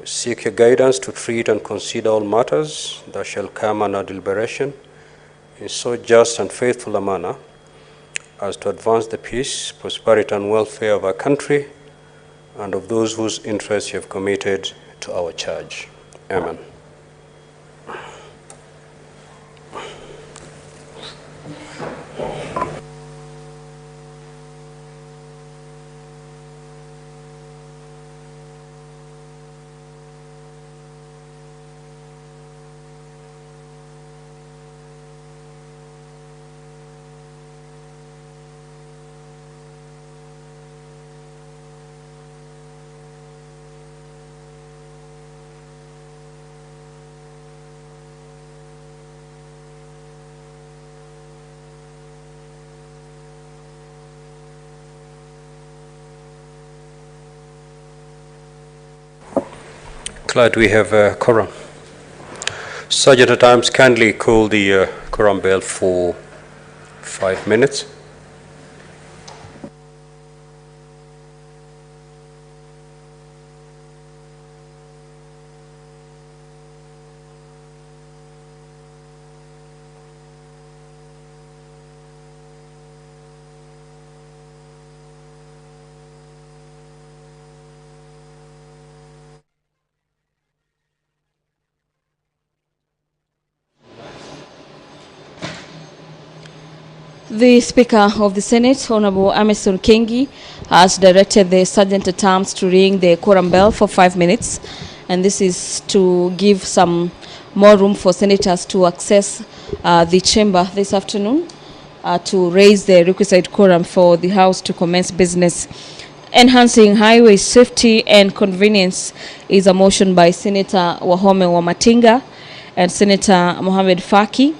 seek your guidance to treat and consider all matters that shall come under deliberation in so just and faithful a manner as to advance the peace, prosperity, and welfare of our country and of those whose interests you have committed to our charge. Amen. Glad we have a quorum. Sergeant at Arms, kindly call the quorum bell for 5 minutes. The Speaker of the Senate, Honorable Amason Kingi, has directed the Sergeant at Arms to ring the quorum bell for 5 minutes, and this is to give some more room for senators to access the chamber this afternoon to raise the requisite quorum for the House to commence business. Enhancing highway safety and convenience is a motion by Senator Wahome Wamatinga and Senator Mohamed Faki.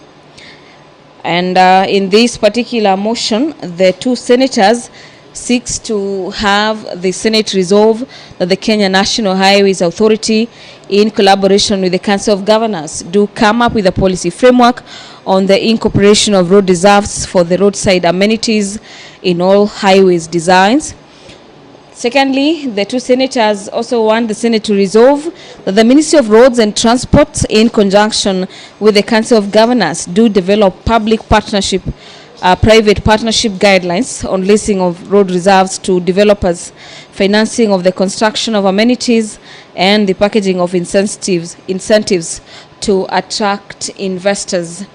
And in this particular motion, the two senators seeks to have the Senate resolve that the Kenya National Highways Authority, in collaboration with the Council of Governors, do come up with a policy framework on the incorporation of road reserves for the roadside amenities in all highways designs. Secondly, the two senators also want the Senate to resolve that the Ministry of Roads and Transport, in conjunction with the Council of Governors, do develop public partnership, private partnership guidelines on leasing of road reserves to developers, financing of the construction of amenities, and the packaging of incentives to attract investors.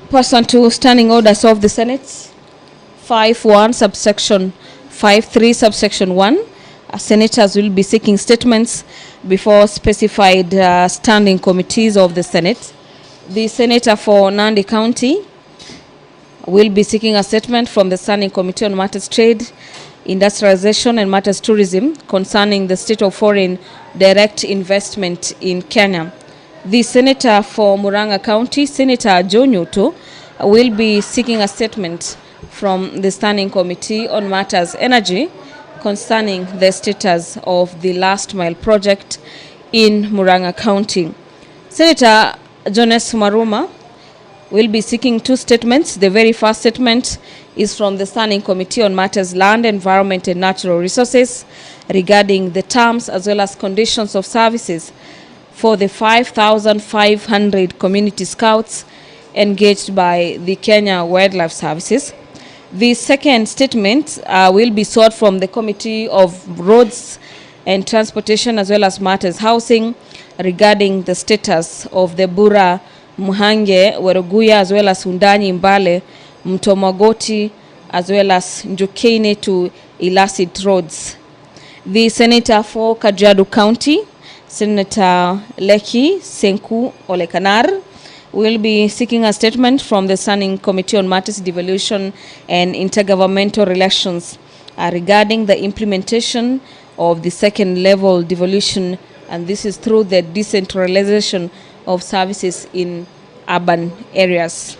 Pursuant to standing orders of the Senate, 5.1 subsection 5.3 subsection 1, senators will be seeking statements before specified standing committees of the Senate. The senator for Nandi County will be seeking a statement from the Standing Committee on Matters Trade, Industrialization and Matters Tourism concerning the state of foreign direct investment in Kenya. The senator for Murang'a County, Senator John Yuto, will be seeking a statement from the Standing Committee on Matters Energy concerning the status of the last mile project in Murang'a County. Senator Jones Maruma will be seeking two statements. The very first statement is from the Standing Committee on Matters Land, Environment and Natural Resources regarding the terms as well as conditions of services for the 5,500 community scouts engaged by the Kenya Wildlife Services. The second statement will be sought from the Committee of Roads and Transportation as well as Matters Housing regarding the status of the Bura, Muhange, Weroguya as well as Undanyi, Mbale, Mtomogoti as well as Njukene to illicit roads. The senator for Kajiado County, Senator Leki Senku Olekanar, will be seeking a statement from the Standing Committee on Matters Devolution and Intergovernmental Relations regarding the implementation of the second level devolution, and this is through the decentralization of services in urban areas.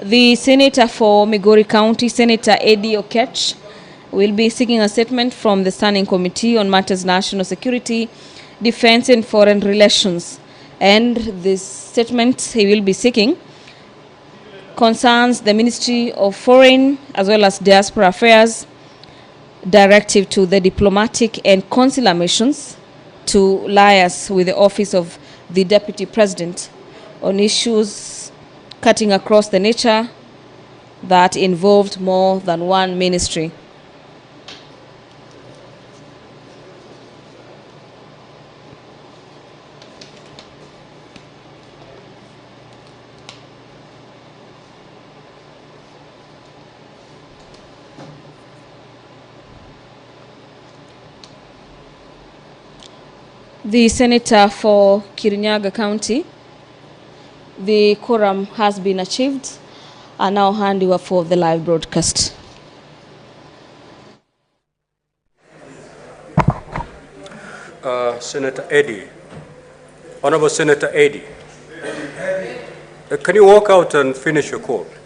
The senator for Migori County, Senator Eddie Okech, will be seeking a statement from the Standing Committee on Matters National Security, Defense and Foreign Relations, and this statement he will be seeking concerns the Ministry of Foreign as well as Diaspora Affairs, directive to the diplomatic and consular missions to liaise with the Office of the Deputy President on issues cutting across the nature that involved more than one ministry. The Senator for Kirinyaga County, the quorum has been achieved. I now hand you over for the live broadcast. Senator Eddy. Honorable Senator Eddy. Can you walk out and finish your call, please?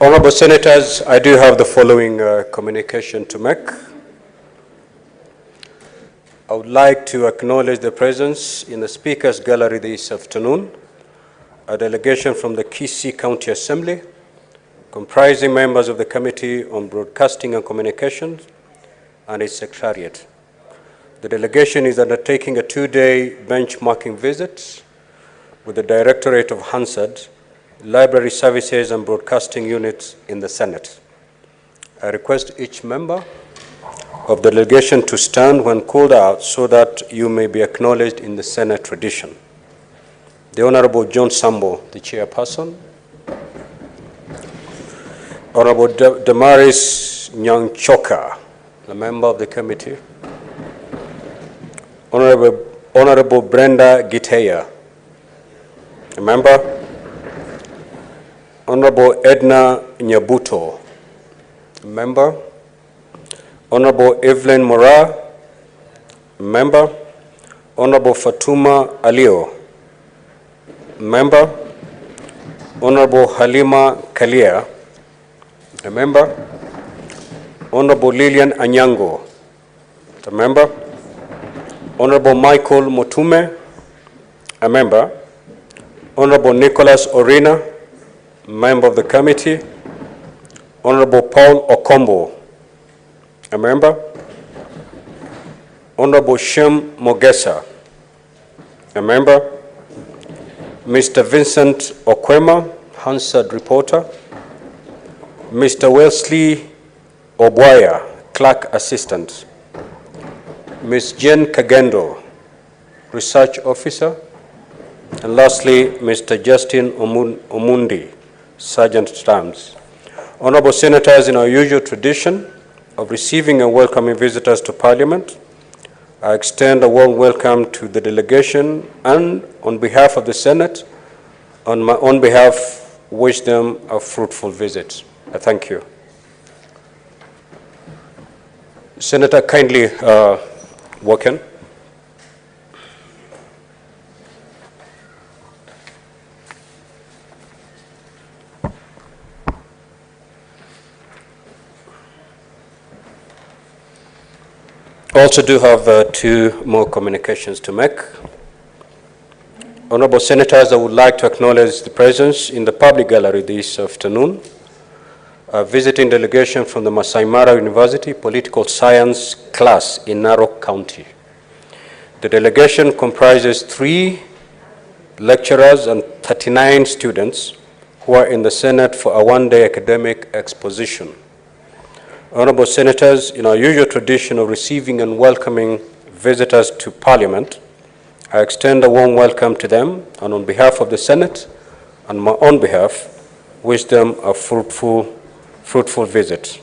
Honorable Senators, I do have the following communication to make. I would like to acknowledge the presence in the Speaker's Gallery this afternoon, a delegation from the Kisii County Assembly, comprising members of the Committee on Broadcasting and Communications and its Secretariat. The delegation is undertaking a two-day benchmarking visit with the Directorate of Hansard, Library Services and Broadcasting Units in the Senate. I request each member of the delegation to stand when called out so that you may be acknowledged in the Senate tradition. The Honorable John Sambo, the Chairperson. Honorable Damaris Nyangchoka, the member of the committee. Honorable Brenda Giteya, a member. Honorable Edna Nyabuto, member. Honorable Evelyn Mora, member. Honorable Fatuma Alio, member. Honorable Halima Kalia, a member. Honorable Lilian Anyango, a member. Honorable Michael Mutume, a member. Honorable Nicholas Orina, member of the committee. Honorable Paul Okombo, a member. Honorable Shem Mogesa, a member. Mr. Vincent Okwema, Hansard reporter. Mr. Wesley Obwaya, clerk assistant. Ms. Jen Kagendo, research officer. And lastly, Mr. Justin Omundi, Sergeant at Arms. Honorable Senators, in our usual tradition of receiving and welcoming visitors to Parliament, I extend a warm welcome to the delegation and on behalf of the Senate, on my own behalf, wish them a fruitful visit. I thank you. Senator, kindly walk in. Also do have two more communications to make. Honorable Senators, I would like to acknowledge the presence in the public gallery this afternoon, a visiting delegation from the Masai Mara University Political Science class in Narok County. The delegation comprises 3 lecturers and 39 students who are in the Senate for a one-day academic exposition. Honorable Senators, in our usual tradition of receiving and welcoming visitors to Parliament, I extend a warm welcome to them, and on behalf of the Senate and my own behalf, wish them a fruitful visit.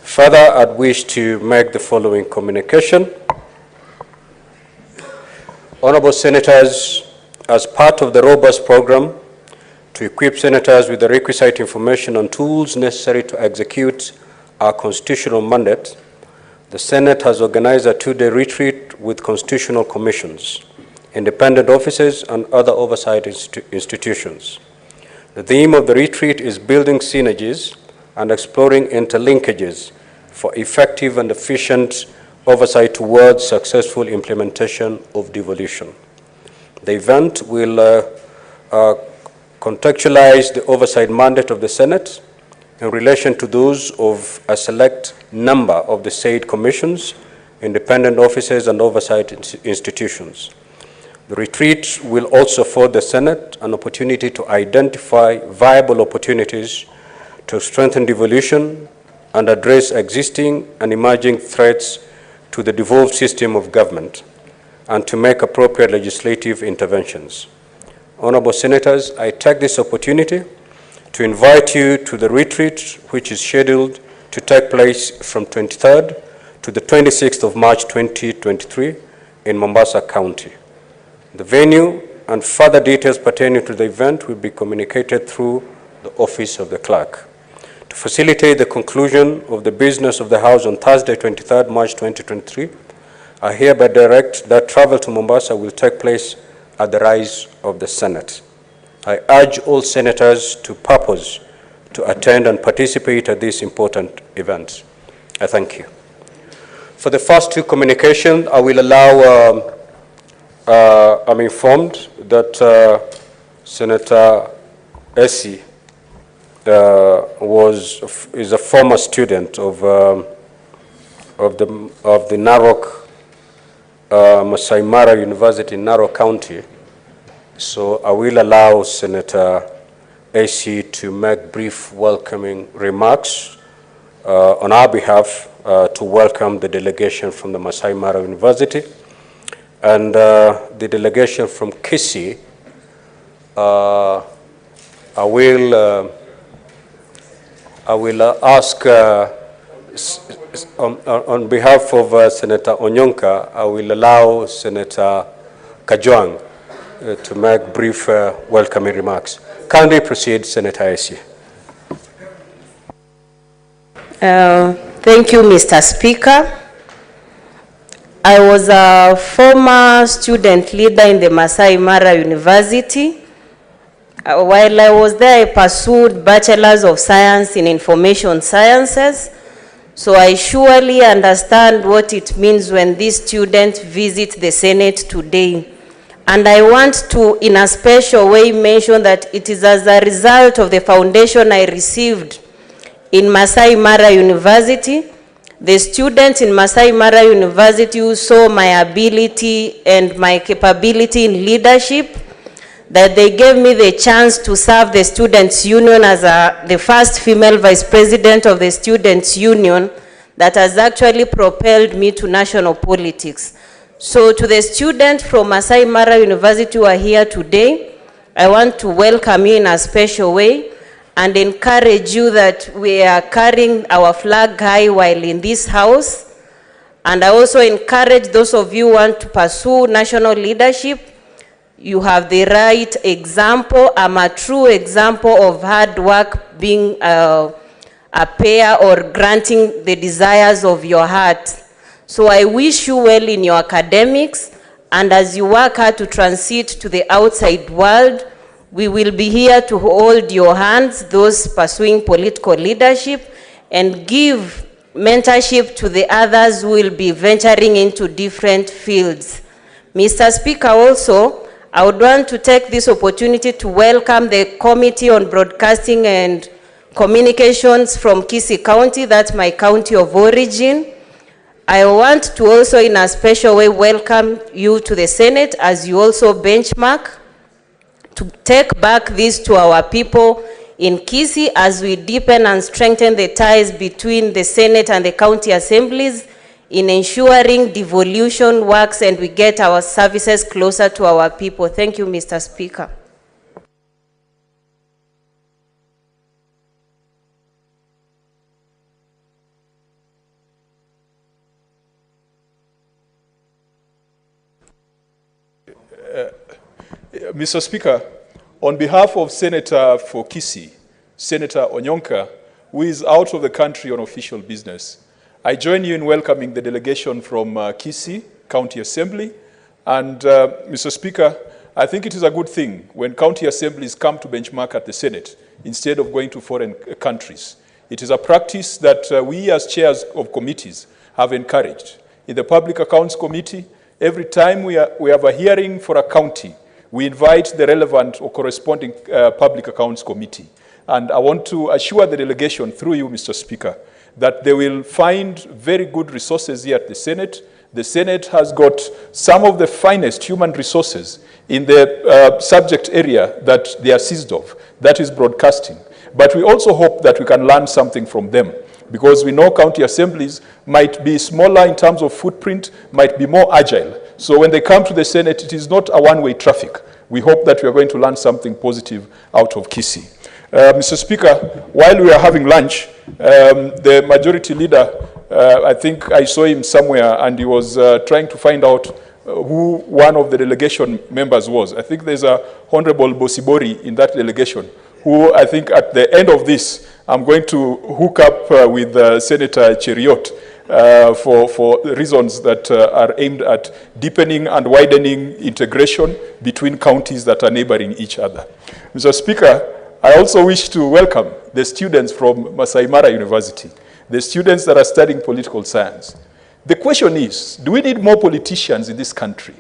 Further, I'd wish to make the following communication. Honorable Senators, as part of the robust program to equip Senators with the requisite information and tools necessary to execute our constitutional mandate, the Senate has organized a 2-day retreat with constitutional commissions independent offices, and other oversight institutions. The theme of the retreat is building synergies and exploring interlinkages for effective and efficient oversight towards successful implementation of devolution. The event will contextualize the oversight mandate of the Senate in relation to those of a select number of the said commissions, independent offices, and oversight institutions. The retreat will also afford the Senate an opportunity to identify viable opportunities to strengthen devolution and address existing and emerging threats to the devolved system of government, and to make appropriate legislative interventions. Honorable Senators, I take this opportunity to invite you to the retreat, which is scheduled to take place from 23rd to the 26th of March 2023 in Mombasa County. The venue and further details pertaining to the event will be communicated through the Office of the Clerk. To facilitate the conclusion of the business of the House on Thursday, 23rd March 2023, I hereby direct that travel to Mombasa will take place at the rise of the Senate. I urge all senators to purpose to attend and participate at this important event. I thank you. For the first two communications, I will allow, I'm informed that Senator Essie is a former student of the Narok Masai Mara University in Narok County. So I will allow Senator AC to make brief welcoming remarks on our behalf to welcome the delegation from the Masai Mara University and the delegation from Kisii. I will ask on behalf of Senator Onyonka, I will allow Senator Kajwang to make brief welcoming remarks. Kindly proceed, Senator AC. Thank you, Mr. Speaker. I was a former student leader in the Masai Mara University. While I was there, I pursued Bachelor's of Science in Information Sciences. So I surely understand what it means when these students visit the Senate today. And I want to, in a special way, mention that it is as a result of the foundation I received in Masai Mara University. The students in Masai Mara University who saw my ability and my capability in leadership, that they gave me the chance to serve the Students' Union as the first female vice president of the Students' Union, that has actually propelled me to national politics. So to the students from Masai Mara University who are here today, I want to welcome you in a special way and encourage you that we are carrying our flag high while in this house. And I also encourage those of you who want to pursue national leadership, you have the right example. I'm a true example of hard work being a pair or granting the desires of your heart. So I wish you well in your academics, and as you work hard to transit to the outside world, we will be here to hold your hands, those pursuing political leadership, and give mentorship to the others who will be venturing into different fields. Mr. Speaker, also, I would want to take this opportunity to welcome the Committee on Broadcasting and Communications from Kisii County, that's my county of origin. I want to also in a special way welcome you to the Senate as you also benchmark to take back this to our people in Kisii as we deepen and strengthen the ties between the Senate and the county assemblies in ensuring devolution works and we get our services closer to our people. Thank you, Mr. Speaker. Mr. Speaker, on behalf of Senator for Kisii, Senator Onyonka, who is out of the country on official business, I join you in welcoming the delegation from Kisii County Assembly And Mr. Speaker, I think it is a good thing when county assemblies come to benchmark at the Senate instead of going to foreign countries. It is a practice that we as chairs of committees have encouraged. In the Public Accounts Committee, every time we have a hearing for a county, we invite the relevant or corresponding Public Accounts Committee. And I want to assure the delegation through you, Mr. Speaker, that they will find very good resources here at the Senate. The Senate has got some of the finest human resources in the subject area that they are seized of, that is broadcasting. But we also hope that we can learn something from them, because we know county assemblies might be smaller in terms of footprint, might be more agile. So when they come to the Senate, it is not a one-way traffic. We hope that we are going to learn something positive out of Kisii. Mr. Speaker, while we are having lunch, the majority leader, I think I saw him somewhere, and he was trying to find out who one of the delegation members was. I think there's a Honorable Bosibori in that delegation, who I think at the end of this, I'm going to hook up with Senator Cheriot for reasons that are aimed at deepening and widening integration between counties that are neighboring each other. Mr. Speaker, I also wish to welcome the students from Masai Mara University, the students that are studying political science. The question is, do we need more politicians in this country?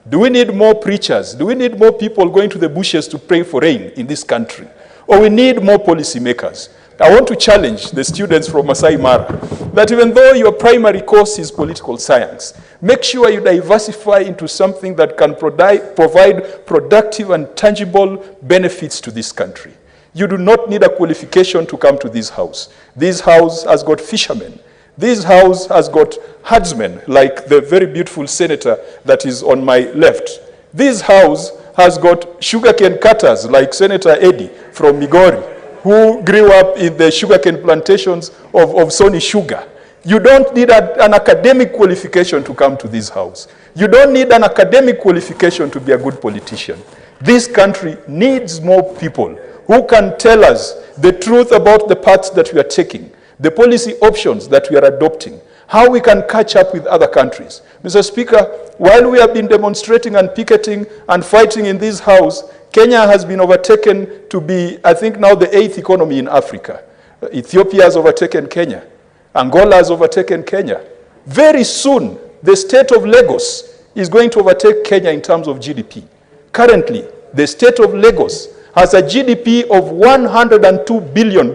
Do we need more preachers? Do we need more people going to the bushes to pray for rain in this country? Or we need more policymakers? I want to challenge the students from Masai Mara that even though your primary course is political science, make sure you diversify into something that can provide productive and tangible benefits to this country. You do not need a qualification to come to this house. This house has got fishermen. This house has got herdsmen, like the very beautiful senator that is on my left. This house has got sugarcane cutters, like Senator Eddie from Migori, who grew up in the sugarcane plantations of Sony Sugar. You don't need an academic qualification to come to this house. You don't need an academic qualification to be a good politician. This country needs more people who can tell us the truth about the paths that we are taking, the policy options that we are adopting, how we can catch up with other countries. Mr. Speaker, while we have been demonstrating and picketing and fighting in this house, Kenya has been overtaken to be, I think now, the 8th economy in Africa. Ethiopia has overtaken Kenya. Angola has overtaken Kenya. Very soon, the state of Lagos is going to overtake Kenya in terms of GDP. Currently, the state of Lagos has a GDP of $102 billion.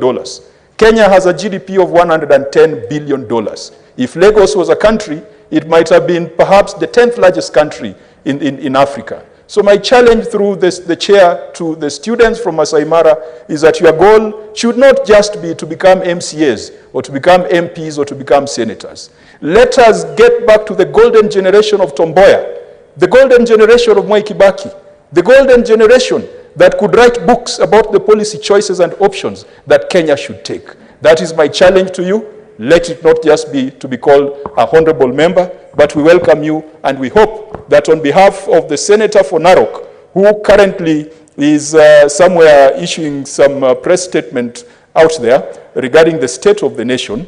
Kenya has a GDP of $110 billion. If Lagos was a country, it might have been perhaps the 10th largest country in Africa. So my challenge through the chair to the students from Masai Mara is that your goal should not just be to become MCAs or to become MPs or to become senators. Let us get back to the golden generation of Tomboya, the golden generation of Mwai Kibaki, the golden generation that could write books about the policy choices and options that Kenya should take. That is my challenge to you. Let it not just be to be called a honorable member, but we welcome you, and we hope that on behalf of the Senator for Narok, who currently is somewhere issuing some press statement out there regarding the state of the nation,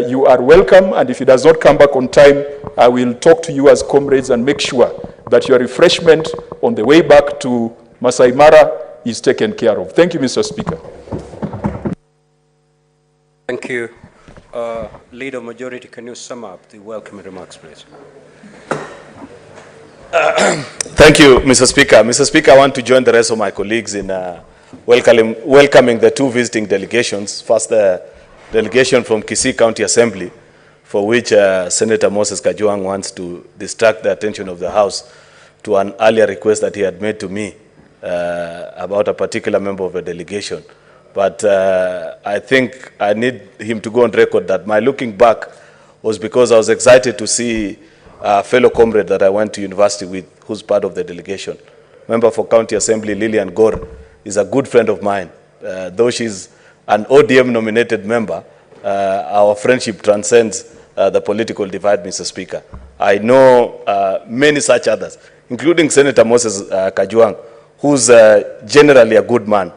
you are welcome, and if he does not come back on time, I will talk to you as comrades and make sure that your refreshment on the way back to Masai Mara is taken care of. Thank you, Mr. Speaker. Thank you. Leader Majority, can you sum up the welcoming remarks, please? Thank you, Mr. Speaker. Mr. Speaker, I want to join the rest of my colleagues in welcoming the two visiting delegations. First, the delegation from Kisii County Assembly, for which Senator Moses Kajwang wants to distract the attention of the House to an earlier request that he had made to me about a particular member of a delegation. But I think I need him to go on record that my looking back was because I was excited to see a fellow comrade that I went to university with, who's part of the delegation. Member for County Assembly, Lillian Gore, is a good friend of mine. Though she's an ODM-nominated member, our friendship transcends the political divide, Mr. Speaker. I know many such others, including Senator Moses Kajwang, who's generally a good man,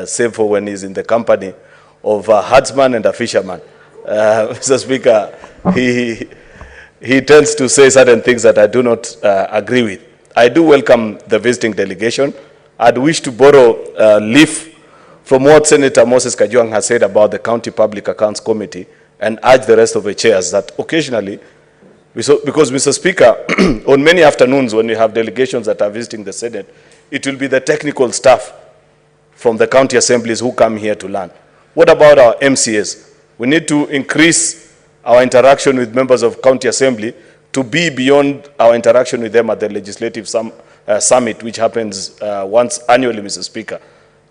save for when he's in the company of a herdsman and a fisherman. Mr. Speaker, he tends to say certain things that I do not agree with. I do welcome the visiting delegation. I'd wish to borrow a leaf from what Senator Moses Kajwang has said about the County Public Accounts Committee and urge the rest of the chairs that occasionally, because Mr. Speaker, on many afternoons when we have delegations that are visiting the Senate, it will be the technical staff from the county assemblies who come here to learn. What about our MCAs? We need to increase our interaction with members of county assembly to be beyond our interaction with them at the legislative summit, which happens once annually, Mr. Speaker.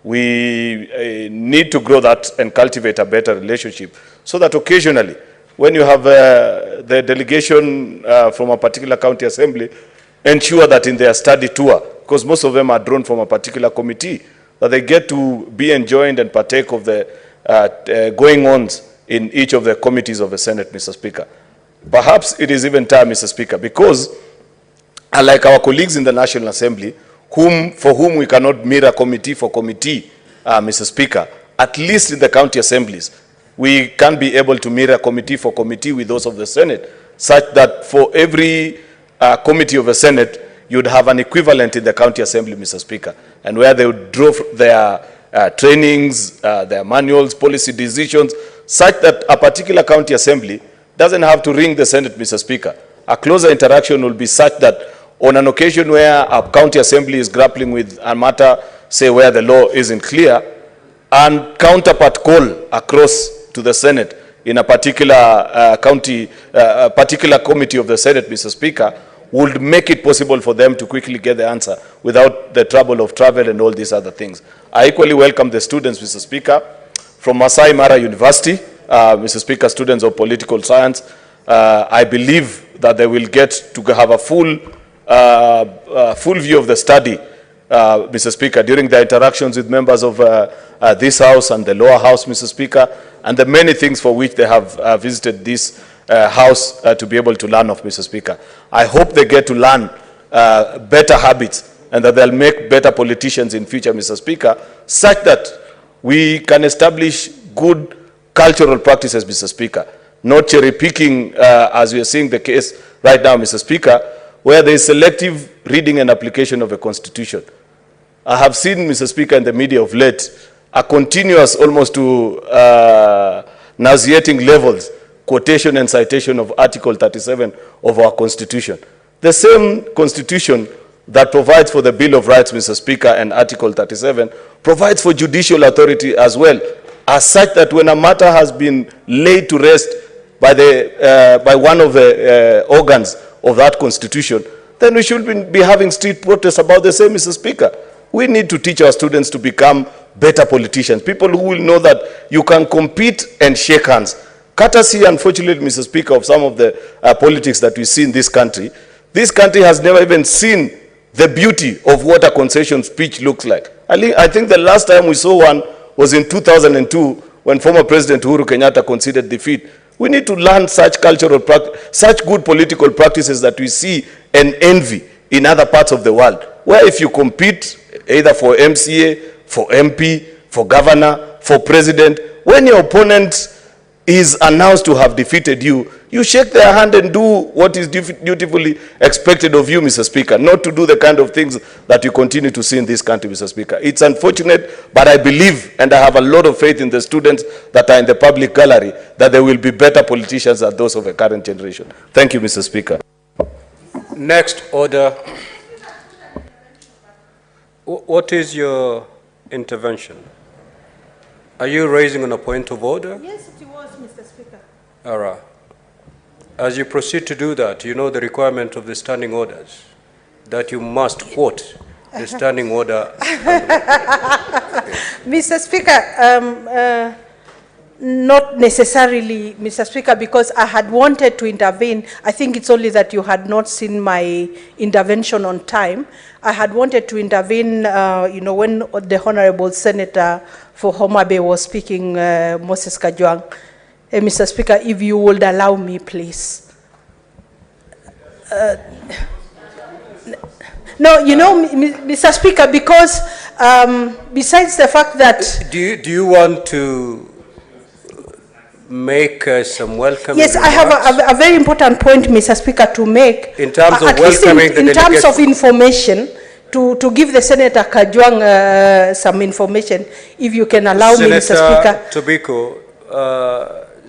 We need to grow that and cultivate a better relationship so that occasionally, when you have the delegation from a particular county assembly, ensure that in their study tour, because most of them are drawn from a particular committee, that they get to be enjoined and partake of the going-ons in each of the committees of the Senate, Mr. Speaker. Perhaps it is even time, Mr. Speaker, because unlike our colleagues in the National Assembly, for whom we cannot mirror committee for committee, Mr. Speaker, at least in the county assemblies, we can be able to mirror committee for committee with those of the Senate, such that for every committee of the Senate, you'd have an equivalent in the county assembly, Mr. Speaker, and where they would draw their trainings, their manuals, policy decisions, such that a particular county assembly doesn't have to ring the Senate, Mr. Speaker. A closer interaction will be such that on an occasion where a county assembly is grappling with a matter, say where the law isn't clear, and counterpart call across to the Senate in a particular particular committee of the Senate, Mr. Speaker, would make it possible for them to quickly get the answer without the trouble of travel and all these other things. I equally welcome the students, Mr. Speaker, from Masai Mara University, Mr. Speaker, students of political science. I believe that they will get to have a full view of the study, Mr. Speaker, during their interactions with members of this House and the lower house, Mr. Speaker, and the many things for which they have visited this House to be able to learn of, Mr. Speaker. I hope they get to learn better habits and that they'll make better politicians in future, Mr. Speaker, such that we can establish good cultural practices, Mr. Speaker, not cherry picking as we are seeing the case right now, Mr. Speaker, where there is selective reading and application of a constitution. I have seen, Mr. Speaker, in the media of late, a continuous, almost to nauseating levels, quotation and citation of Article 37 of our Constitution. The same Constitution that provides for the Bill of Rights, Mr. Speaker, and Article 37 provides for judicial authority as well, as such that when a matter has been laid to rest by one of the organs of that Constitution, then we should be having street protests about the same, Mr. Speaker. We need to teach our students to become better politicians, people who will know that you can compete and shake hands. Courtesy, unfortunately, Mr. Speaker, of some of the politics that we see in this country has never even seen the beauty of what a concession speech looks like. I think the last time we saw one was in 2002 when former President Uhuru Kenyatta conceded defeat. We need to learn such such good political practices that we see and envy in other parts of the world, where if you compete either for MCA, for MP, for governor, for president, when your opponent is announced to have defeated you, you shake their hand and do what is dutifully expected of you, Mr. Speaker, not to do the kind of things that you continue to see in this country, Mr. Speaker. It's unfortunate, but I believe, and I have a lot of faith in the students that are in the public gallery, that they will be better politicians than those of the current generation. Thank you, Mr. Speaker. Next order. What is your intervention? Are you raising on a point of order? Yes, it was, Mr. Speaker. All right. As you proceed to do that, you know the requirement of the standing orders, that you must quote the standing order. Mr. Speaker, not necessarily, Mr. Speaker, because I had wanted to intervene. I think it's only that you had not seen my intervention on time. I had wanted to intervene, when the Honorable Senator for Homa Bay was speaking, Moses Kajwang. Mr. Speaker, if you would allow me, please. No, Mr. Speaker, because besides the fact that... Do you want to make some welcoming Yes, I have a very important point, Mr. Speaker, to make. In terms of at least welcoming in the terms delegation. of information, to give the Senator Kajwang some information, if you can allow me, Mr. Speaker. Tobiko,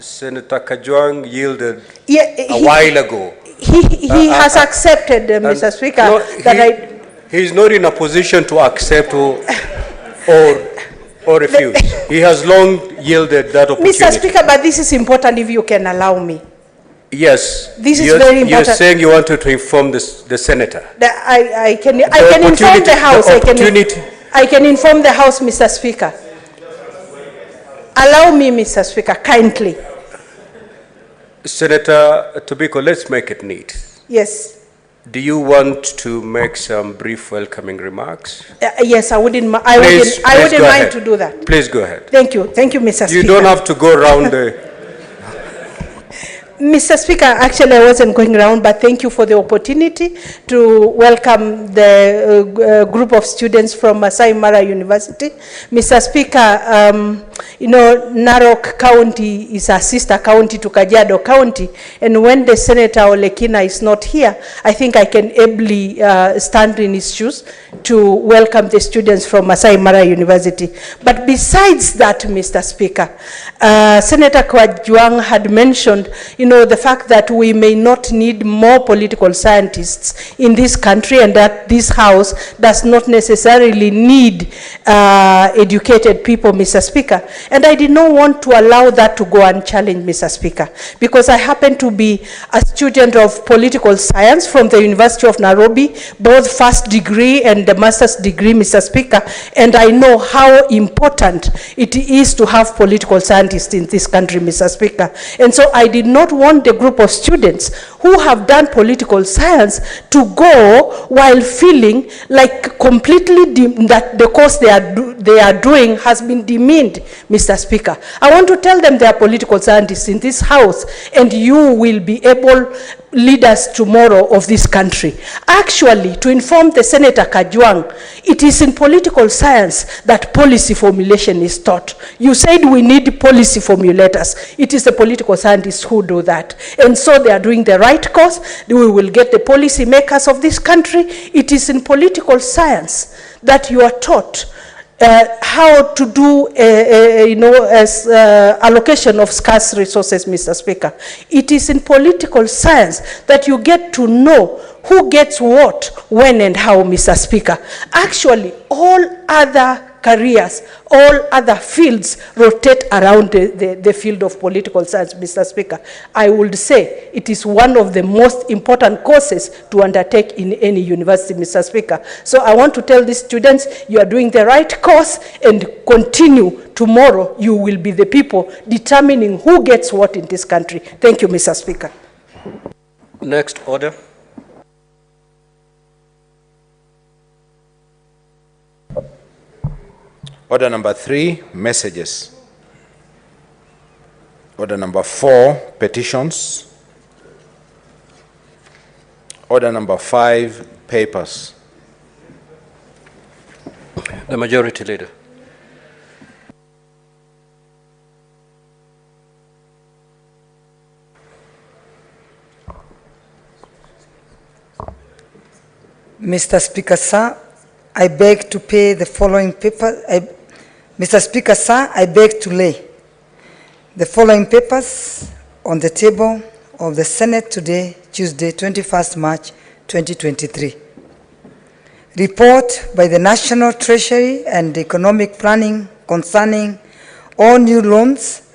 Senator Kajwang yielded a while ago. He has accepted, Mr. Speaker, no, he's not in a position to accept or refuse. He has long yielded that opportunity. Mr. Speaker, but this is important if you can allow me. Yes. This is very important. You're saying you wanted to inform the senator. I can inform the House. I can inform the House, Mr. Speaker. Allow me, Mr. Speaker, kindly. Senator Tobiko, let's make it neat. Yes. Do you want to make some brief welcoming remarks? Yes, I wouldn't mind to do that. Please go ahead. Thank you, Mr. Speaker. You don't have to go around the... Mr. Speaker, actually I wasn't going around, but thank you for the opportunity to welcome the group of students from Masai Mara University. Mr. Speaker, you know, Narok County is a sister county to Kajiado County, and when the Senator Olekina is not here, I think I can ably stand in his shoes to welcome the students from Masai Mara University. But besides that, Mr. Speaker, Senator Kajwang had mentioned, you know, the fact that we may not need more political scientists in this country, and that this House does not necessarily need educated people, Mr. Speaker. And I did not want to allow that to go unchallenged, Mr. Speaker, because I happen to be a student of political science from the University of Nairobi, both first degree and the master's degree, Mr. Speaker, and I know how important it is to have political scientists in this country, Mr. Speaker. And so I did not want the group of students who have done political science to go while feeling like completely that the course they are doing has been demeaned, Mr. Speaker. I want to tell them they are political scientists in this House, and you will be able leaders tomorrow of this country. Actually, to inform the Senator Kajwang, it is in political science that policy formulation is taught. You said we need policy formulators. It is the political scientists who do that. And so they are doing the right course. We will get the policy makers of this country. It is in political science that you are taught how to do, allocation of scarce resources, Mr. Speaker. It is in political science that you get to know who gets what, when, and how, Mr. Speaker. Actually, all other careers, all other fields rotate around the field of political science, Mr. Speaker. I would say it is one of the most important courses to undertake in any university, Mr. Speaker. So I want to tell these students, you are doing the right course, and continue. Tomorrow, you will be the people determining who gets what in this country. Thank you, Mr. Speaker. Next order. Order number 3, messages. Order number 4, petitions. Order number 5, papers. The Majority Leader. Mr. Speaker, sir, I beg to pay the following papers. Mr. Speaker, sir, I beg to lay the following papers on the table of the Senate today, Tuesday, 21st March, 2023. Report by the National Treasury and Economic Planning concerning all new loans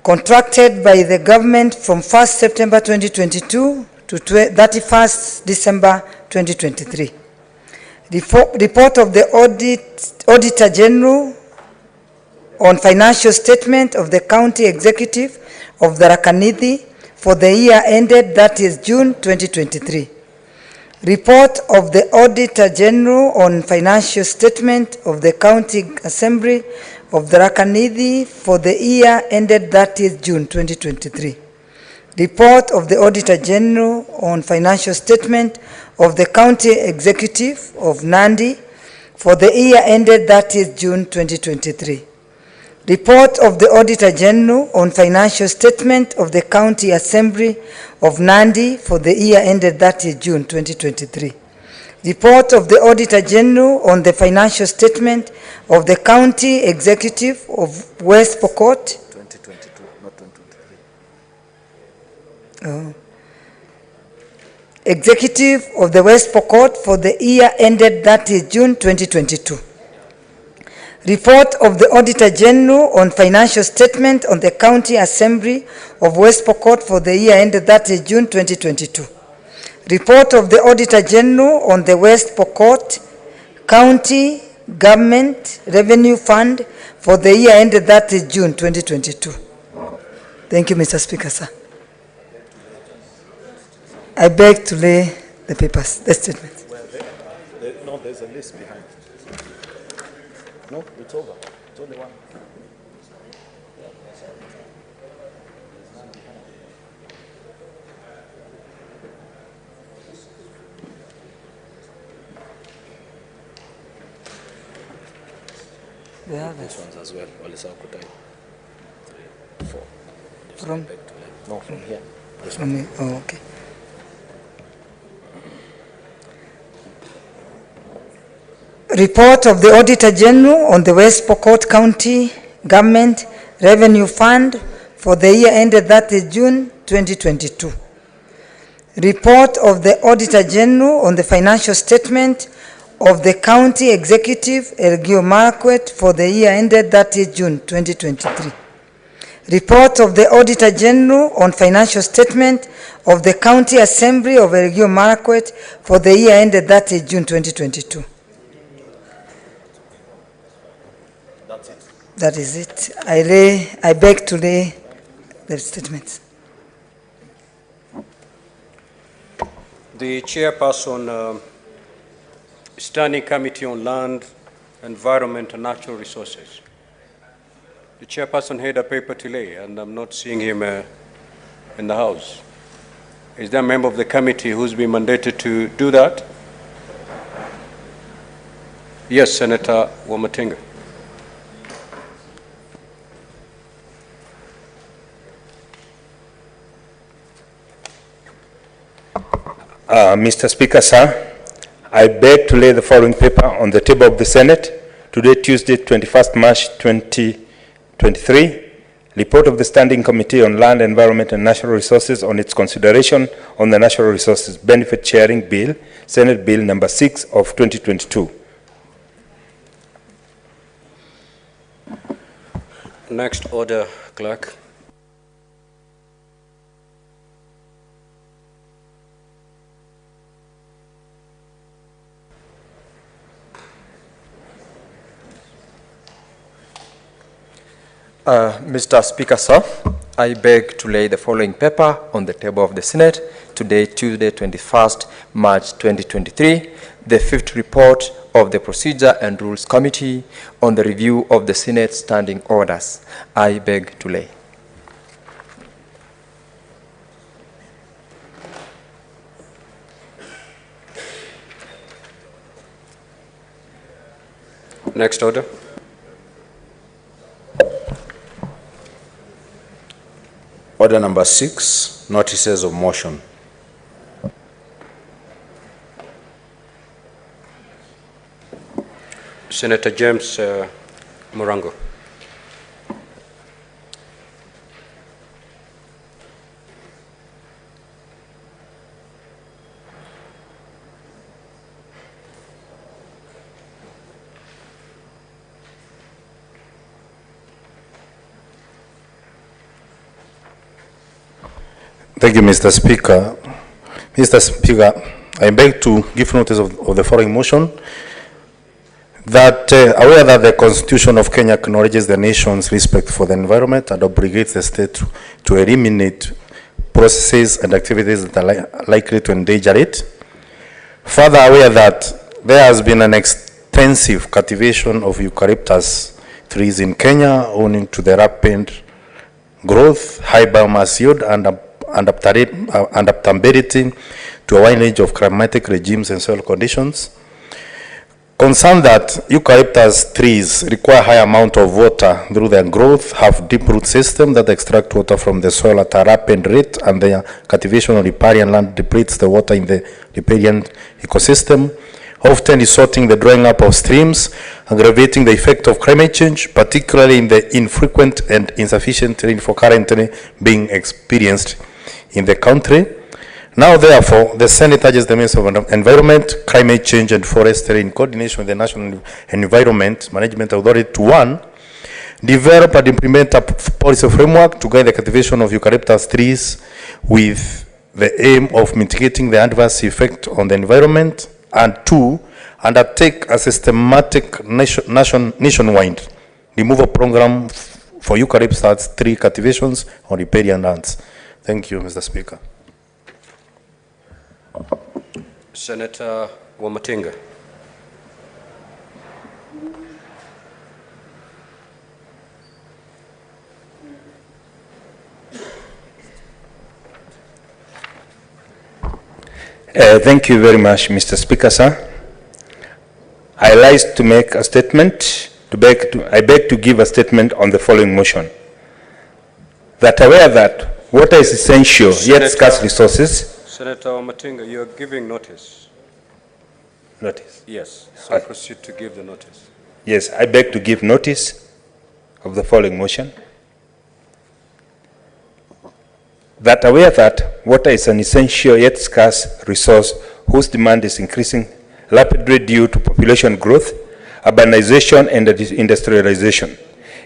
contracted by the government from 1st September 2022 to 31st December 2023. Report of the Auditor General on financial statement of the County Executive of the Rakanidi for the year ended, that is June 2023. Report of the Auditor General on financial statement of the County Assembly of the Rakanidi for the year ended, that is June 2023. Report of the Auditor General on financial statement of the County Executive of Nandi for the year ended, that is June 2023. Report of the Auditor General on financial statement of the County Assembly of Nandi for the year ended 30 June 2023. Report of the Auditor General on the financial statement of the County Executive of West Pokot. 2022, not 2023. Oh. Executive of the West Pokot for the year ended 30 June 2022. Report of the Auditor General on financial statement on the County Assembly of West Pokot for the year ended 30 June 2022. Report of the Auditor General on the West Pokot County Government Revenue Fund for the year ended 30 June 2022. Thank you, Mr. Speaker, sir. I beg to lay the papers, the statements. No, there's a list behind. No, it's over. It's only one. Yeah, these ones as well. Mutembei. 3, 4. From? No, from here. From me. Oh, okay. Report of the Auditor General on the West Pokot County Government Revenue Fund for the year ended 30 June 2022. Report of the Auditor General on the financial statement of the County Executive Elgeyo Marakwet for the year ended 30 June 2023. Report of the Auditor General on financial statement of the County Assembly of Elgeyo Marakwet for the year ended 30 June 2022. That is it. I beg to lay the statements. The chairperson, Standing Committee on Land, Environment and Natural Resources. The chairperson had a paper to lay, and I'm not seeing him in the House. Is there a member of the committee who's been mandated to do that? Yes, Senator Wamatinga. Mr. Speaker, sir, I beg to lay the following paper on the table of the Senate today, Tuesday, 21st March 2023. Report of the Standing Committee on Land, Environment and Natural Resources on its consideration on the Natural Resources Benefit Sharing Bill, Senate Bill number 6 of 2022. Next order, Clerk. Mr. Speaker, sir, I beg to lay the following paper on the table of the Senate today, Tuesday, 21st March 2023, the fifth report of the Procedure and Rules Committee on the review of the Senate standing orders. I beg to lay. Next order. Order number 6, notices of motion. Senator James Morango. Thank you, Mr. Speaker. Mr. Speaker, I beg to give notice of the following motion that aware that the Constitution of Kenya acknowledges the nation's respect for the environment and obligates the state to eliminate processes and activities that are likely to endanger it. Further, aware that there has been an extensive cultivation of eucalyptus trees in Kenya owing to the rapid growth, high biomass yield, and adaptability to a wide range of climatic regimes and soil conditions. concerned that eucalyptus trees require high amount of water through their growth, have deep root system that extract water from the soil at a rapid rate, and their cultivation of riparian land depletes the water in the riparian ecosystem, often resulting in the drying up of streams, aggravating the effect of climate change, particularly in the infrequent and insufficient rainfall currently being experienced in the country. Now, therefore, the Senate urges the Minister of Environment, Climate Change and Forestry, in coordination with the National Environment Management Authority, to 1, develop and implement a policy framework to guide the cultivation of eucalyptus trees with the aim of mitigating the adverse effect on the environment, and 2, undertake a systematic nationwide removal program for eucalyptus tree cultivations on riparian lands. Thank you, Mr. Speaker. Senator Wamatinga. Thank you very much, Mr. Speaker, sir. I rise to make a statement, I beg to give a statement on the following motion. That aware that water is essential, yet scarce resources. Senator Wamatinga, you are giving notice. Notice? Yes, so proceed to give the notice. Yes, I beg to give notice of the following motion. That aware that water is an essential yet scarce resource whose demand is increasing rapidly due to population growth, urbanization and industrialization,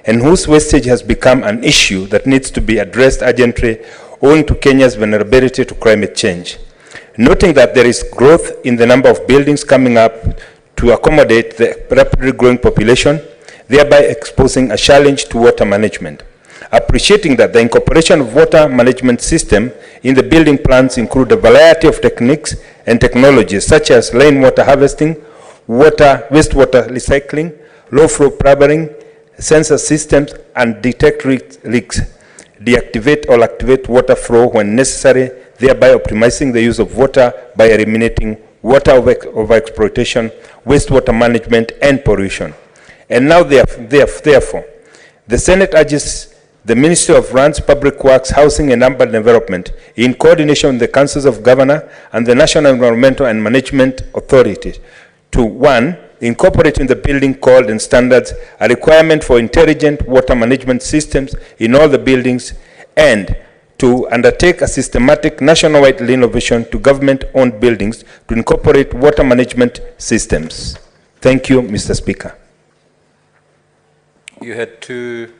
and whose wastage has become an issue that needs to be addressed urgently owing to Kenya's vulnerability to climate change. Noting that there is growth in the number of buildings coming up to accommodate the rapidly growing population, thereby exposing a challenge to water management. Appreciating that the incorporation of water management system in the building plans include a variety of techniques and technologies such as rainwater harvesting, wastewater recycling, low flow plumbing, sensor systems, and detect leaks, deactivate or activate water flow when necessary, thereby optimizing the use of water by eliminating water overexploitation, wastewater management, and pollution. And now, therefore, the Senate urges the Ministry of Lands, Public Works, Housing and Urban Development, in coordination with the Councils of Governors and the National Environmental and Management Authority, to 1, incorporate in the building code and standards a requirement for intelligent water management systems in all the buildings, and to undertake a systematic nationwide renovation to government-owned buildings to incorporate water management systems. Thank you, Mr. Speaker. You had 2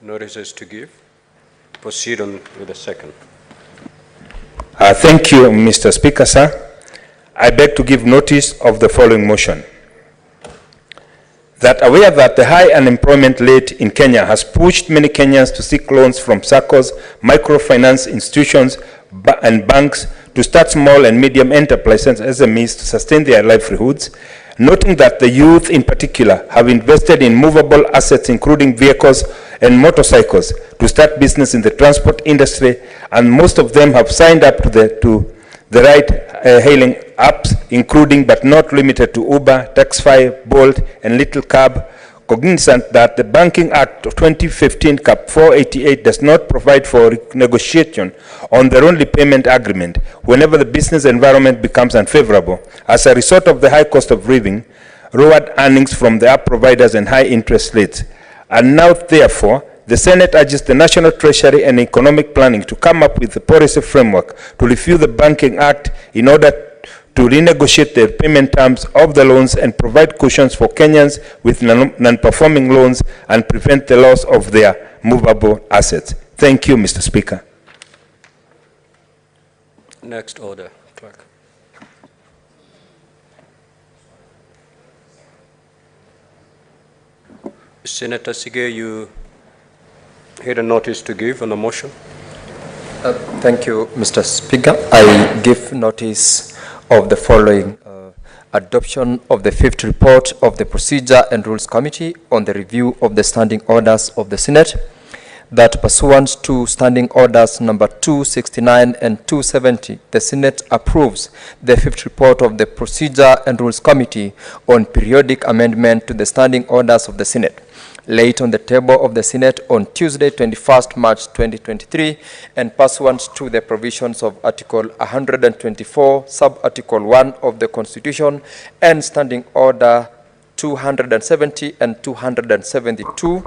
notices to give. Proceed on with the second. Thank you, Mr. Speaker, sir. I beg to give notice of the following motion. That aware that the high unemployment rate in Kenya has pushed many Kenyans to seek loans from SACCOs, microfinance institutions, and banks to start small and medium enterprises as a means to sustain their livelihoods, noting that the youth in particular have invested in movable assets including vehicles and motorcycles to start business in the transport industry, and most of them have signed up to the ride-hailing apps, including but not limited to Uber, Taxify, Bolt, and Little Cab, cognizant that the Banking Act of 2015, Cap 488, does not provide for negotiation on their own repayment agreement whenever the business environment becomes unfavorable as a result of the high cost of living, lowered earnings from the app providers, and high interest rates. And now, therefore, the Senate urges the National Treasury and Economic Planning to come up with a policy framework to review the Banking Act in order to renegotiate the payment terms of the loans and provide cushions for Kenyans with non-performing loans and prevent the loss of their movable assets. Thank you, Mr. Speaker. Next order, clerk. Senator Sige, you had a notice to give on the motion. Thank you, Mr. Speaker. I give notice of the following adoption of the 5th report of the Procedure and Rules Committee on the review of the standing orders of the Senate. that pursuant to Standing Orders number 269 and 270, the Senate approves the fifth report of the Procedure and Rules Committee on periodic amendment to the Standing Orders of the Senate, laid on the table of the Senate on Tuesday, 21st March 2023, and pursuant to the provisions of Article 124, Sub-Article 1 of the Constitution, and Standing Order 270 and 272,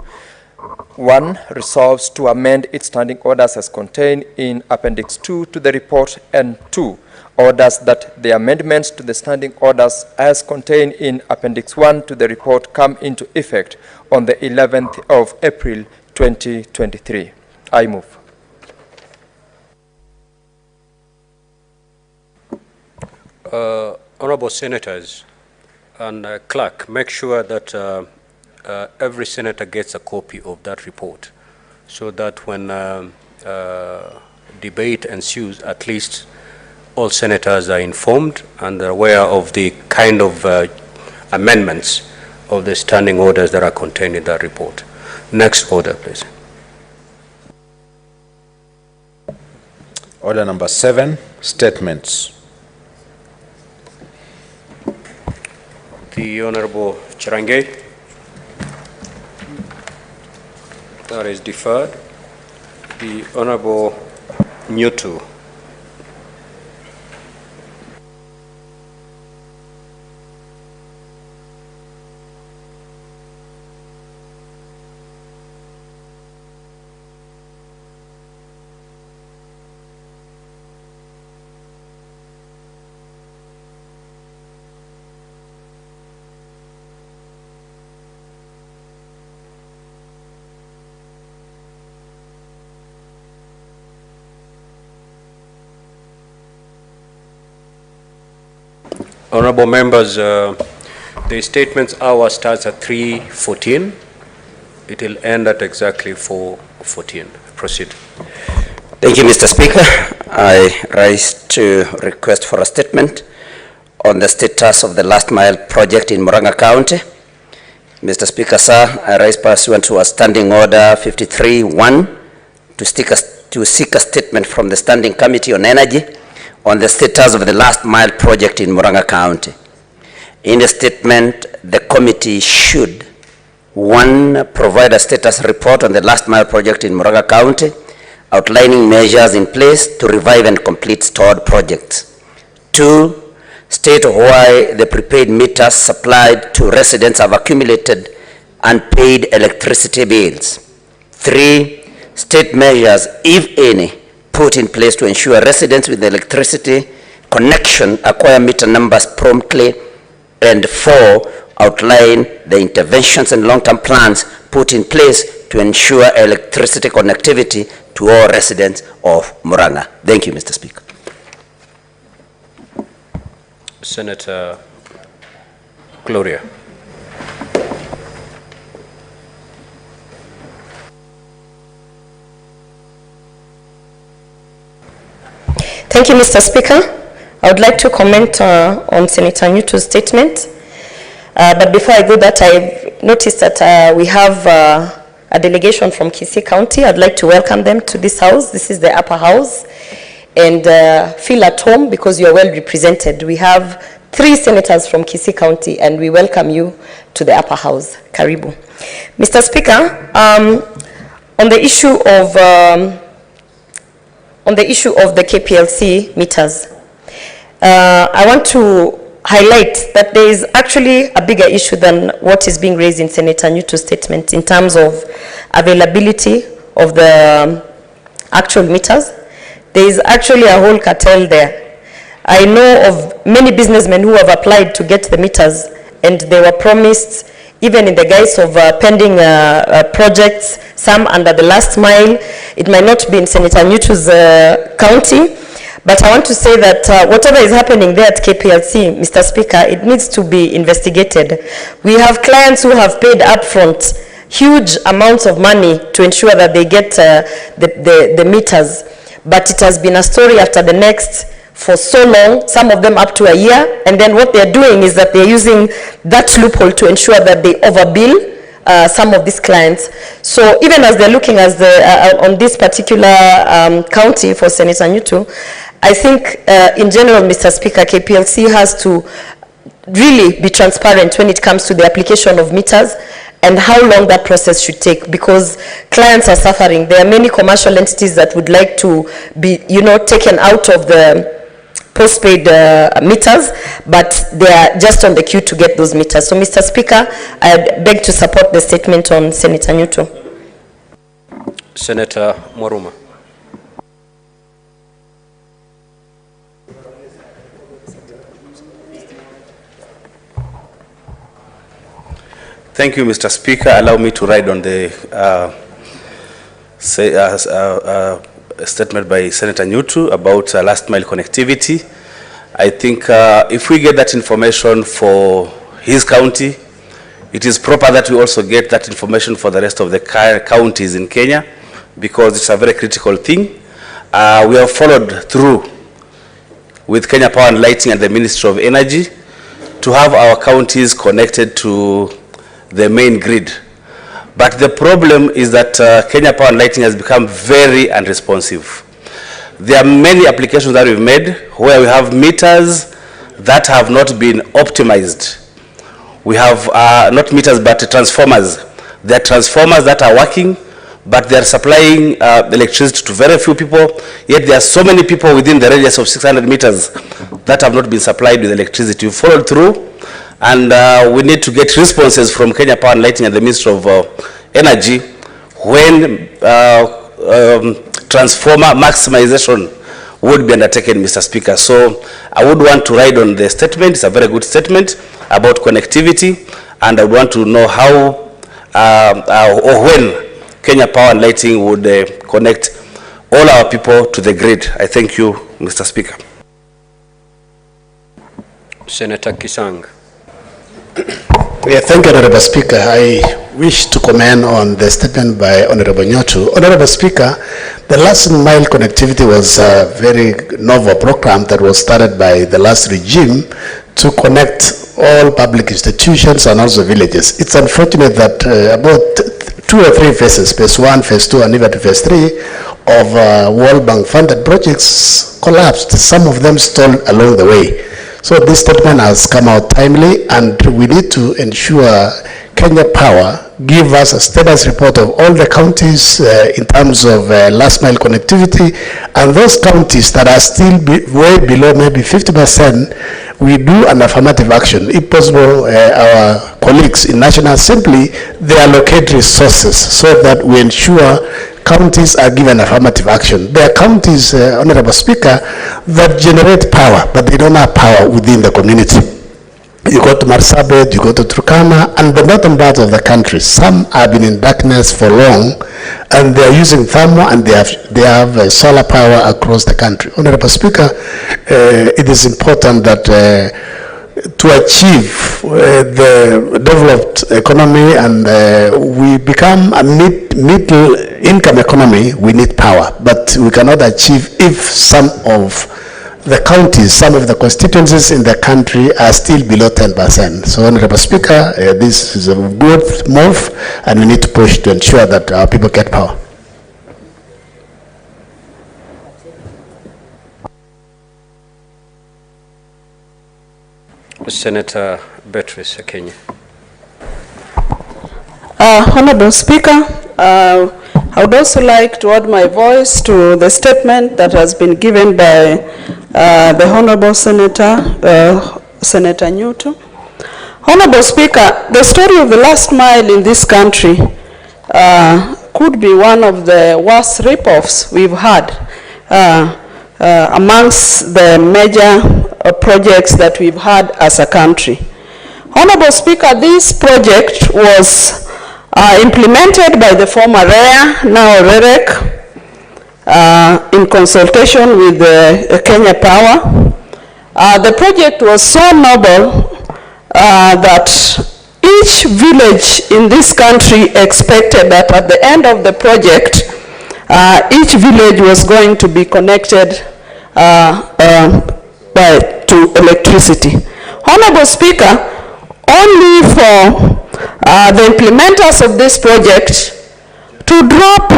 1. Resolves to amend its standing orders as contained in Appendix 2 to the report, and 2. Orders that the amendments to the standing orders as contained in Appendix 1 to the report come into effect on the 11th of April 2023. I move. Honorable Senators and Clerk, make sure that every senator gets a copy of that report, so that when debate ensues, at least all senators are informed and are aware of the kind of amendments of the standing orders that are contained in that report. Next order, please. Order number 7, statements. The Honorable Chirange. That is deferred. The Honorable Nyutu. Honorable members, the statements hour starts at 3:14. It will end at exactly 4:14. Proceed. Thank you, Mr. Speaker. I rise to request for a statement on the status of the last mile project in Murang'a County. Mr. Speaker, sir, I rise pursuant to a standing order 53-1 to seek a statement from the Standing Committee on Energy on the status of the last mile project in Murang'a County. In the statement, the committee should, 1, provide a status report on the last mile project in Murang'a County, outlining measures in place to revive and complete stored projects. 2, state why the prepaid meters supplied to residents have accumulated unpaid electricity bills. 3, state measures, if any, put in place to ensure residents with electricity connection acquire meter numbers promptly. And 4, outline the interventions and long-term plans put in place to ensure electricity connectivity to all residents of Murang'a. Thank you, Mr. Speaker. Senator Gloria. Thank you, Mr. Speaker. I would like to comment on Senator Nyutu's statement. But before I do that, I've noticed that we have a delegation from Kisii County. I'd like to welcome them to this house. This is the upper house. And feel at home because you're well represented. We have 3 senators from Kisii County, and we welcome you to the upper house. Karibu. Mr. Speaker, on the issue of the KPLC meters, I want to highlight that there is actually a bigger issue than what is being raised in Senator Nyutu's statement in terms of availability of the actual meters. There is actually a whole cartel there. I know of many businessmen who have applied to get the meters, and they were promised, even in the guise of pending projects, some under the last mile. It might not be in Senator Nyutu's county, but I want to say that whatever is happening there at KPLC, Mr. Speaker, it needs to be investigated. We have clients who have paid upfront huge amounts of money to ensure that they get the meters, but it has been a story after the next for so long, some of them up to a year, and then what they're doing is that they're using that loophole to ensure that they overbill some of these clients. So even as they're looking as on this particular county for Senator Nyutu, I think in general, Mr. Speaker, KPLC has to really be transparent when it comes to the application of meters and how long that process should take, because clients are suffering. There are many commercial entities that would like to be, taken out of the postpaid meters, but they are just on the queue to get those meters. So, Mr. Speaker, I beg to support the statement on Senator Nyutu. Senator Mwaruma. Thank you, Mr. Speaker. Allow me to ride on the statement by Senator Nyutu about last mile connectivity. I think if we get that information for his county, it is proper that we also get that information for the rest of the counties in Kenya, because it's a very critical thing. We have followed through with Kenya Power and Lighting and the Ministry of Energy to have our counties connected to the main grid. But the problem is that Kenya Power and Lighting has become very unresponsive. There are many applications that we've made where we have meters that have not been optimized. We have not meters but transformers. There are transformers that are working, but they are supplying electricity to very few people, yet there are so many people within the radius of 600 meters that have not been supplied with electricity. We followed through, and we need to get responses from Kenya Power and Lighting and the Ministry of Energy when transformer maximization would be undertaken, Mr. Speaker. So I would want to ride on the statement. It's a very good statement about connectivity, and I want to know how or when Kenya Power and Lighting would connect all our people to the grid. I thank you, Mr. Speaker. Senator Kisang. Yeah, thank you, Honorable Speaker. I wish to comment on the statement by Honorable Nyutu. Honorable Speaker, the last mile connectivity was a very novel program that was started by the last regime to connect all public institutions and also villages. It's unfortunate that about 2 or 3 phases, phase 1, phase 2, and even phase 3 of World Bank funded projects collapsed. Some of them stalled along the way. So this statement has come out timely, and we need to ensure Kenya Power give us a status report of all the counties in terms of last mile connectivity, and those counties that are still way below maybe 50%, we do an affirmative action. If possible, our colleagues in National Assembly, they allocate resources so that we ensure counties are given affirmative action. There are counties, Honorable Speaker, that generate power, but they don't have power within the community. You go to Marsabit, you go to Turkana, and the northern part of the country, some have been in darkness for long, and they are using thermal, and they have solar power across the country. Honorable Speaker, it is important that to achieve the developed economy and we become a middle income economy, we need power, but we cannot achieve if some of the counties, some of the constituencies in the country are still below 10%. So, Honorable Speaker, this is a good move, and we need to push to ensure that our people get power. Senator Beatrice Kenya. Honorable Speaker, I would also like to add my voice to the statement that has been given by the Honorable Senator, Senator Nyutu. Honorable Speaker, the story of the last mile in this country could be one of the worst rip-offs we've had amongst the major projects that we've had as a country. Honorable Speaker, this project was implemented by the former REA, now REREC, in consultation with Kenya Power. The project was so noble that each village in this country expected that at the end of the project, each village was going to be connected to electricity. Honorable Speaker, only for the implementers of this project to drop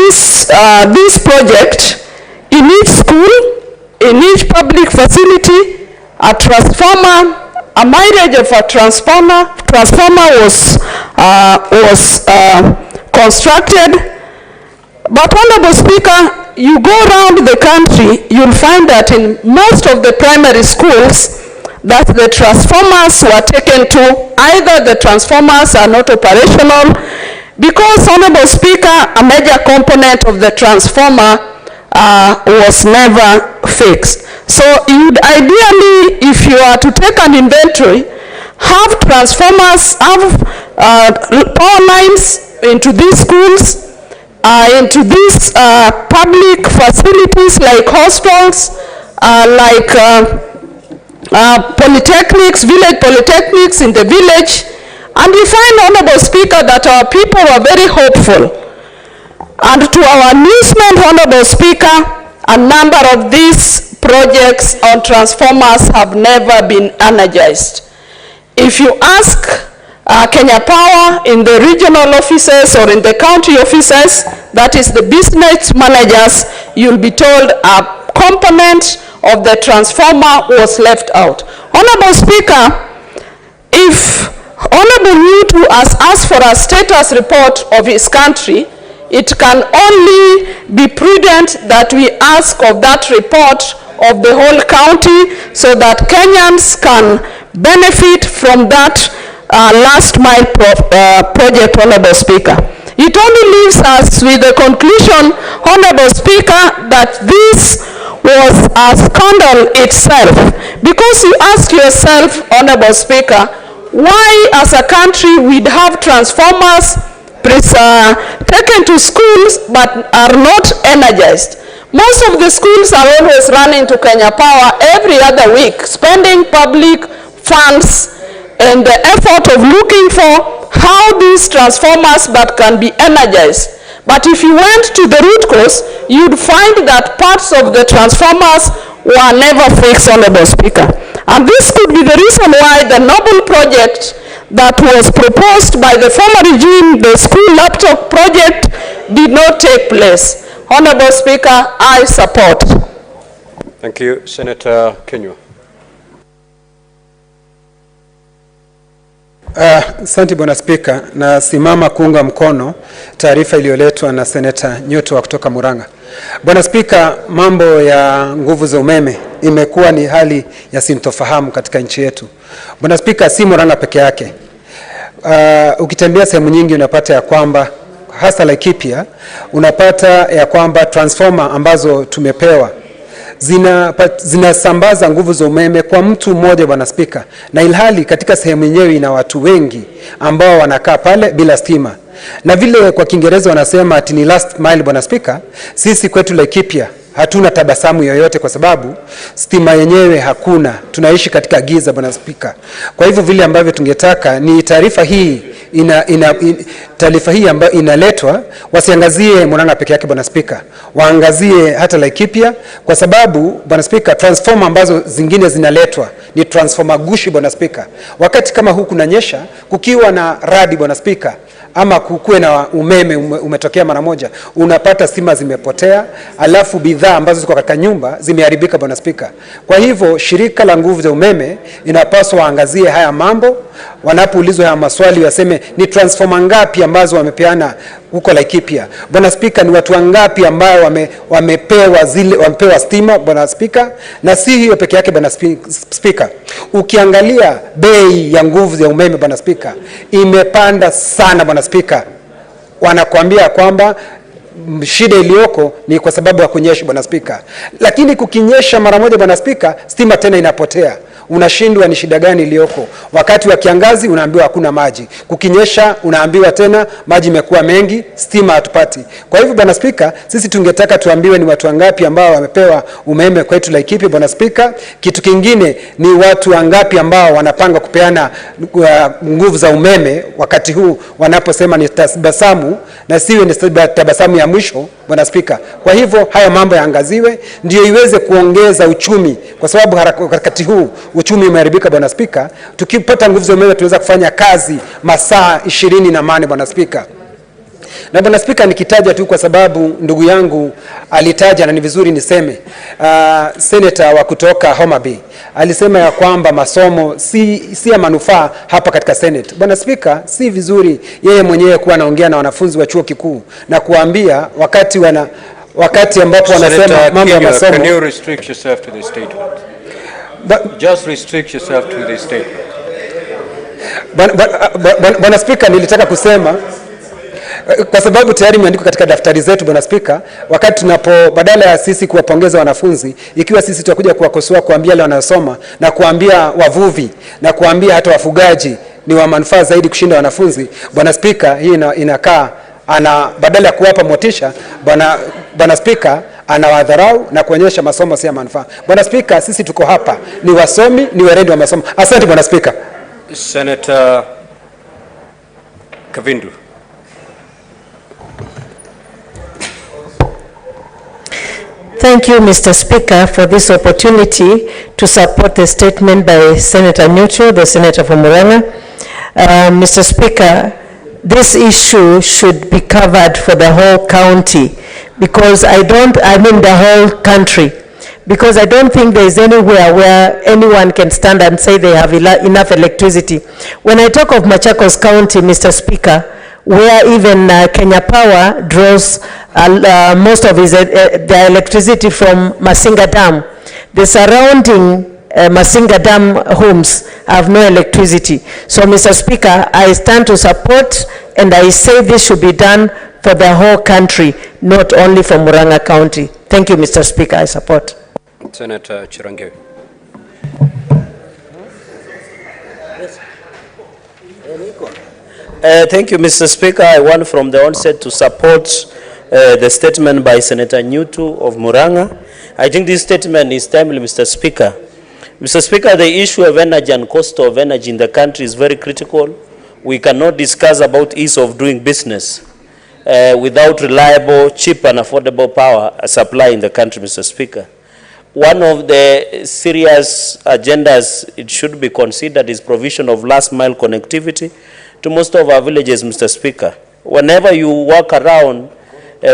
this project in each school, in each public facility. A transformer, a mileage of a transformer was constructed. But Honorable Speaker, you go around the country, you'll find that in most of the primary schools, that the transformers were taken to, either the transformers are not operational, because, Honorable Speaker, a major component of the transformer was never fixed. So you'd ideally, if you are to take an inventory, have transformers, have power lines into these schools, into these public facilities like hostels, like polytechnics, village polytechnics in the village. And we find, Honorable Speaker, that our people were very hopeful. And to our amusement, Honorable Speaker, a number of these projects on transformers have never been energized. If you ask Kenya Power in the regional offices or in the county offices, that is the business managers, you'll be told a component of the transformer was left out. Honorable Speaker, if Honorable Ruto has asked for a status report of his country, it can only be prudent that we ask of that report of the whole county so that Kenyans can benefit from that last mile project, Honorable Speaker. It only leaves us with the conclusion, Honorable Speaker, that this was a scandal itself. Because you ask yourself, Honorable Speaker, why as a country we'd have transformers taken to schools but are not energized. Most of the schools are always running to Kenya Power every other week, spending public funds in the effort of looking for how these transformers but can be energized. But if you went to the root cause, you'd find that parts of the transformers were never fixed, Honorable Speaker. And this could be the reason why the noble project that was proposed by the former regime, the school laptop project, did not take place. Honorable Speaker, I support. Thank you. Senator Kenywa. Asante Bwana Spika, na simama kuunga mkono taarifa iliyoletwa na Senator Nyoto kutoka Murang'a. Bwana Spika, mambo ya nguvu za umeme imekuwa ni hali ya sintofahamu katika nchi yetu. Bwana Spika, si Murang'a peke yake. Ukitembea sehemu nyingi unapata ya kwamba hasa Laikipia unapata ya kwamba transformer ambazo tumepewa zinasambaza nguvu za umeme kwa mtu mmoja, Bwana Spika, na ilhali katika sehemu yenyewe ina watu wengi ambao wanakaa pale bila stima. Na vile kwa Kiingereza wanasema ati ni last mile, Bwana Spika, sisi kwetu Laikipia hatuna tabasamu yoyote kwa sababu stima yenyewe hakuna. Tunaishi katika giza, Bwana Spika. Kwa hivyo vile ambavyo tungetaka ni taarifa hii ambayo inaletwa, wasiangazie Murang'a peke yake, Bwana Spika, waangazie hata Laikipia, kwa sababu Bwana Spika, transformer ambazo zingine zinaletwa ni transformer gushi, Bwana Spika. Wakati kama huu kunanyesha, kukiwa na radi, Bwana Spika, ama kukuwe na umeme umetokea mara moja, unapata stima zimepotea, alafu bidhaa ambazo ziko katika nyumba zimeharibika, Bwana Spika. Kwa hivyo shirika la nguvu za umeme inapaswa waangazie haya mambo, wanapoulizwa haya maswali waseme ni transformer ngapi ambazo wamepeana huko Laikipia. Bwana Spika, ni watu wangapi ambao wamepewa stima, Bwana Spika? Na si hiyo peke yake, Bwana Spika. Ukiangalia bei ya nguvu ya umeme, Bwana Spika, imepanda sana, Bwana Spika. Wanakuambia kwamba shida iliyoko ni kwa sababu ya kunyesha, Bwana Spika. Lakini kukinyesha mara moja, Bwana Spika, stima tena inapotea. Unashindwa ni shida gani iliyoko. Wakati wa kiangazi unaambiwa hakuna maji, kukinyesha unaambiwa tena maji imekuwa mengi, stima hatupati. Kwa hivyo Bwana Spika, sisi tungetaka tuambiwe ni watu wangapi ambao wamepewa umeme kwetu Laikipia, Bwana Spika. Kitu kingine ni watu wangapi ambao wanapanga kupeana nguvu za umeme wakati huu wanaposema ni tabasamu na siwe ni tabasamu ya mwisho, Bwana Spika. Kwa hivyo haya mambo yaangaziwe ndio iweze kuongeza uchumi, kwa sababu wakati huu uchumi umeharibika Bwana Spika. Tukipata nguvu za umeme tunaweza kufanya kazi masaa 24 Bwana Spika. Na Bwana Spika, nikitaja tu kwa sababu ndugu yangu alitaja na ni vizuri niseme, senator wa kutoka Homa Bay alisema ya kwamba masomo si ya manufaa hapa katika Senate. Bwana Spika, si vizuri yeye mwenyewe kuwa anaongea na wanafunzi wa chuo kikuu na kuambia wakati ambapo wanasema mambo ya masomo. Can you restrict yourself to the statement? Just restrict yourself to the statement. Bwana Spika, nilitaka kusema kwa sababu tayari imeandikwa katika daftari zetu Bwana Spika, wakati badala ya sisi kuwapongeza wanafunzi, ikiwa sisi tutakuja kuwakosoa, kuambia wale wanasoma na kuambia wavuvi na kuambia hata wafugaji ni wa manufaa zaidi kushinda wanafunzi, Bwana Spika, hii inakaa badala ya kuwapa motisha, Bwana Spika anawadharau na kuonyesha masomo si ya manufaa. Bwana Spika, sisi tuko hapa ni wasomi, ni weredi wa masomo. Asante Bwana Spika. Senator Kavindu. Thank you, Mr. Speaker, for this opportunity to support the statement by Senator Nyucho, the Senator from Murang'a. Mr. Speaker, this issue should be covered for the whole county because the whole country, because I don't think there is anywhere where anyone can stand and say they have enough electricity. When I talk of Machakos County, Mr. Speaker, where even Kenya Power draws most of their electricity from Masinga Dam. The surrounding Masinga Dam homes have no electricity. So, Mr. Speaker, I stand to support and I say this should be done for the whole country, not only for Murang'a County. Thank you, Mr. Speaker. I support. Senator Chirange. Thank you, Mr. Speaker. I want from the onset to support the statement by Senator Nyuto of Murang'a. I think this statement is timely, Mr. Speaker. Mr. Speaker, the issue of energy and cost of energy in the country is very critical. We cannot discuss about ease of doing business without reliable, cheap and affordable power supply in the country, Mr. Speaker. One of the serious agendas it should be considered is provision of last mile connectivity to most of our villages, Mr. Speaker. Whenever you walk around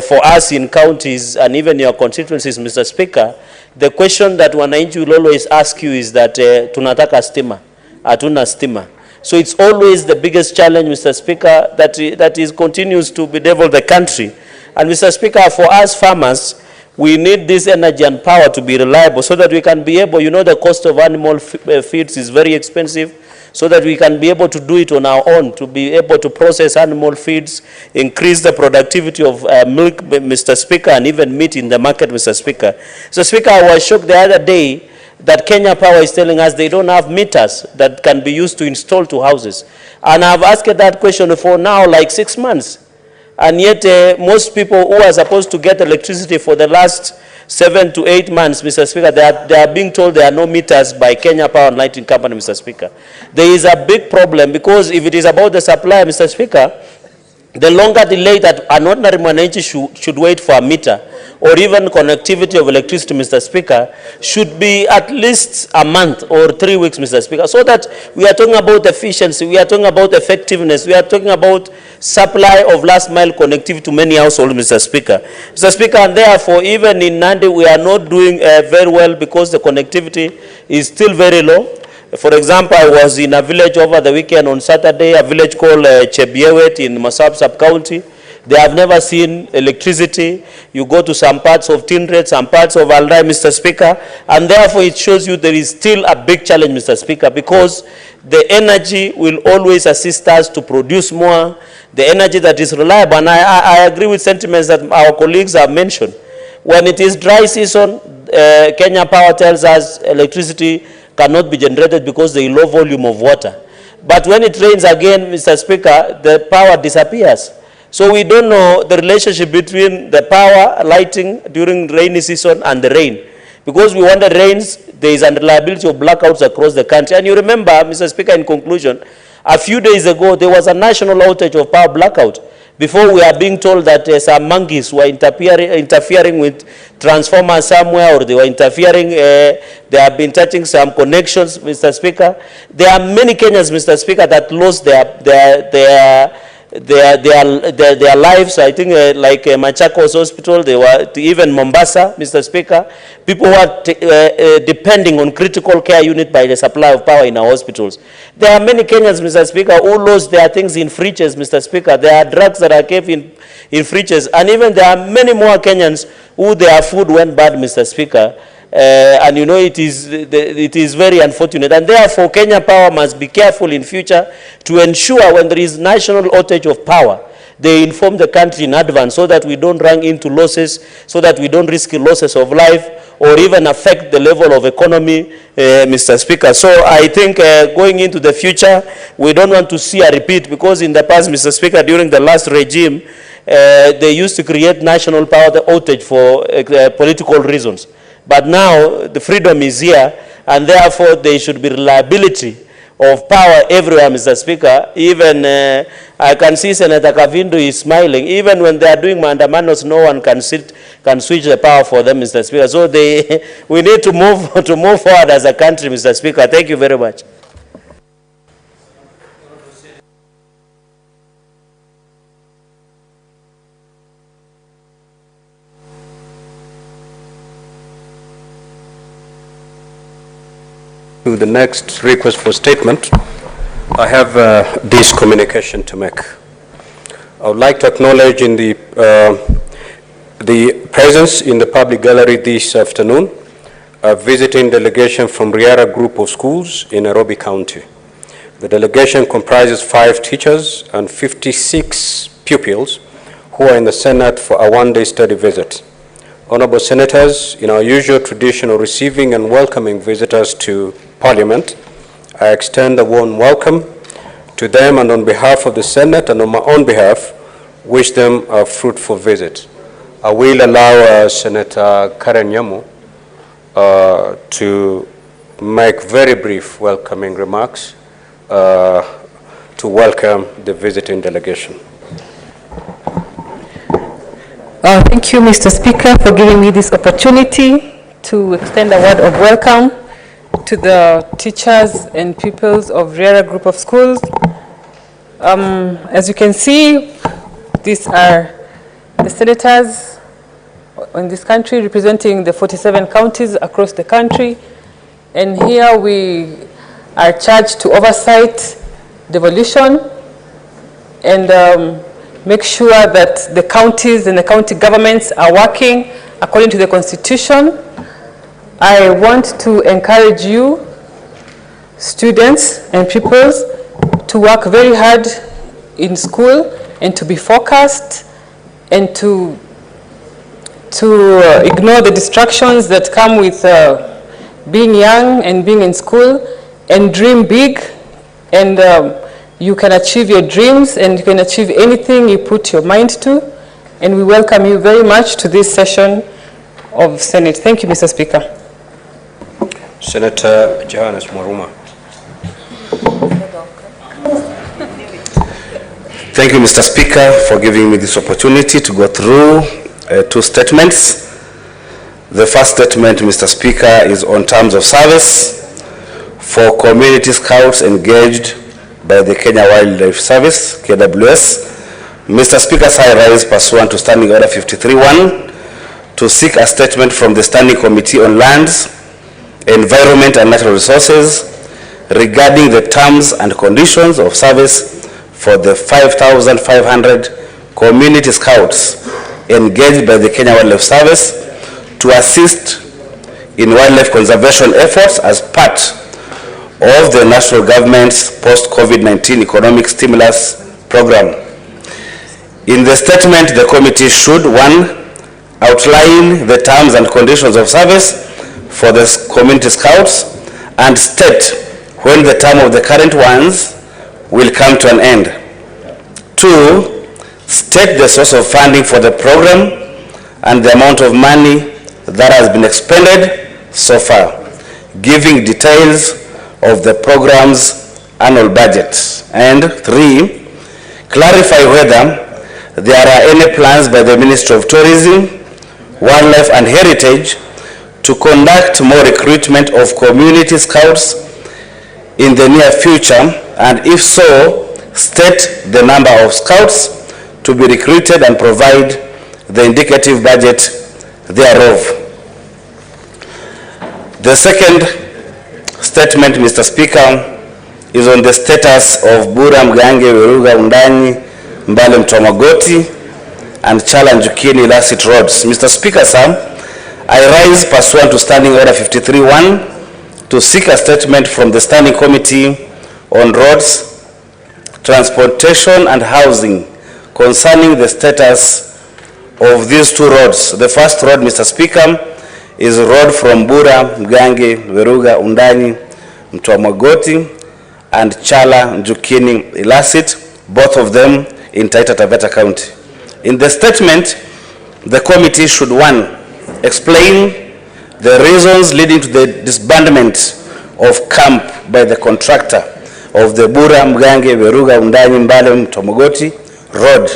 for us in counties and even your constituencies, Mr. Speaker, the question that wananchi will always ask you is that tunataka stima, hatuna stima. So it's always the biggest challenge, Mr. Speaker, that continues to bedevil the country. And Mr. Speaker, for us farmers, we need this energy and power to be reliable so that we can be able, the cost of animal feeds is very expensive, so that we can be able to do it on our own, to be able to process animal feeds, increase the productivity of milk, Mr. Speaker, and even meat in the market, Mr. Speaker. So, Speaker, I was shocked the other day that Kenya Power is telling us they don't have meters that can be used to install to houses. And I've asked that question for now like 6 months. And yet most people who are supposed to get electricity for the last 7 to 8 months, Mr. Speaker, they are being told there are no meters by Kenya Power and Lighting Company, Mr. Speaker. There is a big problem because if it is about the supply, Mr. Speaker, the longer delay that an ordinary mwananchi should wait for a meter or even connectivity of electricity, Mr. Speaker, should be at least a month or 3 weeks, Mr. Speaker, so that we are talking about efficiency, we are talking about effectiveness, we are talking about supply of last mile connectivity to many households, Mr. Speaker. Mr. Speaker, and therefore, even in Nandi, we are not doing very well because the connectivity is still very low. For example, I was in a village over the weekend on Saturday, a village called Chebiewet in Masab sub-county. They have never seen electricity. You go to some parts of Tindred, some parts of Aldai, Mr. Speaker, and therefore it shows you there is still a big challenge, Mr. Speaker, because the energy will always assist us to produce more, the energy that is reliable. And I agree with sentiments that our colleagues have mentioned. When it is dry season, Kenya Power tells us electricity cannot be generated because there is low volume of water. But when it rains again, Mr. Speaker, the power disappears. So we don't know the relationship between the power lighting during rainy season and the rain. Because we want the rains, there is unreliability of blackouts across the country. And you remember, Mr. Speaker, in conclusion, a few days ago, there was a national outage of power blackout Before we are being told that some monkeys were interfering with transformers somewhere, or they were interfering, they have been touching some connections, Mr. Speaker. There are many Kenyans, Mr. Speaker, that lost their lives. I think like Machakos Hospital, they were even Mombasa, Mr. Speaker. People who are depending on critical care unit by the supply of power in our hospitals. There are many Kenyans, Mr. Speaker, who lost their things in fridges, Mr. Speaker. There are drugs that are kept in fridges, and even there are many more Kenyans who their food went bad, Mr. Speaker. And you know, it is very unfortunate, and therefore Kenya Power must be careful in future to ensure when there is national outage of power, they inform the country in advance so that we don't run into losses, so that we don't risk losses of life or even affect the level of economy, Mr. Speaker. So I think going into the future, we don't want to see a repeat, because in the past, Mr. Speaker, during the last regime, they used to create national power outage for political reasons. But now the freedom is here, and therefore there should be reliability of power everywhere, Mr. Speaker. Even I can see Senator Kavindu is smiling. Even when they are doing Maandamanos, no one can switch the power for them, Mr. Speaker. So we need to move forward as a country, Mr. Speaker. Thank you very much. To the next request for statement, I have this communication to make. I would like to acknowledge in the presence in the public gallery this afternoon, a visiting delegation from Riara Group of Schools in Nairobi County. The delegation comprises 5 teachers and 56 pupils who are in the Senate for a one-day study visit. Honorable Senators, in our usual tradition of receiving and welcoming visitors to Parliament, I extend a warm welcome to them, and on behalf of the Senate and on my own behalf, wish them a fruitful visit. I will allow Senator Karen Nyamu to make very brief welcoming remarks to welcome the visiting delegation. Thank you, Mr. Speaker, for giving me this opportunity to extend a word of welcome to the teachers and pupils of Riara Group of Schools. As you can see, these are the senators in this country representing the 47 counties across the country. And here we are charged to oversight devolution and make sure that the counties and the county governments are working according to the Constitution. I want to encourage you, students and pupils, to work very hard in school and to be focused and to ignore the distractions that come with being young and being in school, and dream big, and you can achieve your dreams and you can achieve anything you put your mind to. And we welcome you very much to this session of Senate. Thank you, Mr. Speaker. Senator Johannes Mwaruma. Thank you, Mr. Speaker, for giving me this opportunity to go through 2 statements. The first statement, Mr. Speaker, is on terms of service for community scouts engaged by the Kenya Wildlife Service, KWS. Mr. Speaker, I rise pursuant to Standing Order 53-1 to seek a statement from the Standing Committee on Lands, Environment and Natural Resources regarding the terms and conditions of service for the 5,500 community scouts engaged by the Kenya Wildlife Service to assist in wildlife conservation efforts as part of the national government's post-COVID-19 economic stimulus program. In the statement, the committee should, 1, outline the terms and conditions of service for the community scouts and state when the term of the current ones will come to an end. 2, state the source of funding for the program and the amount of money that has been expended so far, giving details of the program's annual budget. And 3, clarify whether there are any plans by the Ministry of Tourism, Wildlife and Heritage to conduct more recruitment of community scouts in the near future, and if so, state the number of scouts to be recruited and provide the indicative budget thereof. The second statement, Mr. Speaker, is on the status of Bura, Mgange, Weruga, Undani, Mbale, Mtomagoti, and Chala Njukini illicit roads. Mr. Speaker, sir, I rise pursuant to Standing Order 53-1 to seek a statement from the Standing Committee on Roads, Transportation and Housing concerning the status of these two roads. The first road, Mr. Speaker, is a road from Bura, Mgange, Weruga, Undani, Mtomagoti, and Chala Njukini illicit, both of them in Taita Taveta County. In the statement, the committee should, 1, explain the reasons leading to the disbandment of camp by the contractor of the Bura, Mgange, Weruga, Undani, Mbale, Mtomagoti road.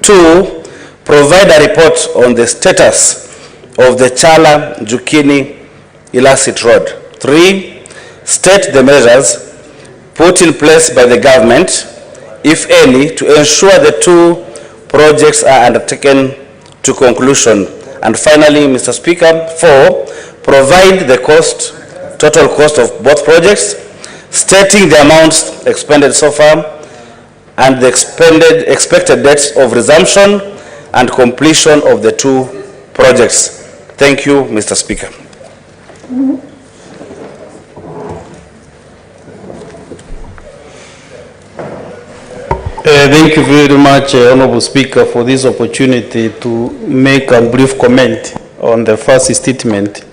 2, provide a report on the status of the Chala Njukini illicit road. 3, state the measures put in place by the government, if any, to ensure the two projects are undertaken to conclusion. And finally, Mr. Speaker, 4, provide the total cost of both projects, stating the amounts expended so far and the expected dates of resumption and completion of the two projects. Thank you, Mr. Speaker. Thank you very much, Honorable Speaker, for this opportunity to make a brief comment on the first statement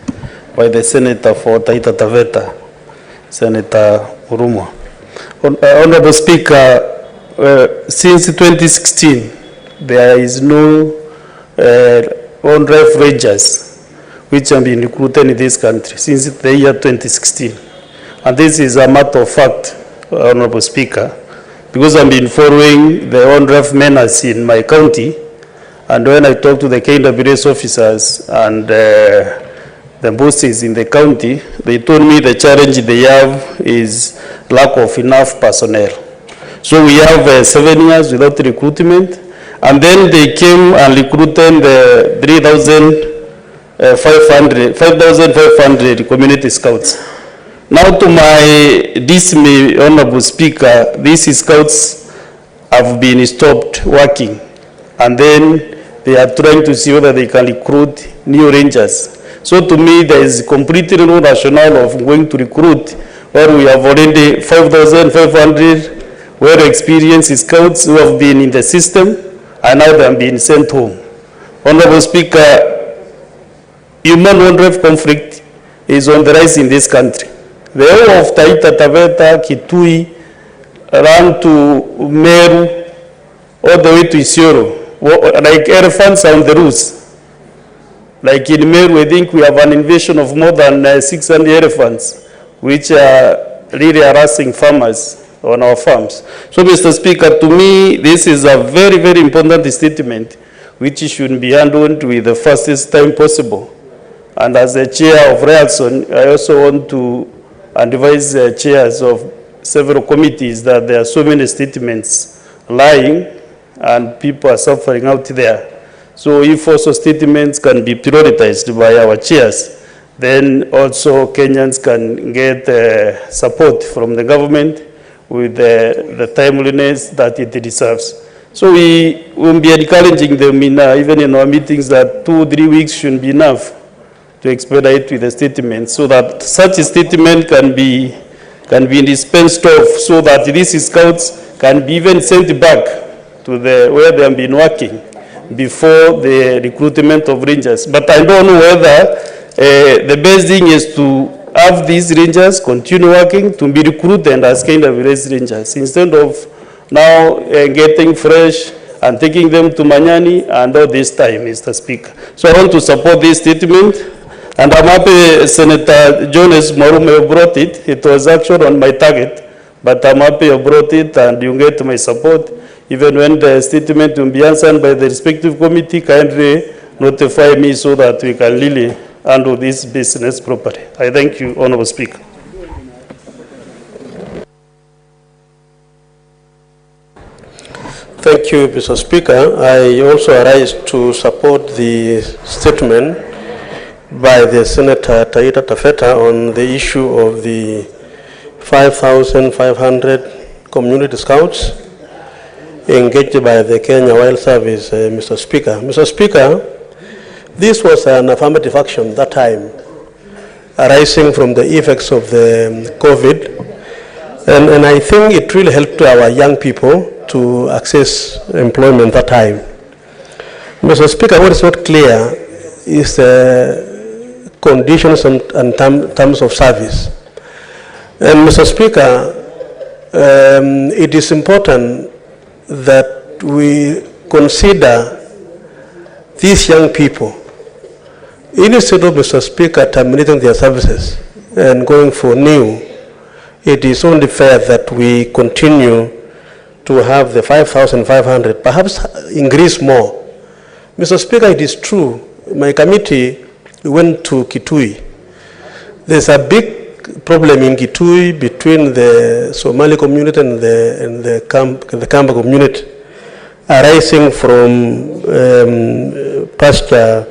by the Senator for Taita Taveta, Senator Urumwa. Honorable Speaker, since 2016, there is no on-ref rangers which have been recruited in this country since the year 2016. And this is a matter of fact, Honorable Speaker, because I've been following the on-ref menace in my county, and when I talk to the KWS officers and the bosses in the county, they told me the challenge they have is lack of enough personnel. So we have 7 years without recruitment, and then they came and recruited the 5,500 community scouts. Now, to my dismay, Honorable Speaker, these scouts have been stopped working, and then they are trying to see whether they can recruit new rangers. So to me, there is completely no rationale of going to recruit where we have already 5,500 well-experienced scouts who have been in the system, and now they have been sent home. Honorable Speaker, human on-ref conflict is on the rise in this country. The whole of Taita Taveta, Kitui, run to Meru, all the way to Isiolo, like elephants on the roofs. Like in Meru, I think we have an invasion of more than 600 elephants, which are really harassing farmers on our farms. So, Mr. Speaker, to me, this is a very, very important statement, which should be handled with the fastest time possible. And as the chair of Liaison, I also want to advise chairs of several committees that there are so many statements lying and people are suffering out there. So if also statements can be prioritized by our chairs, then also Kenyans can get support from the government with the timeliness that it deserves. So we will be encouraging them even in our meetings that 2-3 weeks shouldn't be enough to expedite with the statement, so that such a statement can be dispensed of, so that these scouts can be even sent back to where they have been working before the recruitment of rangers. But I don't know whether the best thing is to have these rangers continue working to be recruited as kind of race rangers instead of now getting fresh and taking them to Manyani and all this time, Mr. Speaker. So I want to support this statement. And I'm happy Senator Jones Marume brought it. It was actually on my target, but I'm happy you brought it and you get my support. Even when the statement will be answered by the respective committee, kindly notify me so that we can really handle this business properly. I thank you, Honorable Speaker. Thank you, Mr. Speaker. I also arise to support the statement by the Senator Taita Tafeta on the issue of the 5,500 community scouts engaged by the Kenya Wildlife Service, Mr. Speaker. Mr. Speaker, this was an affirmative action that time, arising from the effects of the COVID, and I think it really helped our young people to access employment that time. Mr. Speaker, what is not clear is the conditions and terms of service. And Mr. Speaker, it is important that we consider these young people, instead of, Mr. Speaker, terminating their services and going for new, it is only fair that we continue to have the 5,500, perhaps increase more. Mr. Speaker, it is true, my committee went to Kitui. There's a big problem in Kitui between the Somali community and the Kamba community, arising from pasture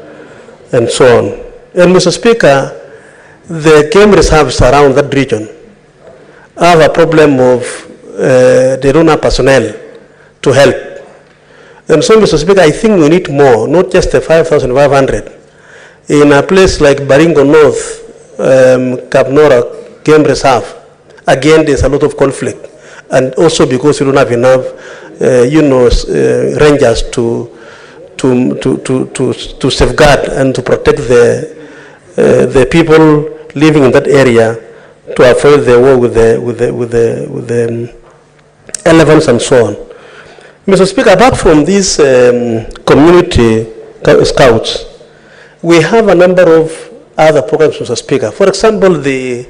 and so on. And Mr. Speaker, the game reserves around that region have a problem of they don't have personnel to help. And so, Mr. Speaker, I think we need more, not just the 5,500. In a place like Baringo North, Kapnora Game Reserve, again, there's a lot of conflict. And also because we don't have enough, rangers to safeguard and to protect the people living in that area, to avoid the war with the elephants and so on. Mr. Speaker, apart from these community scouts, we have a number of other programs, Mr. Speaker. For example, the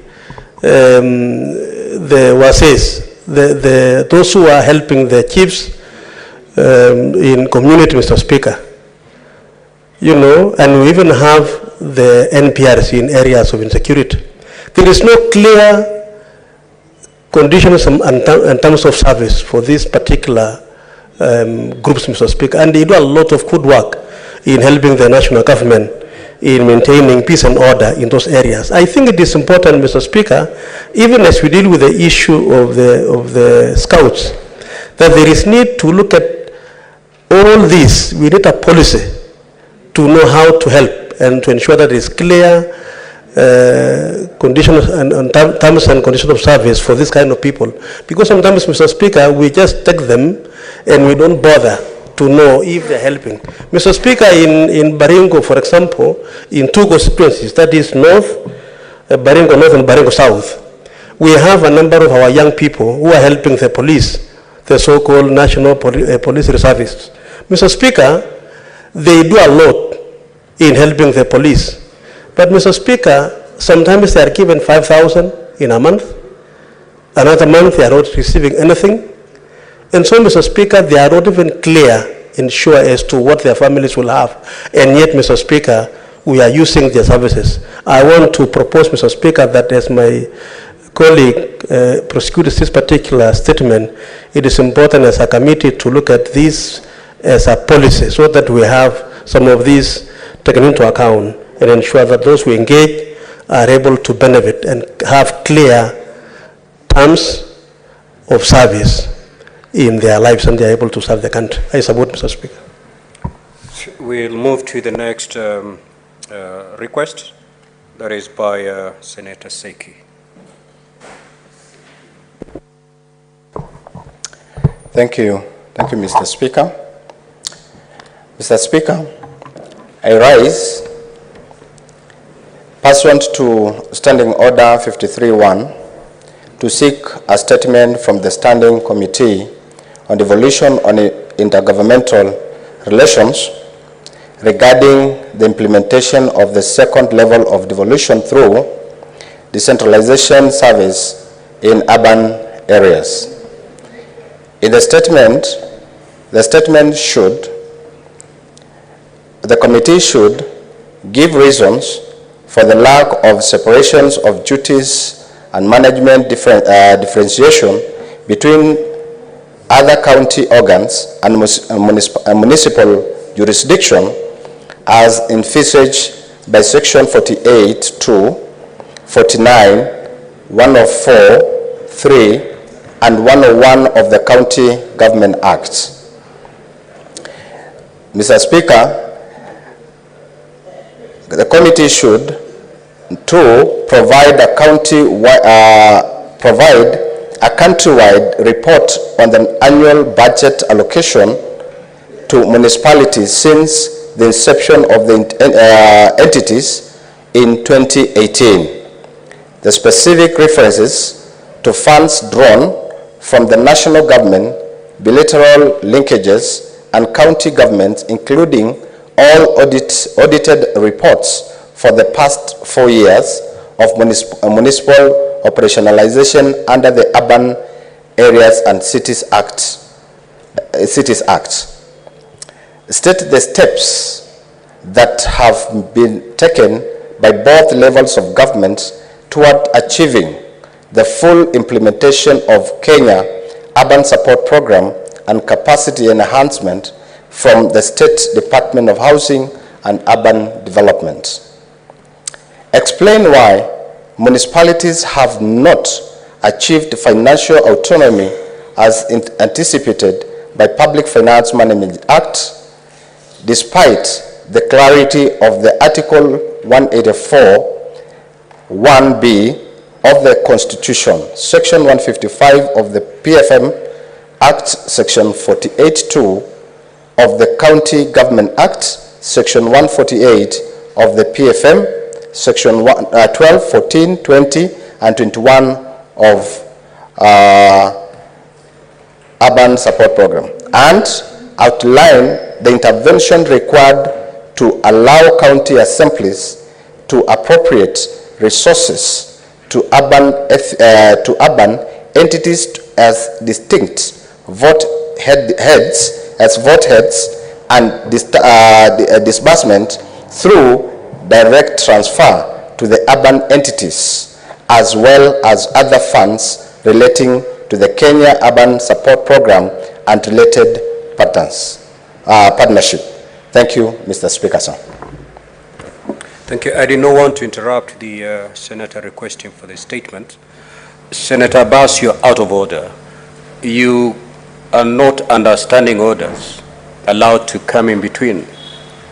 WASEs, those who are helping the chiefs in community, Mr. Speaker. And we even have the NPRs in areas of insecurity. There is no clear conditions and terms of service for these particular groups, Mr. Speaker, and they do a lot of good work in helping the national government in maintaining peace and order in those areas. I think it is important, Mr. Speaker, even as we deal with the issue of the scouts, that there is need to look at all this. We need a policy to know how to help and to ensure that there is clear conditions and terms and conditions of service for this kind of people. Because sometimes, Mr. Speaker, we just take them and we don't bother to know if they're helping. Mr. Speaker, in Baringo, for example, in two constituencies, that is Baringo North and Baringo South, we have a number of our young people who are helping the police, the so-called National Police Reservists. Mr. Speaker, they do a lot in helping the police. But, Mr. Speaker, sometimes they are given 5,000 in a month. Another month they are not receiving anything. And so, Mr. Speaker, they are not even clear and sure as to what their families will have. And yet, Mr. Speaker, we are using their services. I want to propose, Mr. Speaker, that as my colleague prosecutes this particular statement, it is important as a committee to look at this as a policy so that we have some of these taken into account and ensure that those who engage are able to benefit and have clear terms of service in their lives and they are able to serve the country. I support, Mr. Speaker. We'll move to the next request. That is by Senator Seki. Thank you, Mr. Speaker. Mr. Speaker, I rise pursuant to Standing Order 53-1 to seek a statement from the Standing Committee on Devolution on Intergovernmental Relations regarding the implementation of the second level of devolution through decentralization service in urban areas. In the statement, The committee should give reasons for the lack of separations of duties and management differentiation between other county organs and municipal jurisdiction as envisaged by section 48(2), 49, 104, 3, and 101 of the County Government Act. Mr. Speaker, the committee should provide a countrywide report on the annual budget allocation to municipalities since the inception of the entities in 2018. The specific references to funds drawn from the national government, bilateral linkages, and county governments, including all audited reports for the past 4 years of municipal operationalization under the Urban Areas and Cities Act. State the steps that have been taken by both levels of government toward achieving the full implementation of Kenya Urban Support Program and capacity enhancement from the State Department of Housing and Urban Development. Explain why municipalities have not achieved financial autonomy as anticipated by Public Finance Management Act, despite the clarity of the Article 184, 1B of the Constitution, Section 155 of the PFM Act, Section 48(2 of the County Government Act, Section 148 of the PFM, Section 12, 14, 20, and 21 of Urban Support Program, and outline the intervention required to allow county assemblies to appropriate resources to urban entities as distinct vote heads and disbursement through direct transfer to the urban entities, as well as other funds relating to the Kenya Urban Support Program and related partnership. Thank you, Mr. Speaker, sir. Thank you. I did not want to interrupt the Senator requesting for the statement. Senator Abbas, you're out of order. You are not under standing orders allowed to come in between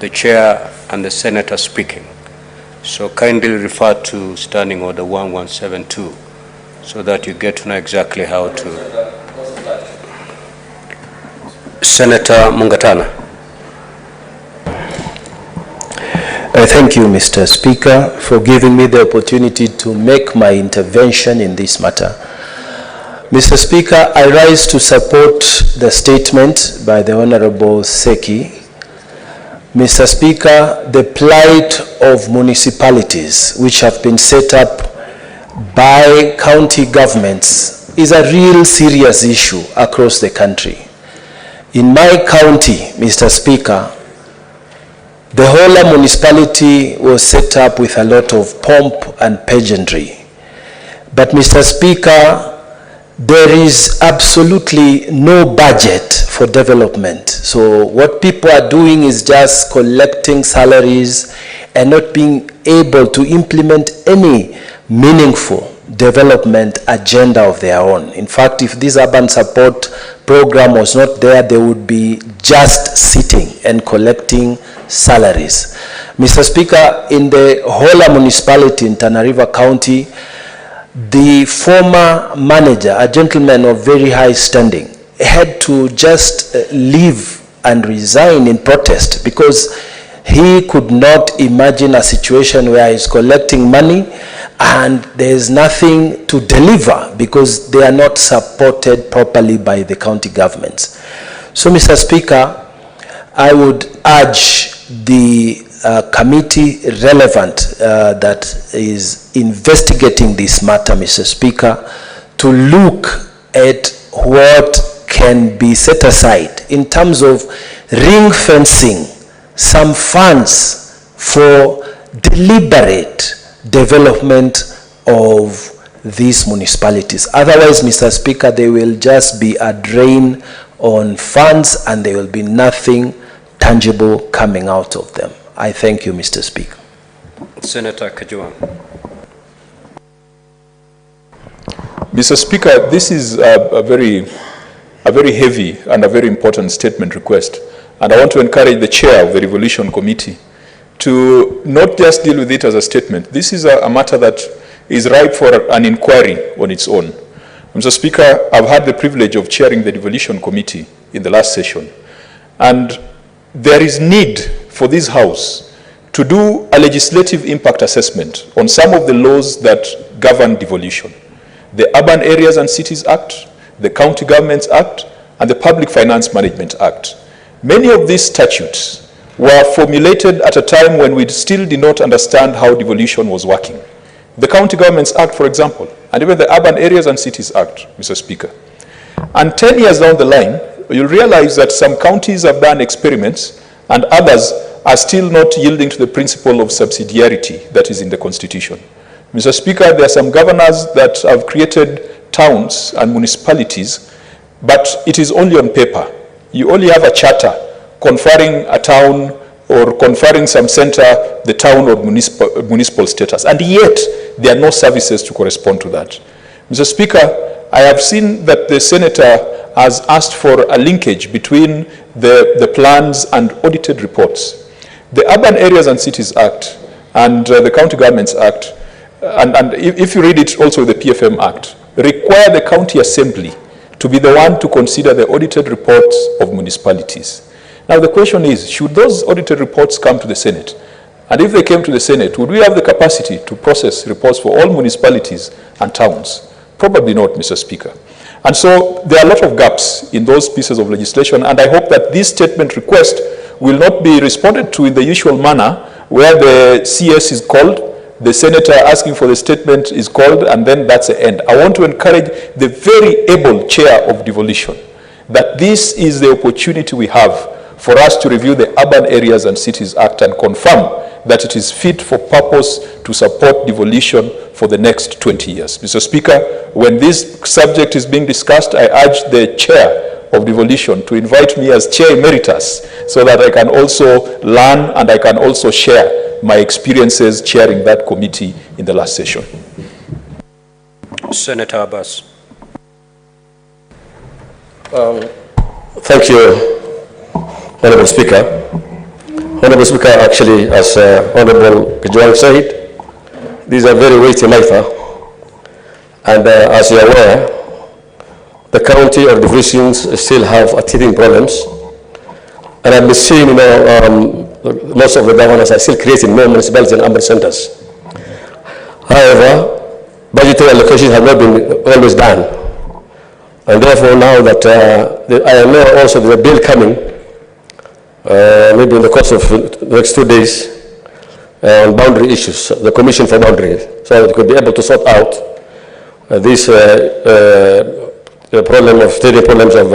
the chair and the senator speaking. So kindly refer to Standing Order 1172 so that you get to know exactly how to. Senator Mungatana. Thank you, Mr. Speaker, for giving me the opportunity to make my intervention in this matter. Mr. Speaker, I rise to support the statement by the Honorable Seki. Mr. Speaker, the plight of municipalities which have been set up by county governments is a real serious issue across the country. In my county, Mr. Speaker, the whole municipality was set up with a lot of pomp and pageantry. But Mr. Speaker, there is absolutely no budget for development. So what people are doing is just collecting salaries and not being able to implement any meaningful development agenda of their own. In fact, if this urban support program was not there, they would be just sitting and collecting salaries. Mr. Speaker, in the whole municipality in Tana River County, the former manager, a gentleman of very high standing, had to just leave and resign in protest because he could not imagine a situation where he's collecting money and there's nothing to deliver because they are not supported properly by the county governments. So, Mr. Speaker, I would urge the committee relevant that is investigating this matter, Mr. Speaker, to look at what can be set aside in terms of ring fencing some funds for deliberate development of these municipalities. Otherwise, Mr. Speaker, they will just be a drain on funds and there will be nothing tangible coming out of them. I thank you, Mr. Speaker. Senator Kajwang. Mr. Speaker, this is a very heavy and a very important statement request. And I want to encourage the chair of the Devolution Committee to not just deal with it as a statement. This is a matter that is ripe for an inquiry on its own. Mr. Speaker, I've had the privilege of chairing the Devolution Committee in the last session. And there is need for this House to do a legislative impact assessment on some of the laws that govern devolution. The Urban Areas and Cities Act, the County Governments Act, and the Public Finance Management Act. Many of these statutes were formulated at a time when we still did not understand how devolution was working. The County Governments Act, for example, and even the Urban Areas and Cities Act, Mr. Speaker. And 10 years down the line, you'll realize that some counties have done experiments and others are still not yielding to the principle of subsidiarity that is in the Constitution. Mr. Speaker, there are some governors that have created towns and municipalities, but it is only on paper. You only have a charter conferring a town or conferring some center the town or municipal status, and yet there are no services to correspond to that. Mr. Speaker, I have seen that the senator has asked for a linkage between the plans and audited reports. The Urban Areas and Cities Act and the County Governments Act, and if you read it also the PFM Act, require the county assembly to be the one to consider the audited reports of municipalities. Now the question is, should those audited reports come to the Senate? And if they came to the Senate, would we have the capacity to process reports for all municipalities and towns? Probably not, Mr. Speaker. And so there are a lot of gaps in those pieces of legislation, and I hope that this statement request will not be responded to in the usual manner where the CS is called, the senator asking for the statement is called, and then that's the end. I want to encourage the very able chair of devolution that this is the opportunity we have for us to review the Urban Areas and Cities Act and confirm that it is fit for purpose to support devolution for the next 20 years. Mr. Speaker, when this subject is being discussed, I urge the chair of devolution to invite me as chair emeritus so that I can also learn and I can also share my experiences chairing that committee in the last session. Senator Abbas. Thank you, Honorable Speaker. Honorable Speaker, actually, as Honorable Kajwang said, these are very weighty matter. And as you are aware, the county or divisions still have teething problems. And I've been seeing, most of the governors are still creating more municipalities and urban centers. However, budgetary allocation has not been always done. And therefore, now that I know also there's a bill coming, maybe in the course of the next 2 days, on boundary issues, the Commission for Boundaries, so that it could be able to sort out this the problem of stating problems of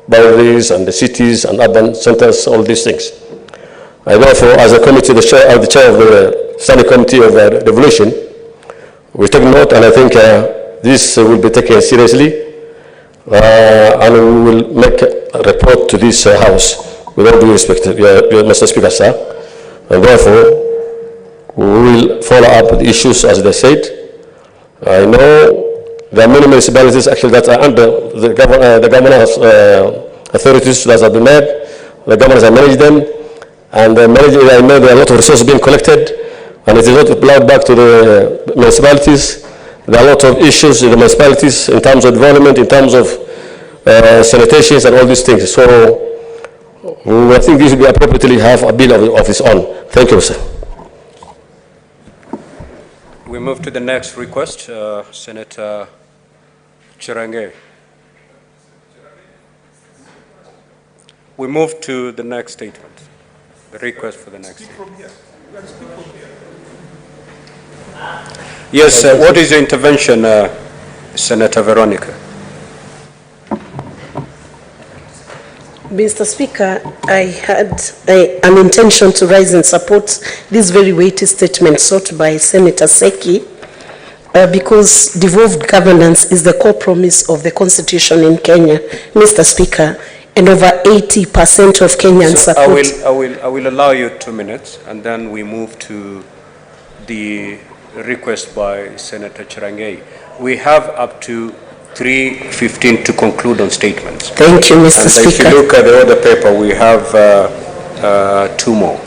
boundaries and the cities and urban centers, all these things. I therefore, as a committee, the chair of the Standing Committee of Devolution, we take note, and I think this will be taken seriously, and we will make a report to this House with all due respect, Mr. Speaker, sir. And therefore, we will follow up with the issues as they said. I know there are many municipalities actually that are under the governor's authorities that have been made. The governors have managed them, and I know there are a lot of resources being collected, and it is not applied back to the municipalities. There are a lot of issues in the municipalities in terms of development, in terms of sanitations and all these things. So I think this will be appropriately have a bill of its own. Thank you, sir. We move to the next request, Senator Chirange. We move to the next statement, the request for the next statement. Yes, what is your intervention, Senator Veronica? Mr. Speaker, I had an intention to rise and support this very weighty statement sought by Senator Seki because devolved governance is the core promise of the Constitution in Kenya, Mr. Speaker, and over 80% of Kenyans support. I will allow you 2 minutes, and then we move to the request by Senator Cherangei. We have up to 3:15 to conclude on statements. Thank you, Mr. Speaker. If you look at the order paper, we have 2 more.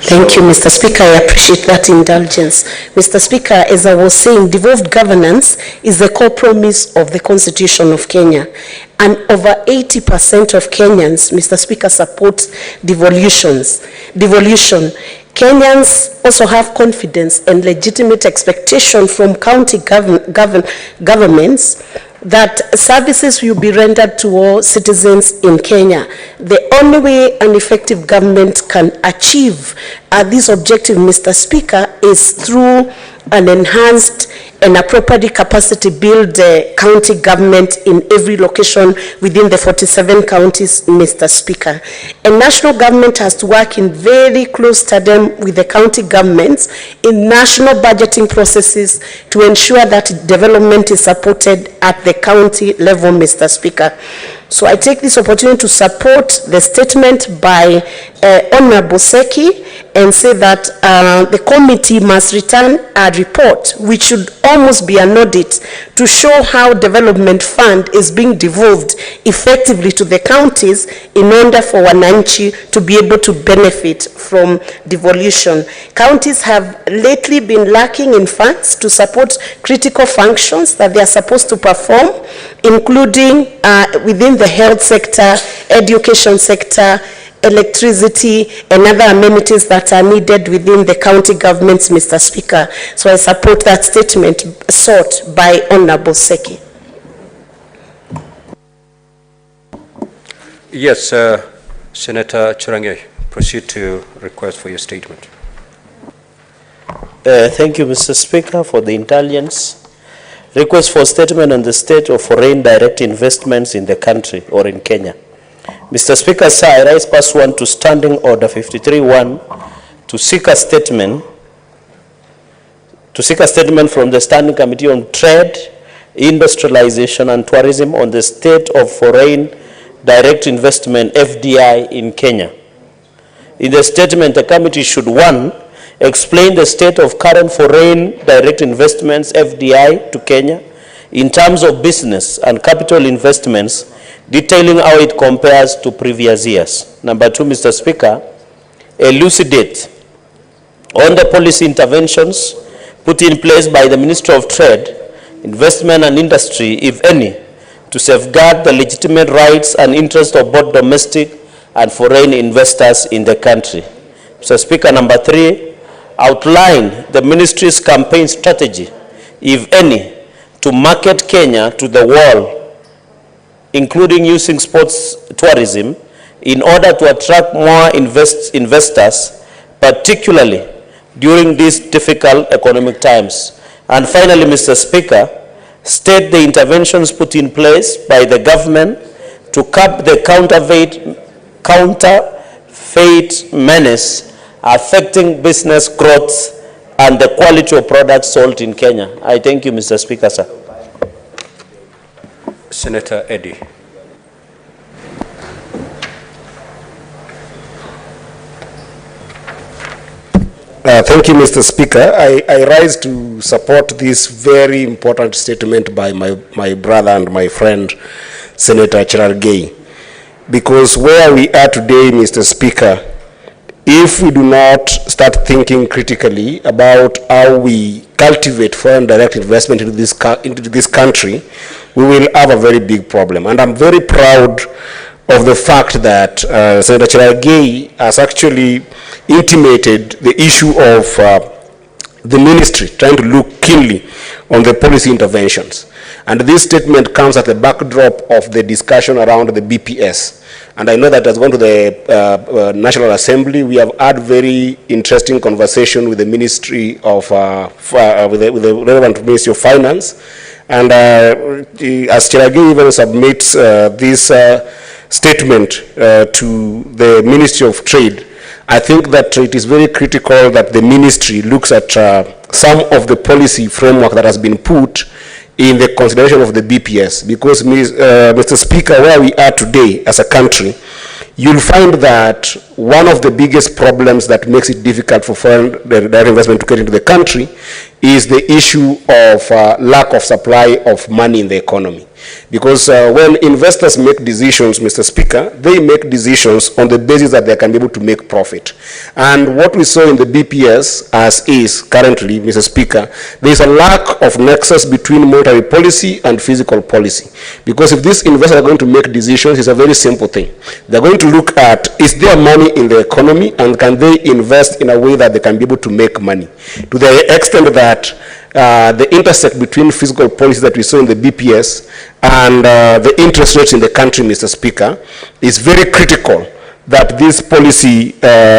Thank you, Mr. Speaker. I appreciate that indulgence. Mr. Speaker, as I was saying, devolved governance is the core promise of the Constitution of Kenya. And over 80% of Kenyans, Mr. Speaker, support devolution. Kenyans also have confidence and legitimate expectation from county governments that services will be rendered to all citizens in Kenya. The only way an effective government can achieve this objective, Mr. Speaker, is through an enhanced and appropriately capacity build county government in every location within the 47 counties, Mr. Speaker. And national government has to work in very close tandem with the county governments in national budgeting processes to ensure that development is supported at the county level, Mr. Speaker. So I take this opportunity to support the statement by Honorable Seki and say that the committee must return a report, which should almost be an audit, to show how development fund is being devolved effectively to the counties in order for Wananchi to be able to benefit from devolution. Counties have lately been lacking in funds to support critical functions that they are supposed to perform, including within the health sector, education sector, electricity, and other amenities that are needed within the county governments, Mr. Speaker. So I support that statement sought by Honorable Seki. Yes, Senator Cherangei, proceed to request for your statement. Thank you, Mr. Speaker, for the intelligence. Request for statement on the state of foreign direct investments in the country or in Kenya. Mr. Speaker, sir, I rise pursuant to Standing Order 53-1 to seek a statement from the Standing Committee on Trade, Industrialization and Tourism on the state of foreign direct investment FDI in Kenya. In the statement, the committee should 1. Explain the state of current foreign direct investments FDI to Kenya in terms of business and capital investments, detailing how it compares to previous years. Number 2, Mr. Speaker, elucidate on the policy interventions put in place by the Ministry of Trade, Investment and Industry, if any, to safeguard the legitimate rights and interests of both domestic and foreign investors in the country. Mr. Speaker, number 3, outline the ministry's campaign strategy, if any, to market Kenya to the world, including using sports tourism, in order to attract more investors, particularly during these difficult economic times. And finally, Mr. Speaker, state the interventions put in place by the government to curb the counterfeit menace affecting business growth and the quality of products sold in Kenya. I thank you, Mr. Speaker, sir. Senator Eddy. Thank you, Mr. Speaker. I rise to support this very important statement by my brother and my friend, Senator Cherangei, because where we are today, Mr. Speaker, if we do not start thinking critically about how we cultivate foreign direct investment into this country, we will have a very big problem. And I'm very proud of the fact that Senator Cherangei has actually intimated the issue of the ministry trying to look keenly on the policy interventions. And this statement comes at the backdrop of the discussion around the BPS. And I know that as gone to the National Assembly, we have had very interesting conversation with the Ministry of, with the relevant Ministry of Finance. And as Cherangei even submits this statement to the Ministry of Trade, I think that it is very critical that the ministry looks at some of the policy framework that has been put in the consideration of the BPS, because Mr. Speaker, where we are today as a country, you'll find that one of the biggest problems that makes it difficult for foreign direct investment to get into the country is the issue of lack of supply of money in the economy. Because when investors make decisions, Mr. Speaker, they make decisions on the basis that they can be able to make profit. And what we saw in the BPS as is currently, Mr. Speaker, there is a lack of nexus between monetary policy and fiscal policy. Because if these investors are going to make decisions, it's a very simple thing. They're going to look at, is there money in the economy, and can they invest in a way that they can be able to make money? To the extent that the intersect between fiscal policy that we saw in the BPS and the interest rates in the country, Mr. Speaker, is very critical that these policy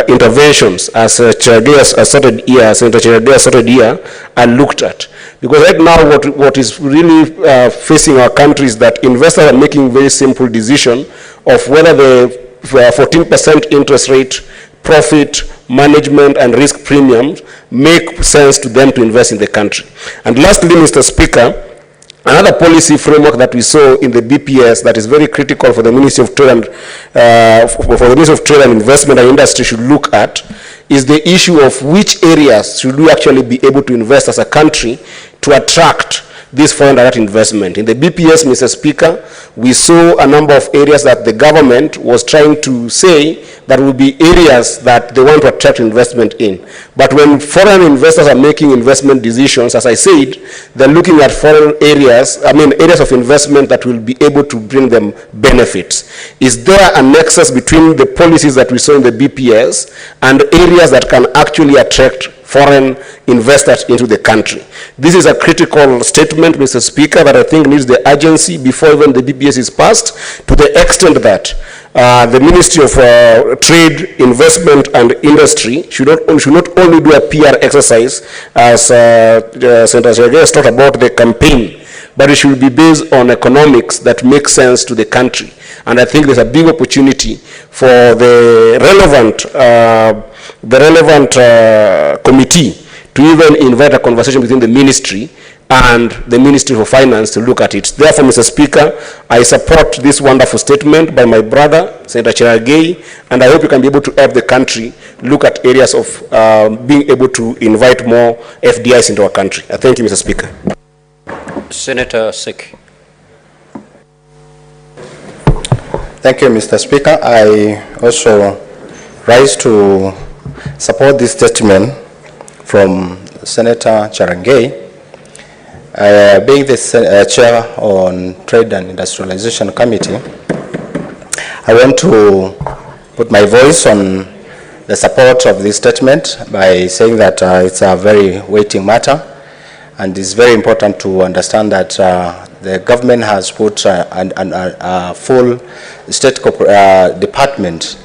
interventions, as Senator Cherargei started here, are looked at. Because right now what is really facing our country is that investors are making very simple decision of whether the 14% interest rate, profit, management and risk premiums make sense to them to invest in the country. And lastly, Mr. Speaker, another policy framework that we saw in the BPS that is very critical for the Ministry of Trade and for the Ministry of Trade and Investment and Industry should look at is the issue of which areas should we actually be able to invest as a country to attract this foreign direct investment. In the BPS, Mr. Speaker, we saw a number of areas that the government was trying to say that will be areas that they want to attract investment in. But when foreign investors are making investment decisions, as I said, they're looking at foreign areas, areas of investment that will be able to bring them benefits. Is there a nexus between the policies that we saw in the BPS and areas that can actually attract foreign investors into the country? This is a critical statement, Mr. Speaker, that I think needs the urgency before even the BPS is passed, to the extent that the Ministry of Trade, Investment and Industry should not only do a PR exercise, as Senator Cherargei has talked about the campaign, but it should be based on economics that make sense to the country. And I think there's a big opportunity for the relevant committee to even invite a conversation between the ministry and the Ministry for Finance to look at it. Therefore, Mr. Speaker, I support this wonderful statement by my brother, Senator Cherargei, and I hope you can be able to help the country look at areas of being able to invite more FDIs into our country. Thank you, Mr. Speaker. Senator Sek. Thank you, Mr. Speaker. I also rise to support this statement from Senator Cherargei. Being the chair on Trade and Industrialization Committee, I want to put my voice on the support of this statement by saying that it's a very weighty matter, and it's very important to understand that the government has put a full state department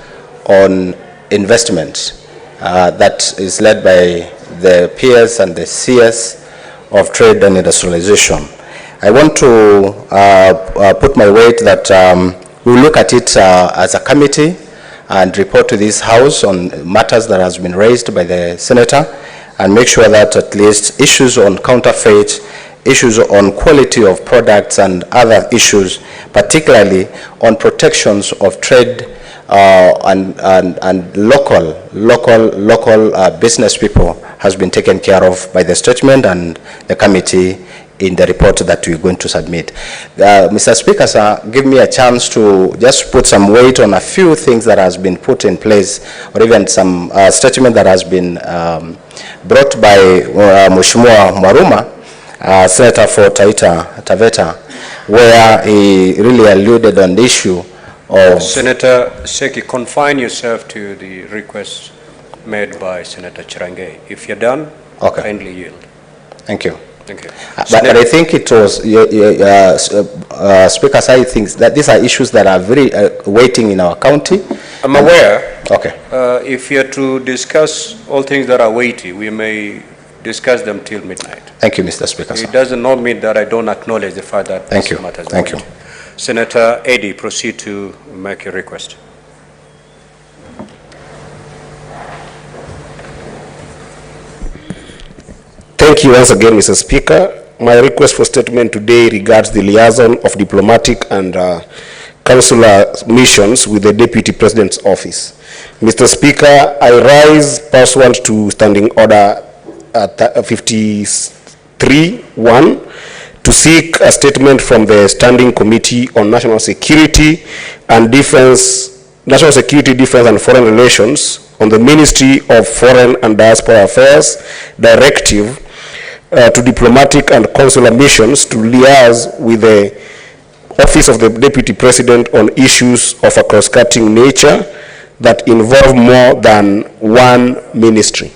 on investment that is led by the PS and the CS of Trade and Industrialization. I want to put my weight that we'll look at it as a committee and report to this House on matters that has been raised by the Senator, and make sure that at least issues on counterfeit, issues on quality of products and other issues, particularly on protections of trade and local business people, has been taken care of by the statement and the committee in the report that we're going to submit. Mr. Speaker, sir, give me a chance to just put some weight on a few things that has been put in place, or even some statement that has been brought by Mheshimiwa Mwaruma, Senator for Taita Taveta, where he really alluded on the issue of... Senator Seki, confine yourself to the request made by Senator Cherargei. If you're done, okay, kindly yield. Thank you. Thank you. But I think it was, Speaker, I think that these are issues that are very waiting in our county. I'm aware. Okay. If you're to discuss all things that are weighty, we may discuss them till midnight. Thank you, Mr. Speaker. It does not mean that I don't acknowledge the fact that Thank you. matters. Thank you. Senator Eddy, proceed to make your request. Thank you once again, Mr. Speaker. My request for statement today regards the liaison of diplomatic and consular missions with the Deputy President's Office. Mr. Speaker, I rise pursuant to Standing Order 53-1 to seek a statement from the Standing Committee on National Security and Defense, National Security, Defense and Foreign Relations on the Ministry of Foreign and Diaspora Affairs Directive to diplomatic and consular missions to liaise with the Office of the Deputy President on issues of a cross-cutting nature that involve more than one ministry.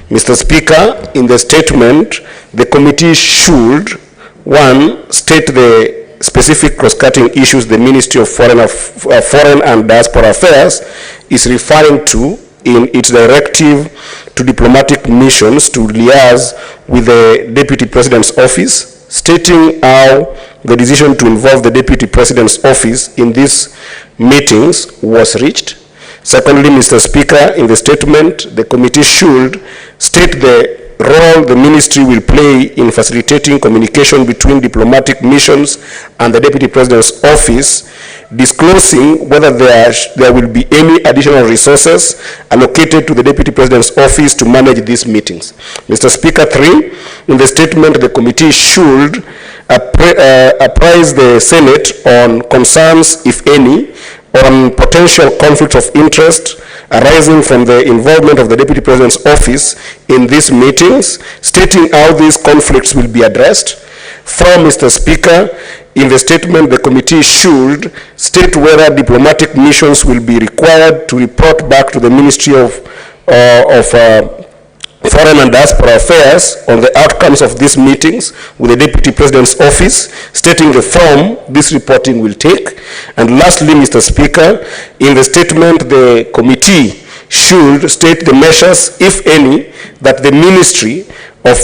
Mr. Speaker, in the statement, the committee should, one, state the specific cross-cutting issues the Ministry of Foreign and Diaspora Affairs is referring to in its directive to diplomatic missions to liaise with the Deputy President's Office, stating how the decision to involve the Deputy President's Office in these meetings was reached. Secondly, Mr. Speaker, in the statement, the committee should state the role the ministry will play in facilitating communication between diplomatic missions and the Deputy President's Office, disclosing whether there will be any additional resources allocated to the Deputy President's Office to manage these meetings. Mr. Speaker, 3, in the statement, the committee should apprise the Senate on concerns, if any, on potential conflicts of interest arising from the involvement of the Deputy President's Office in these meetings, stating how these conflicts will be addressed. 4, Mr. Speaker, in the statement, the committee should state whether diplomatic missions will be required to report back to the Ministry of Foreign and Diaspora Affairs on the outcomes of these meetings with the Deputy President's Office, stating the form this reporting will take. And lastly, Mr. Speaker, in the statement, the committee should state the measures, if any, that the Ministry of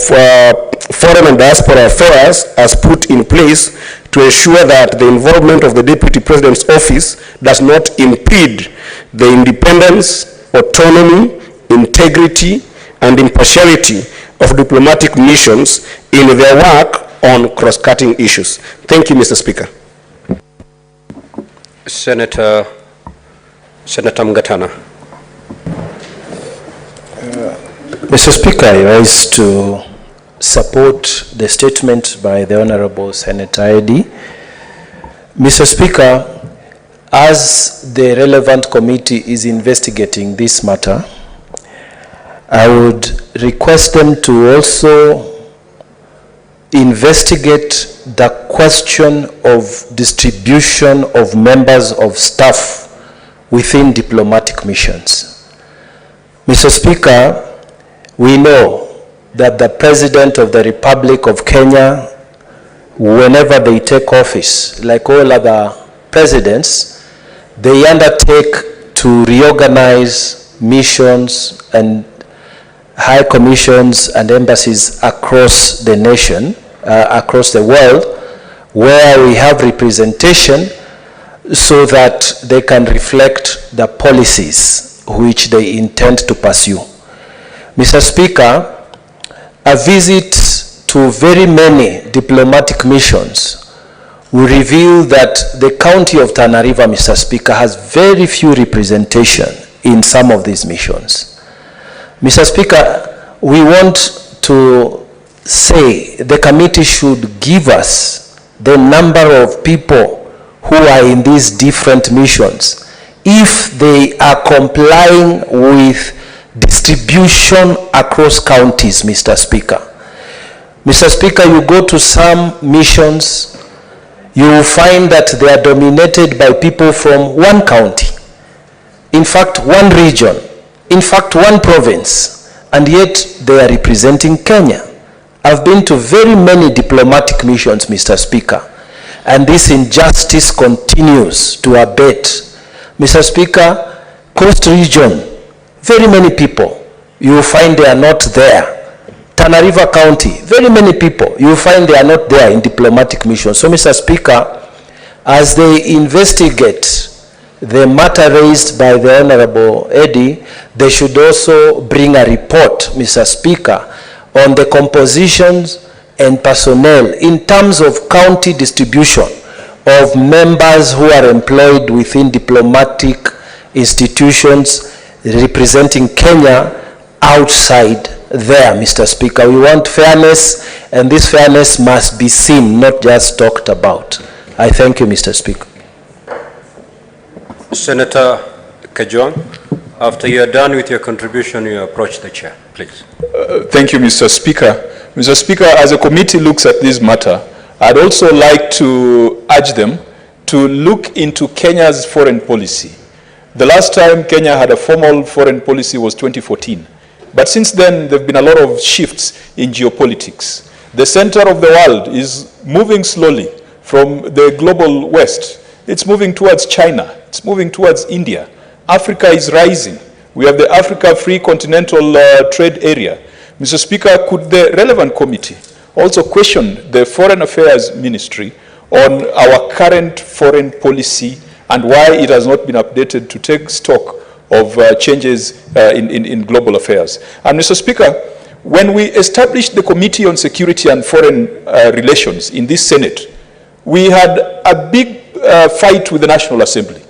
Foreign and Diaspora Affairs has put in place to ensure that the involvement of the Deputy President's Office does not impede the independence, autonomy, integrity, and impartiality of diplomatic missions in their work on cross-cutting issues. Thank you, Mr. Speaker. Senator Mgatana. Mr. Speaker, I rise to support the statement by the Honorable Senator Eddy. Mr. Speaker, as the relevant committee is investigating this matter, I would request them to also investigate the question of distribution of members of staff within diplomatic missions. Mr. Speaker, we know that the President of the Republic of Kenya, whenever they take office, like all other presidents, they undertake to reorganize missions and high commissions and embassies across the nation, across the world, where we have representation so that they can reflect the policies which they intend to pursue. Mr. Speaker, a visit to very many diplomatic missions will reveal that the county of Tana River, Mr. Speaker, has very few representation in some of these missions. Mr. Speaker, we want to say the committee should give us the number of people who are in these different missions if they are complying with distribution across counties, Mr. Speaker. Mr. Speaker, you go to some missions, you will find that they are dominated by people from one county, in fact, one region, in fact, one province, and yet they are representing Kenya. I've been to very many diplomatic missions, Mr. Speaker, and this injustice continues to abate. Mr. Speaker, Coast Region, very many people, you will find they are not there. Tana River County, very many people, you will find they are not there in diplomatic missions. So, Mr. Speaker, as they investigate the matter raised by the Honorable Eddie, they should also bring a report, Mr. Speaker, on the compositions and personnel in terms of county distribution of members who are employed within diplomatic institutions representing Kenya outside there, Mr. Speaker. We want fairness, and this fairness must be seen, not just talked about. I thank you, Mr. Speaker. Senator Kajwang, after you are done with your contribution, you approach the chair, please. Thank you, Mr. Speaker. Mr. Speaker, as a committee looks at this matter, I'd also like to urge them to look into Kenya's foreign policy. The last time Kenya had a formal foreign policy was 2014. But since then, there have been a lot of shifts in geopolitics. The center of the world is moving slowly from the global west. It's moving towards China. It's moving towards India. Africa is rising. We have the Africa Free Continental Trade Area. Mr. Speaker, could the relevant committee also question the Foreign Affairs Ministry on our current foreign policy and why it has not been updated to take stock of changes in global affairs? And Mr. Speaker, when we established the Committee on Security and Foreign Relations in this Senate, we had a big fight with the National Assembly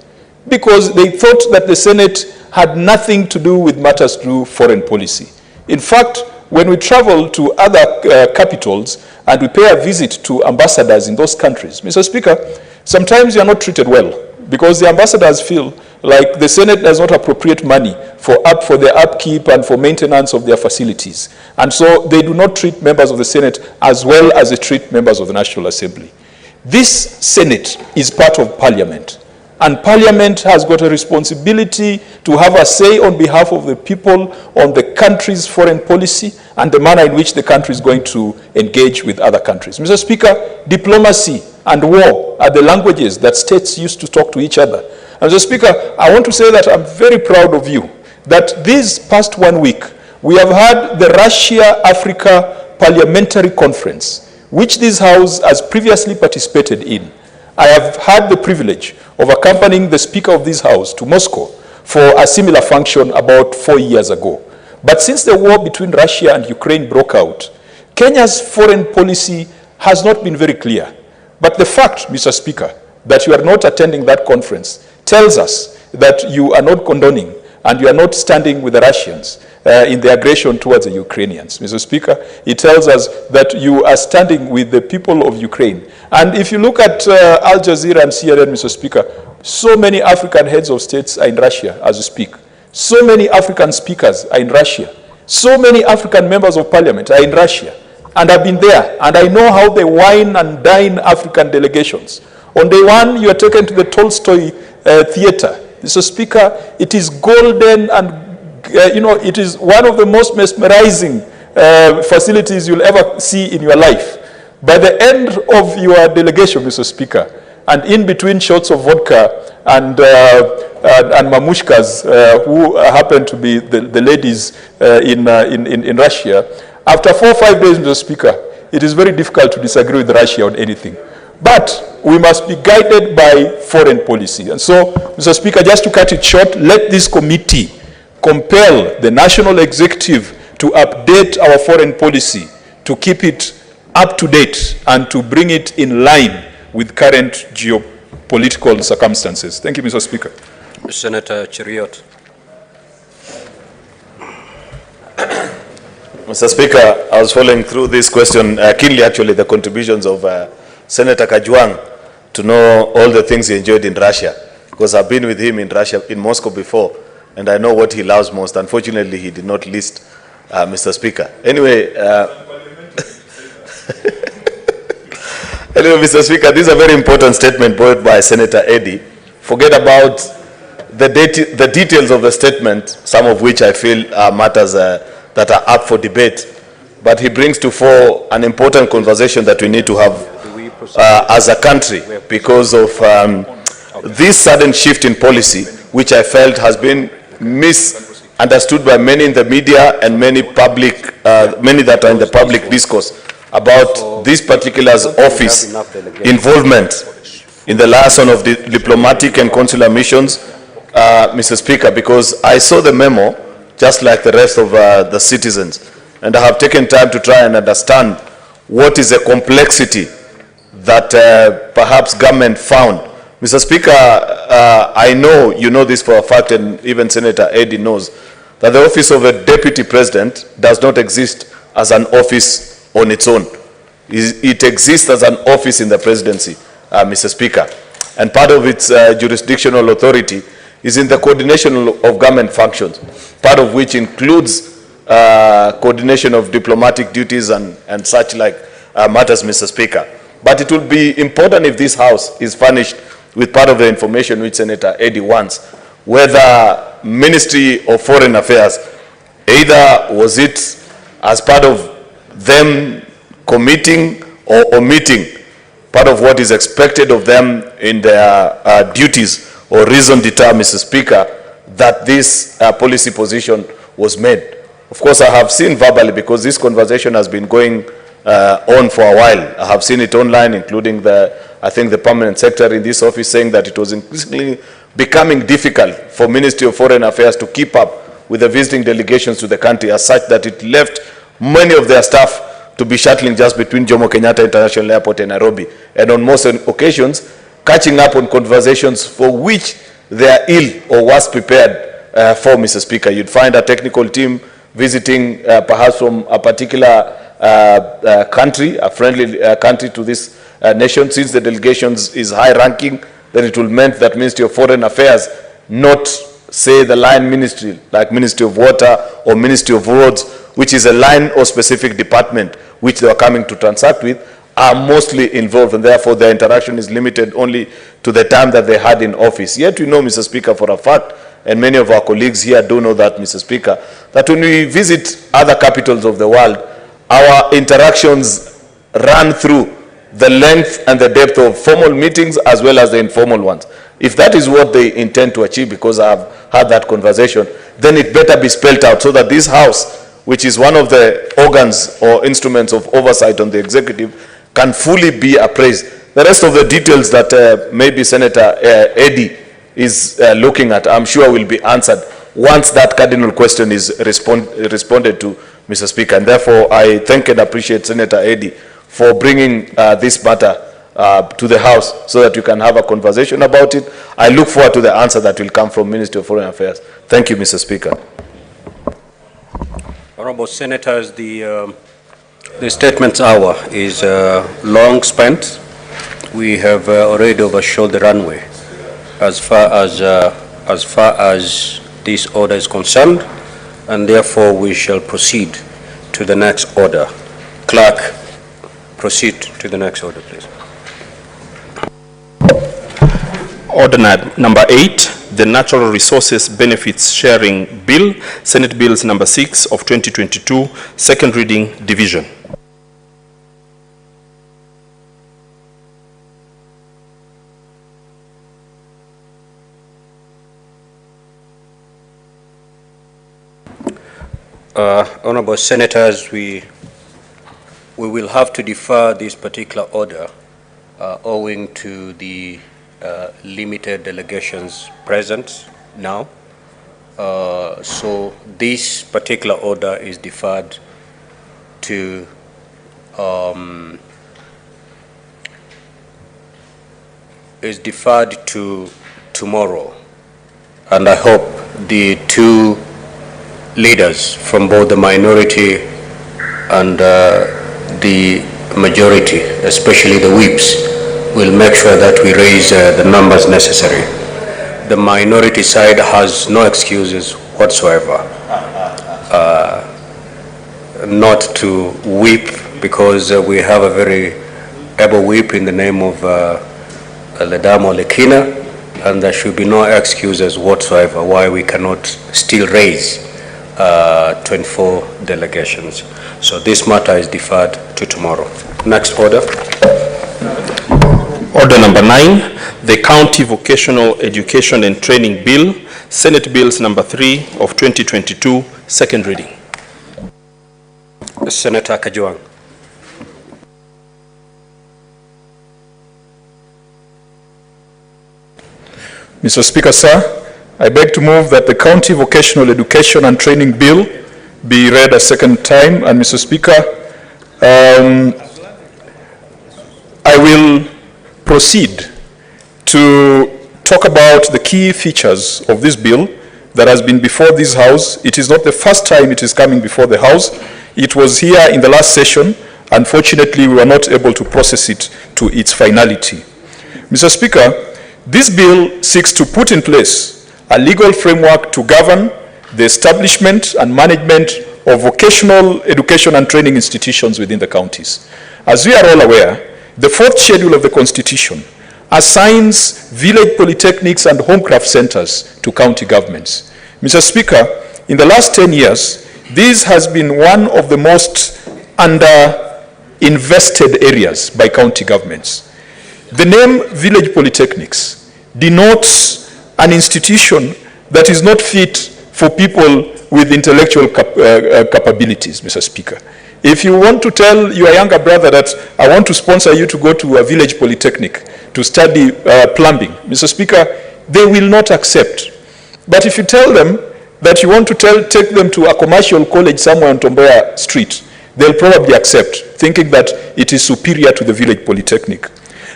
because they thought that the Senate had nothing to do with matters to do foreign policy. In fact, when we travel to other capitals and we pay a visit to ambassadors in those countries, Mr. Speaker, sometimes you are not treated well because the ambassadors feel like the Senate does not appropriate money for their upkeep and for maintenance of their facilities. And so they do not treat members of the Senate as well as they treat members of the National Assembly. This Senate is part of Parliament, and Parliament has got a responsibility to have a say on behalf of the people on the country's foreign policy and the manner in which the country is going to engage with other countries. Mr. Speaker, diplomacy and war are the languages that states used to talk to each other. And Mr. Speaker, I want to say that I'm very proud of you that this past 1 week we have had the Russia-Africa Parliamentary Conference, which this House has previously participated in. I have had the privilege of accompanying the Speaker of this House to Moscow for a similar function about 4 years ago. But since the war between Russia and Ukraine broke out, Kenya's foreign policy has not been very clear. But the fact, Mr. Speaker, that you are not attending that conference tells us that you are not condoning and you are not standing with the Russians in the aggression towards the Ukrainians. Mr. Speaker, it tells us that you are standing with the people of Ukraine. And if you look at Al Jazeera and CNN, Mr. Speaker, so many African heads of states are in Russia as we speak. So many African speakers are in Russia. So many African members of parliament are in Russia. And I've been there, and I know how they wine and dine African delegations. On day one, you are taken to the Tolstoy Theater. Mr. Speaker, it is golden and it is one of the most mesmerizing facilities you'll ever see in your life. By the end of your delegation, Mr. Speaker, and in between shots of vodka and mamushkas, who happen to be the ladies in Russia, after 4 or 5 days, Mr. Speaker, it is very difficult to disagree with Russia on anything. But we must be guided by foreign policy. And so, Mr. Speaker, just to cut it short, let this committee compel the national executive to update our foreign policy, to keep it up to date and to bring it in line with current geopolitical circumstances. Thank you, Mr. Speaker. Senator Cheriot. Mr. Speaker, I was following through this question keenly, actually, the contributions of Senator Kajwang to know all the things he enjoyed in Russia, because I've been with him in Russia, in Moscow before, and I know what he loves most. Unfortunately, he did not list Mr. Speaker. Anyway, Mr. Speaker, this is a very important statement brought by Senator Eddy. Forget about the details of the statement, some of which I feel are matters that are up for debate. But he brings to fore an important conversation that we need to have as a country because of this sudden shift in policy, which I felt has been misunderstood by many in the media and many that are in the public discourse about this particular office involvement in the liaison of the diplomatic and consular missions, Mr. Speaker, because I saw the memo just like the rest of the citizens, and I have taken time to try and understand what is the complexity that perhaps government found. Mr. Speaker, I know you know this for a fact, and even Senator Eddie knows, that the office of a deputy president does not exist as an office on its own. It exists as an office in the presidency, Mr. Speaker. And part of its jurisdictional authority is in the coordination of government functions, part of which includes coordination of diplomatic duties and such like matters, Mr. Speaker. But it will be important if this House is furnished with part of the information which Senator Eddie wants, whether Ministry of Foreign Affairs, either was it as part of them committing or omitting part of what is expected of them in their duties, or reason deter, Mr. Speaker, that this policy position was made. Of course, I have seen verbally, because this conversation has been going on for a while. I have seen it online, including I think the permanent secretary in this office saying that it was increasingly becoming difficult for Ministry of Foreign Affairs to keep up with the visiting delegations to the country, as such that it left many of their staff to be shuttling just between Jomo Kenyatta International Airport and Nairobi, and on most occasions catching up on conversations for which they are ill or worse prepared for, Mr. Speaker. You'd find a technical team visiting perhaps from a particular country, a friendly country to this nation. Since the delegations is high ranking, then it will mean that Ministry of Foreign Affairs, not say the line ministry like Ministry of Water or Ministry of Roads, which is a line or specific department which they are coming to transact with, are mostly involved, and therefore their interaction is limited only to the time that they had in office. Yet we know, Mr. Speaker, for a fact, and many of our colleagues here do know that, Mr. Speaker, that when we visit other capitals of the world, our interactions run through the length and the depth of formal meetings as well as the informal ones. If that is what they intend to achieve, because I have had that conversation, then it better be spelled out so that this House, which is one of the organs or instruments of oversight on the executive, can fully be appraised. The rest of the details that maybe Senator Eddie is looking at, I'm sure will be answered once that cardinal question is responded to, Mr. Speaker. And therefore, I thank and appreciate Senator Eddie for bringing this matter to the House so that you can have a conversation about it. I look forward to the answer that will come from Ministry of Foreign Affairs. Thank you, Mr. Speaker. Honorable Senators, the statement hour is long spent. We have already overshot the runway as far as this order is concerned, and therefore we shall proceed to the next order. Clerk, proceed to the next order, please. Order number 8, the Natural Resources Benefits Sharing Bill, Senate Bills number 6 of 2022, second reading, division. Honorable Senators, we will have to defer this particular order owing to the limited delegations present now. So this particular order is deferred to tomorrow, and I hope the two leaders from both the minority and the majority, especially the whips, will make sure that we raise the numbers necessary. The minority side has no excuses whatsoever not to whip, because we have a very able whip in the name of Ledamo Lekina, and there should be no excuses whatsoever why we cannot still raise 24 delegations. So this matter is deferred to tomorrow. Next order. Order number 9, the County Vocational Education and Training Bill, Senate Bills number 3 of 2022, second reading. Senator Kajuang. Mr. Speaker, sir, I beg to move that the County Vocational Education and Training Bill be read a second time. And Mr. Speaker, I will proceed to talk about the key features of this bill that has been before this House. It is not the first time it is coming before the House. It was here in the last session. Unfortunately, we were not able to process it to its finality. Mr. Speaker, this bill seeks to put in place a legal framework to govern the establishment and management of vocational education and training institutions within the counties. As we are all aware, the fourth schedule of the Constitution assigns village polytechnics and homecraft centers to county governments. Mr. Speaker, in the last 10 years, this has been one of the most under-invested areas by county governments. The name village polytechnics denotes an institution that is not fit for people with intellectual capabilities, Mr. Speaker. If you want to tell your younger brother that I want to sponsor you to go to a village polytechnic to study plumbing, Mr. Speaker, they will not accept. But if you tell them that you want to take them to a commercial college somewhere on Mutembei Street, they'll probably accept, thinking that it is superior to the village polytechnic.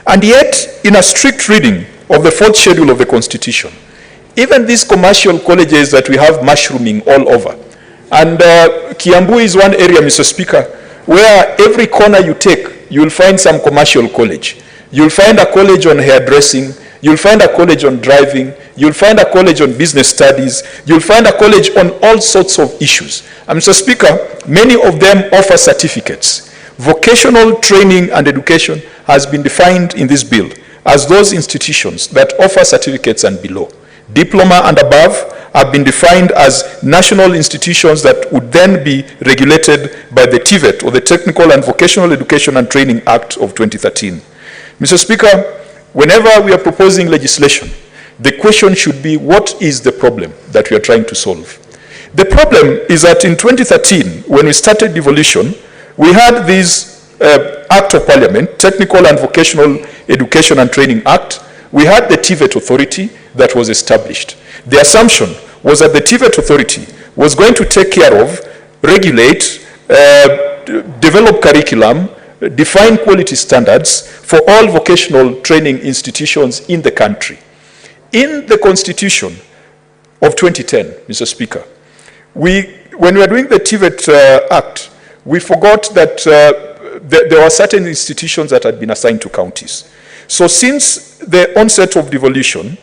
And yet, in a strict reading of the fourth schedule of the Constitution, even these commercial colleges that we have mushrooming all over, and Kiambu is one area, Mr. Speaker, where every corner you take, you'll find some commercial college. You'll find a college on hairdressing, you'll find a college on driving, you'll find a college on business studies, you'll find a college on all sorts of issues. And Mr. Speaker, many of them offer certificates. Vocational training and education has been defined in this bill as those institutions that offer certificates and below. Diploma and above have been defined as national institutions that would then be regulated by the TVET, or the Technical and Vocational Education and Training Act of 2013. Mr. Speaker, whenever we are proposing legislation, the question should be, what is the problem that we are trying to solve? The problem is that in 2013, when we started devolution, we had this Act of Parliament, Technical and Vocational Education and Training Act. We had the TVET authority that was established. The assumption was that the TVET authority was going to take care of, regulate, develop curriculum, define quality standards for all vocational training institutions in the country. In the Constitution of 2010, Mr. Speaker, when we were doing the TVET Act, we forgot that there were certain institutions that had been assigned to counties. So since the onset of devolution,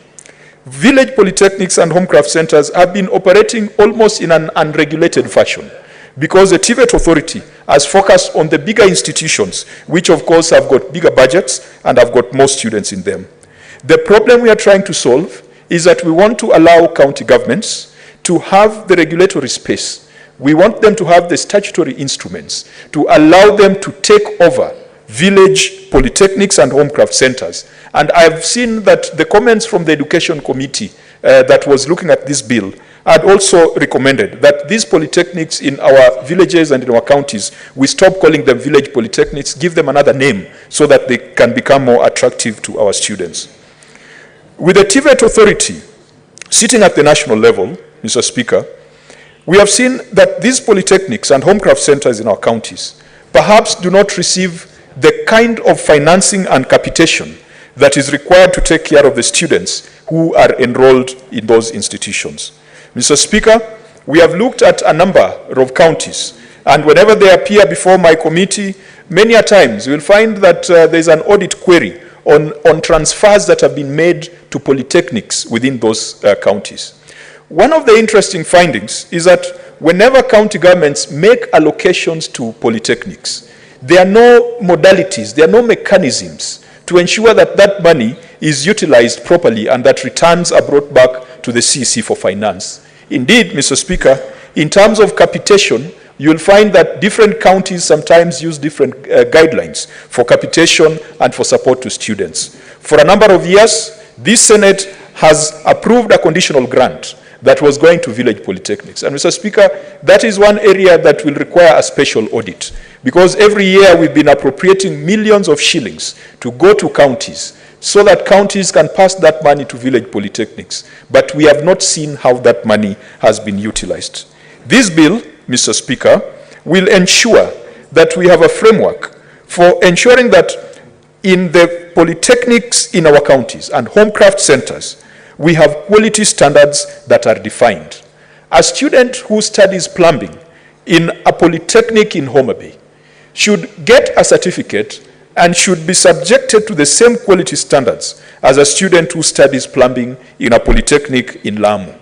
village polytechnics and homecraft centers have been operating almost in an unregulated fashion, because the TVET authority has focused on the bigger institutions, which of course have got bigger budgets and have got more students in them. The problem we are trying to solve is that we want to allow county governments to have the regulatory space. We want them to have the statutory instruments to allow them to take over village polytechnics and homecraft centers. And I've seen that the comments from the Education Committee that was looking at this bill had also recommended that these polytechnics in our villages and in our counties, we stop calling them village polytechnics, give them another name so that they can become more attractive to our students. With the TVET authority sitting at the national level, Mr. Speaker, we have seen that these polytechnics and homecraft centers in our counties perhaps do not receive the kind of financing and capitation that is required to take care of the students who are enrolled in those institutions. Mr. Speaker, we have looked at a number of counties, and whenever they appear before my committee, many a times you will find that there's an audit query on transfers that have been made to polytechnics within those counties. One of the interesting findings is that whenever county governments make allocations to polytechnics, there are no modalities, there are no mechanisms to ensure that that money is utilized properly and that returns are brought back to the CEC for finance. Indeed, Mr. Speaker, in terms of capitation, you'll find that different counties sometimes use different guidelines for capitation and for support to students. For a number of years, this Senate has approved a conditional grant that was going to village polytechnics. And Mr. Speaker, that is one area that will require a special audit, because every year we've been appropriating millions of shillings to go to counties so that counties can pass that money to village polytechnics. But we have not seen how that money has been utilized. This bill, Mr. Speaker, will ensure that we have a framework for ensuring that in the polytechnics in our counties and homecraft centers, we have quality standards that are defined. A student who studies plumbing in a polytechnic in Mutembei should get a certificate and should be subjected to the same quality standards as a student who studies plumbing in a polytechnic in Lamu.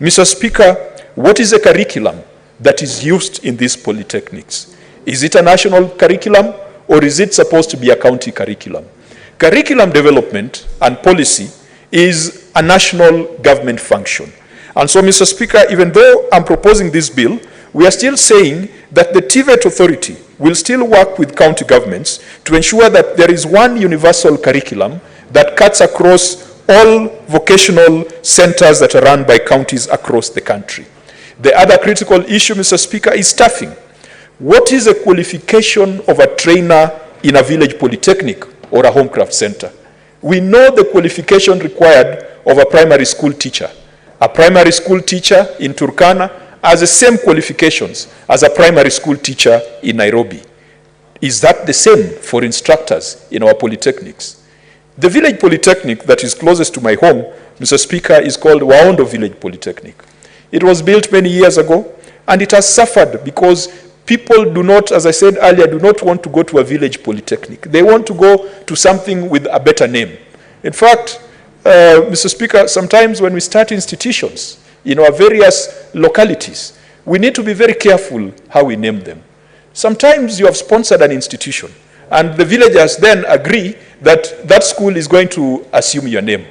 Mr. Speaker, what is the curriculum that is used in these polytechnics? Is it a national curriculum or is it supposed to be a county curriculum? Curriculum development and policy is a national government function. And so, Mr. Speaker, even though I'm proposing this bill, we are still saying that the TVET authority will still work with county governments to ensure that there is one universal curriculum that cuts across all vocational centers that are run by counties across the country. The other critical issue, Mr. Speaker, is staffing. What is the qualification of a trainer in a village polytechnic or a homecraft center? We know the qualification required of a primary school teacher. A primary school teacher in Turkana has the same qualifications as a primary school teacher in Nairobi. Is that the same for instructors in our polytechnics? The village polytechnic that is closest to my home, Mr. Speaker, is called Waondo Village Polytechnic. It was built many years ago, and it has suffered because people do not, as I said earlier, do not want to go to a village polytechnic. They want to go to something with a better name. In fact, Mr. Speaker, sometimes when we start institutions in our various localities, we need to be very careful how we name them. Sometimes you have sponsored an institution, and the villagers then agree that that school is going to assume your name.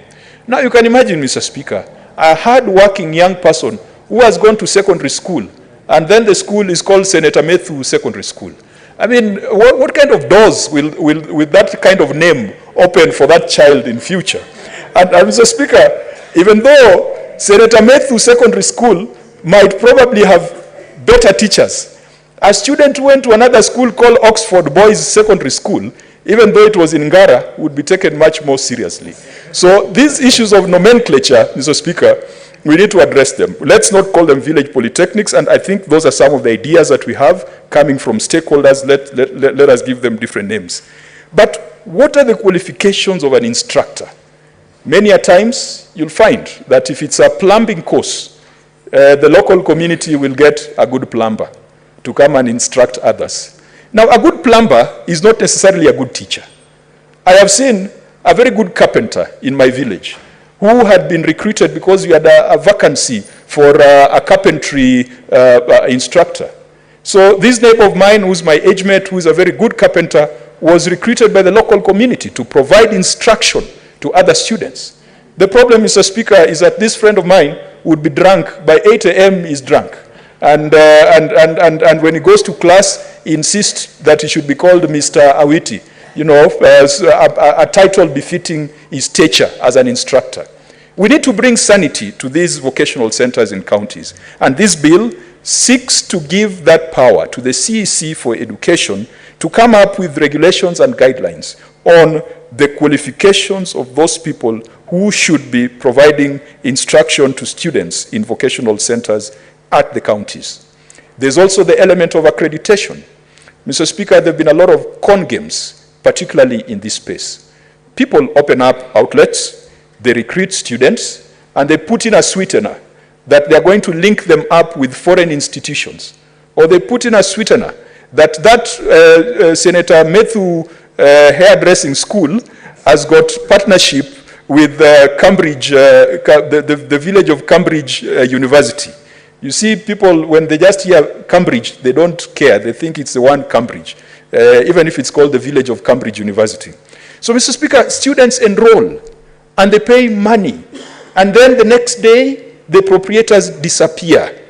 Now you can imagine, Mr. Speaker, a hard-working young person who has gone to secondary school, and then the school is called Senator Methu Secondary School. I mean, what kind of doors will that kind of name open for that child in future? And Mr. Speaker, even though Senator Methu Secondary School might probably have better teachers, a student who went to another school called Oxford Boys Secondary School, even though it was in Ngara, would be taken much more seriously. So these issues of nomenclature, Mr. Speaker, we need to address them. Let's not call them village polytechnics, and I think those are some of the ideas that we have coming from stakeholders. Let us give them different names. But what are the qualifications of an instructor? Many a times, you'll find that if it's a plumbing course, the local community will get a good plumber to come and instruct others. Now, a good plumber is not necessarily a good teacher. I have seen a very good carpenter in my village who had been recruited because we had a vacancy for a carpentry instructor. So this neighbor of mine, who's my age mate, who is a very good carpenter, was recruited by the local community to provide instruction to other students. The problem, Mr. Speaker, is that this friend of mine would be drunk. By 8 a.m. he's drunk. And when he goes to class, he insists that he should be called Mr. Awiti, you know, as a title befitting his stature as an instructor. We need to bring sanity to these vocational centers in counties. And this bill seeks to give that power to the CEC for education to come up with regulations and guidelines on the qualifications of those people who should be providing instruction to students in vocational centers at the counties. There's also the element of accreditation. Mr. Speaker, there have been a lot of con games, particularly in this space. People open up outlets, they recruit students, and they put in a sweetener that they're going to link them up with foreign institutions. Or they put in a sweetener that Senator Methu hairdressing school has got partnership with Cambridge, the village of Cambridge University. You see, people, when they just hear Cambridge, they don't care. They think it's the one Cambridge, even if it's called the village of Cambridge University. So, Mr. Speaker, students enroll, and they pay money. And then the next day, the proprietors disappear.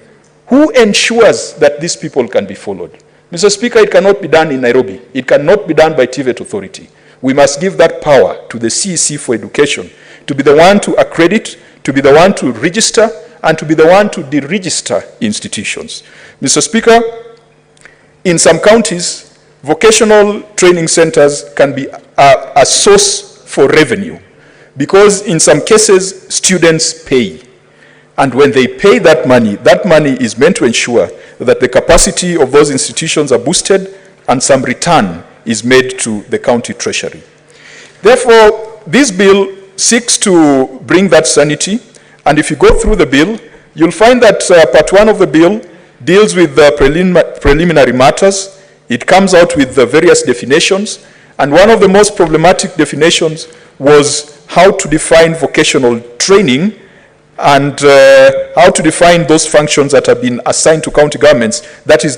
Who ensures that these people can be followed? Mr. Speaker, it cannot be done in Nairobi. It cannot be done by TVET authority. We must give that power to the CEC for education to be the one to accredit, to be the one to register, and to be the one to deregister institutions. Mr. Speaker, in some counties, vocational training centers can be a source for revenue because in some cases, students pay. And when they pay that money is meant to ensure that the capacity of those institutions are boosted and some return is made to the county treasury. Therefore, this bill seeks to bring that sanity, and if you go through the bill, you'll find that part 1 of the bill deals with the preliminary matters. It comes out with the various definitions, and one of the most problematic definitions was how to define vocational training and how to define those functions that have been assigned to county governments, that is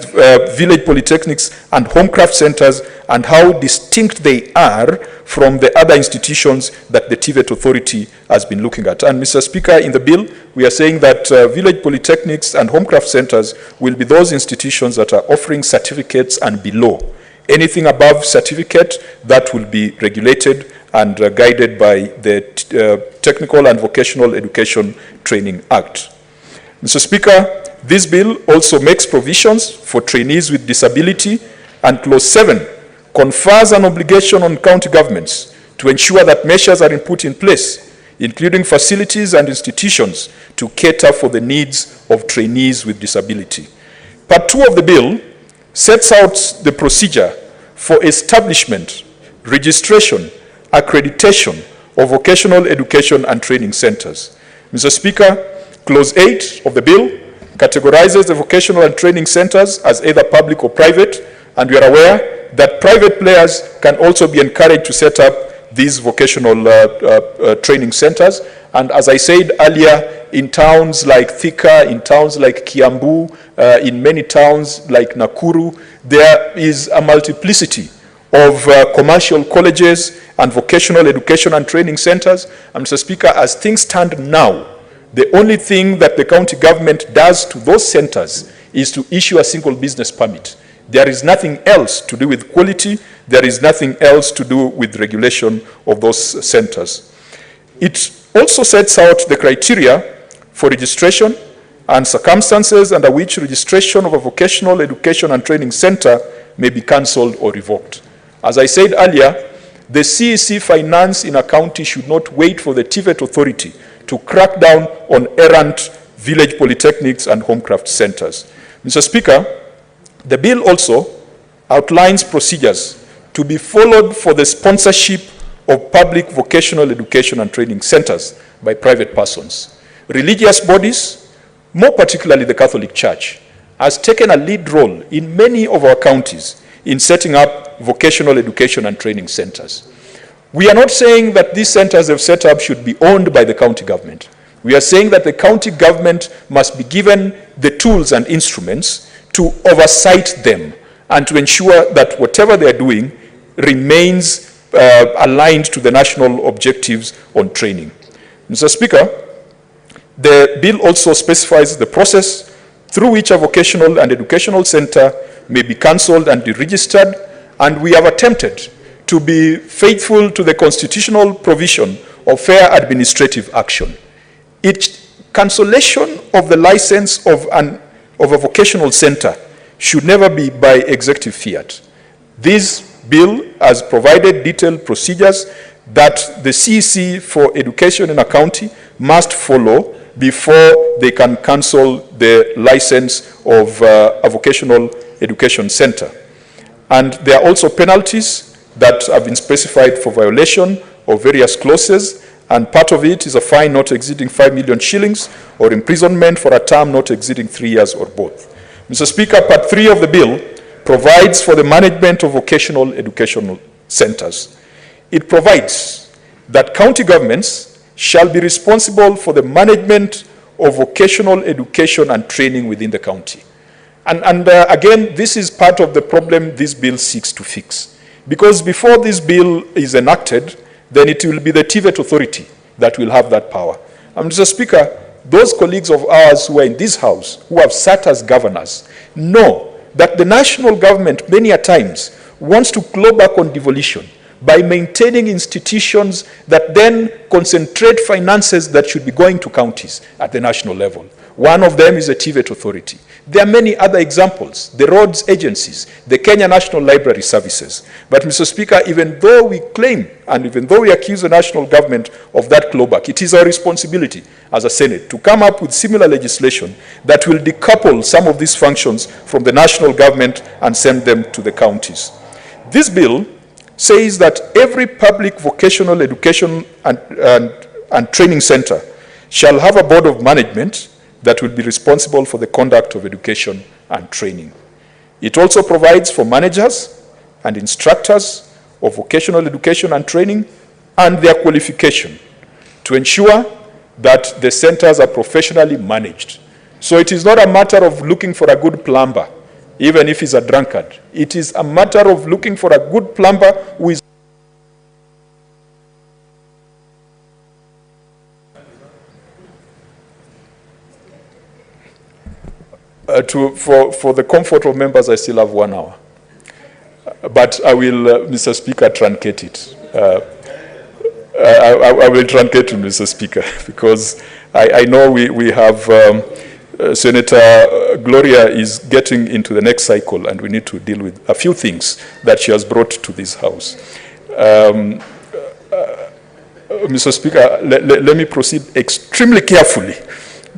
village polytechnics and homecraft centers, and how distinct they are from the other institutions that the TVET authority has been looking at. And Mr. Speaker, in the bill, we are saying that village polytechnics and homecraft centers will be those institutions that are offering certificates and below. Anything above certificate, that will be regulated and guided by the Technical and Vocational Education Training Act. Mr. Speaker, this bill also makes provisions for trainees with disability, and Clause 7 confers an obligation on county governments to ensure that measures are put in place, including facilities and institutions to cater for the needs of trainees with disability. Part 2 of the bill sets out the procedure for establishment, registration, accreditation of vocational education and training centers. Mr. Speaker, Clause 8 of the bill categorizes the vocational and training centers as either public or private, and we are aware that private players can also be encouraged to set up these vocational training centers. And as I said earlier, in towns like Thika, in towns like Kiambu, in many towns like Nakuru, there is a multiplicity of commercial colleges and vocational education and training centers. And Mr. Speaker, as things stand now, the only thing that the county government does to those centers is to issue a single business permit. There is nothing else to do with quality. There is nothing else to do with regulation of those centers. It also sets out the criteria for registration and circumstances under which registration of a vocational education and training center may be cancelled or revoked. As I said earlier, the CEC finance in a county should not wait for the TVET authority to crack down on errant village polytechnics and homecraft centers. Mr. Speaker, the bill also outlines procedures to be followed for the sponsorship of public vocational education and training centers by private persons. Religious bodies, more particularly the Catholic Church, has taken a lead role in many of our counties in setting up vocational education and training centers. We are not saying that these centers they've set up should be owned by the county government. We are saying that the county government must be given the tools and instruments to oversight them and to ensure that whatever they are doing remains aligned to the national objectives on training. Mr. Speaker, the bill also specifies the process through which a vocational and educational center may be cancelled and deregistered, and we have attempted to be faithful to the constitutional provision of fair administrative action. Cancellation of the license of a vocational center should never be by executive fiat. This bill has provided detailed procedures that the CEC for education in a county must follow before they can cancel the license of a vocational education center. And there are also penalties that have been specified for violation of various clauses, and part of it is a fine not exceeding 5 million shillings or imprisonment for a term not exceeding 3 years or both. Mr. Speaker, Part 3 of the bill provides for the management of vocational educational centers. It provides that county governments shall be responsible for the management of vocational education and training within the county. And again, this is part of the problem this bill seeks to fix. Because before this bill is enacted, then it will be the TVET authority that will have that power. And Mr. Speaker, those colleagues of ours who are in this house, who have sat as governors, know that the national government many a times wants to claw back on devolution by maintaining institutions that then concentrate finances that should be going to counties at the national level. One of them is the TVET authority. There are many other examples, the roads agencies, the Kenya National Library Services. But, Mr. Speaker, even though we claim and even though we accuse the national government of that clawback, it is our responsibility as a Senate to come up with similar legislation that will decouple some of these functions from the national government and send them to the counties. This bill says that every public vocational education and training center shall have a board of management that will be responsible for the conduct of education and training. It also provides for managers and instructors of vocational education and training and their qualification to ensure that the centers are professionally managed. So it is not a matter of looking for a good plumber, even if he's a drunkard. It is a matter of looking for a good plumber who is for the comfort of members, I still have 1 hour. But I will, Mr. Speaker, truncate it. I will truncate it, Mr. Speaker, because I know we have Senator Gloria is getting into the next cycle, and we need to deal with a few things that she has brought to this House. Mr. Speaker, let me proceed extremely carefully,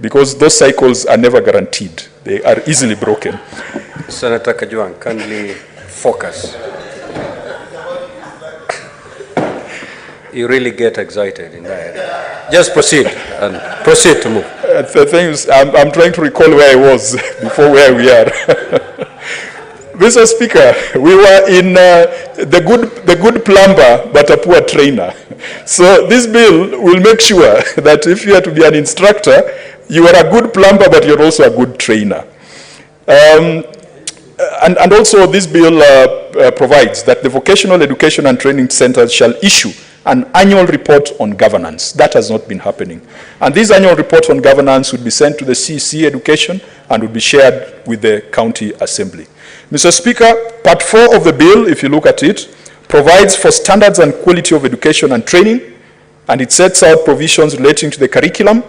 because those cycles are never guaranteed. They are easily broken. Senator Kajwang, kindly focus. You really get excited in that. Just proceed and proceed to move. The thing is, I'm trying to recall where I was before where we are. Mr. Speaker, we were in the good plumber but a poor trainer. So this bill will make sure that if you are to be an instructor, you are a good plumber but you're also a good trainer. And also this bill provides that the vocational education and training centers shall issue an annual report on governance. That has not been happening. And this annual report on governance would be sent to the CC Education and would be shared with the county assembly. Mr. Speaker, Part 4 of the bill, if you look at it, provides for standards and quality of education and training, and it sets out provisions relating to the curriculum,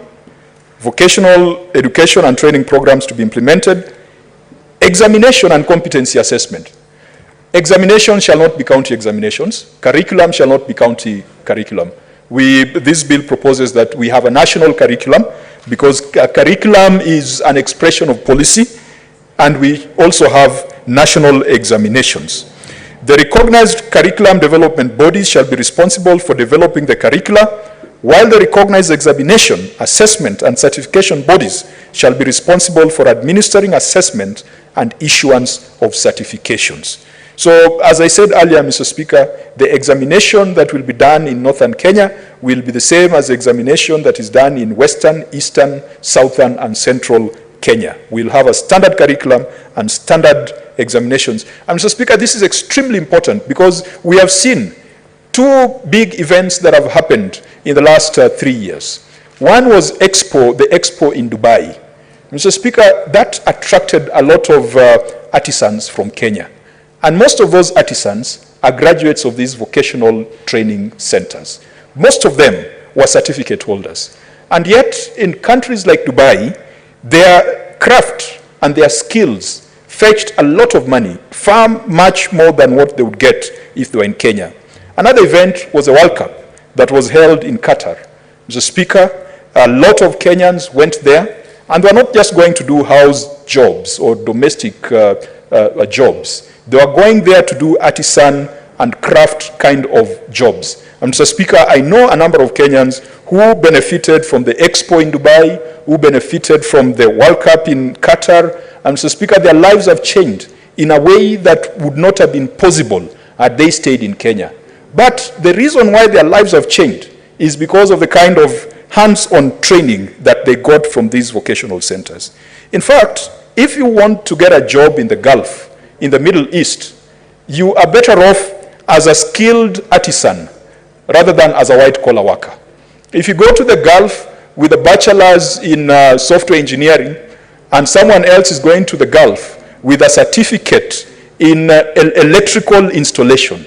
vocational education and training programs to be implemented, examination and competency assessment. Examination shall not be county examinations. Curriculum shall not be county curriculum. This bill proposes that we have a national curriculum because curriculum is an expression of policy, and we also have national examinations. The recognized curriculum development bodies shall be responsible for developing the curricula, while the recognized examination, assessment, and certification bodies shall be responsible for administering assessment and issuance of certifications. So, as I said earlier, Mr. Speaker, the examination that will be done in northern Kenya will be the same as the examination that is done in western, eastern, southern, and central Kenya. We'll have a standard curriculum and standard examinations. And Mr. Speaker, this is extremely important because we have seen two big events that have happened in the last 3 years. One was the Expo in Dubai. Mr. Speaker, that attracted a lot of artisans from Kenya. And most of those artisans are graduates of these vocational training centers. Most of them were certificate holders. And yet, in countries like Dubai, their craft and their skills fetched a lot of money, far much more than what they would get if they were in Kenya. Another event was a World Cup that was held in Qatar. Mr. Speaker, a lot of Kenyans went there, and they were not just going to do house jobs or domestic jobs. They were going there to do artisan and craft kind of jobs. And Mr. Speaker, I know a number of Kenyans who benefited from the Expo in Dubai, who benefited from the World Cup in Qatar. And Mr. Speaker, their lives have changed in a way that would not have been possible had they stayed in Kenya. But the reason why their lives have changed is because of the kind of hands-on training that they got from these vocational centers. In fact, if you want to get a job in the Gulf, in the Middle East, you are better off as a skilled artisan rather than as a white-collar worker. If you go to the Gulf with a bachelor's in software engineering and someone else is going to the Gulf with a certificate in electrical installation,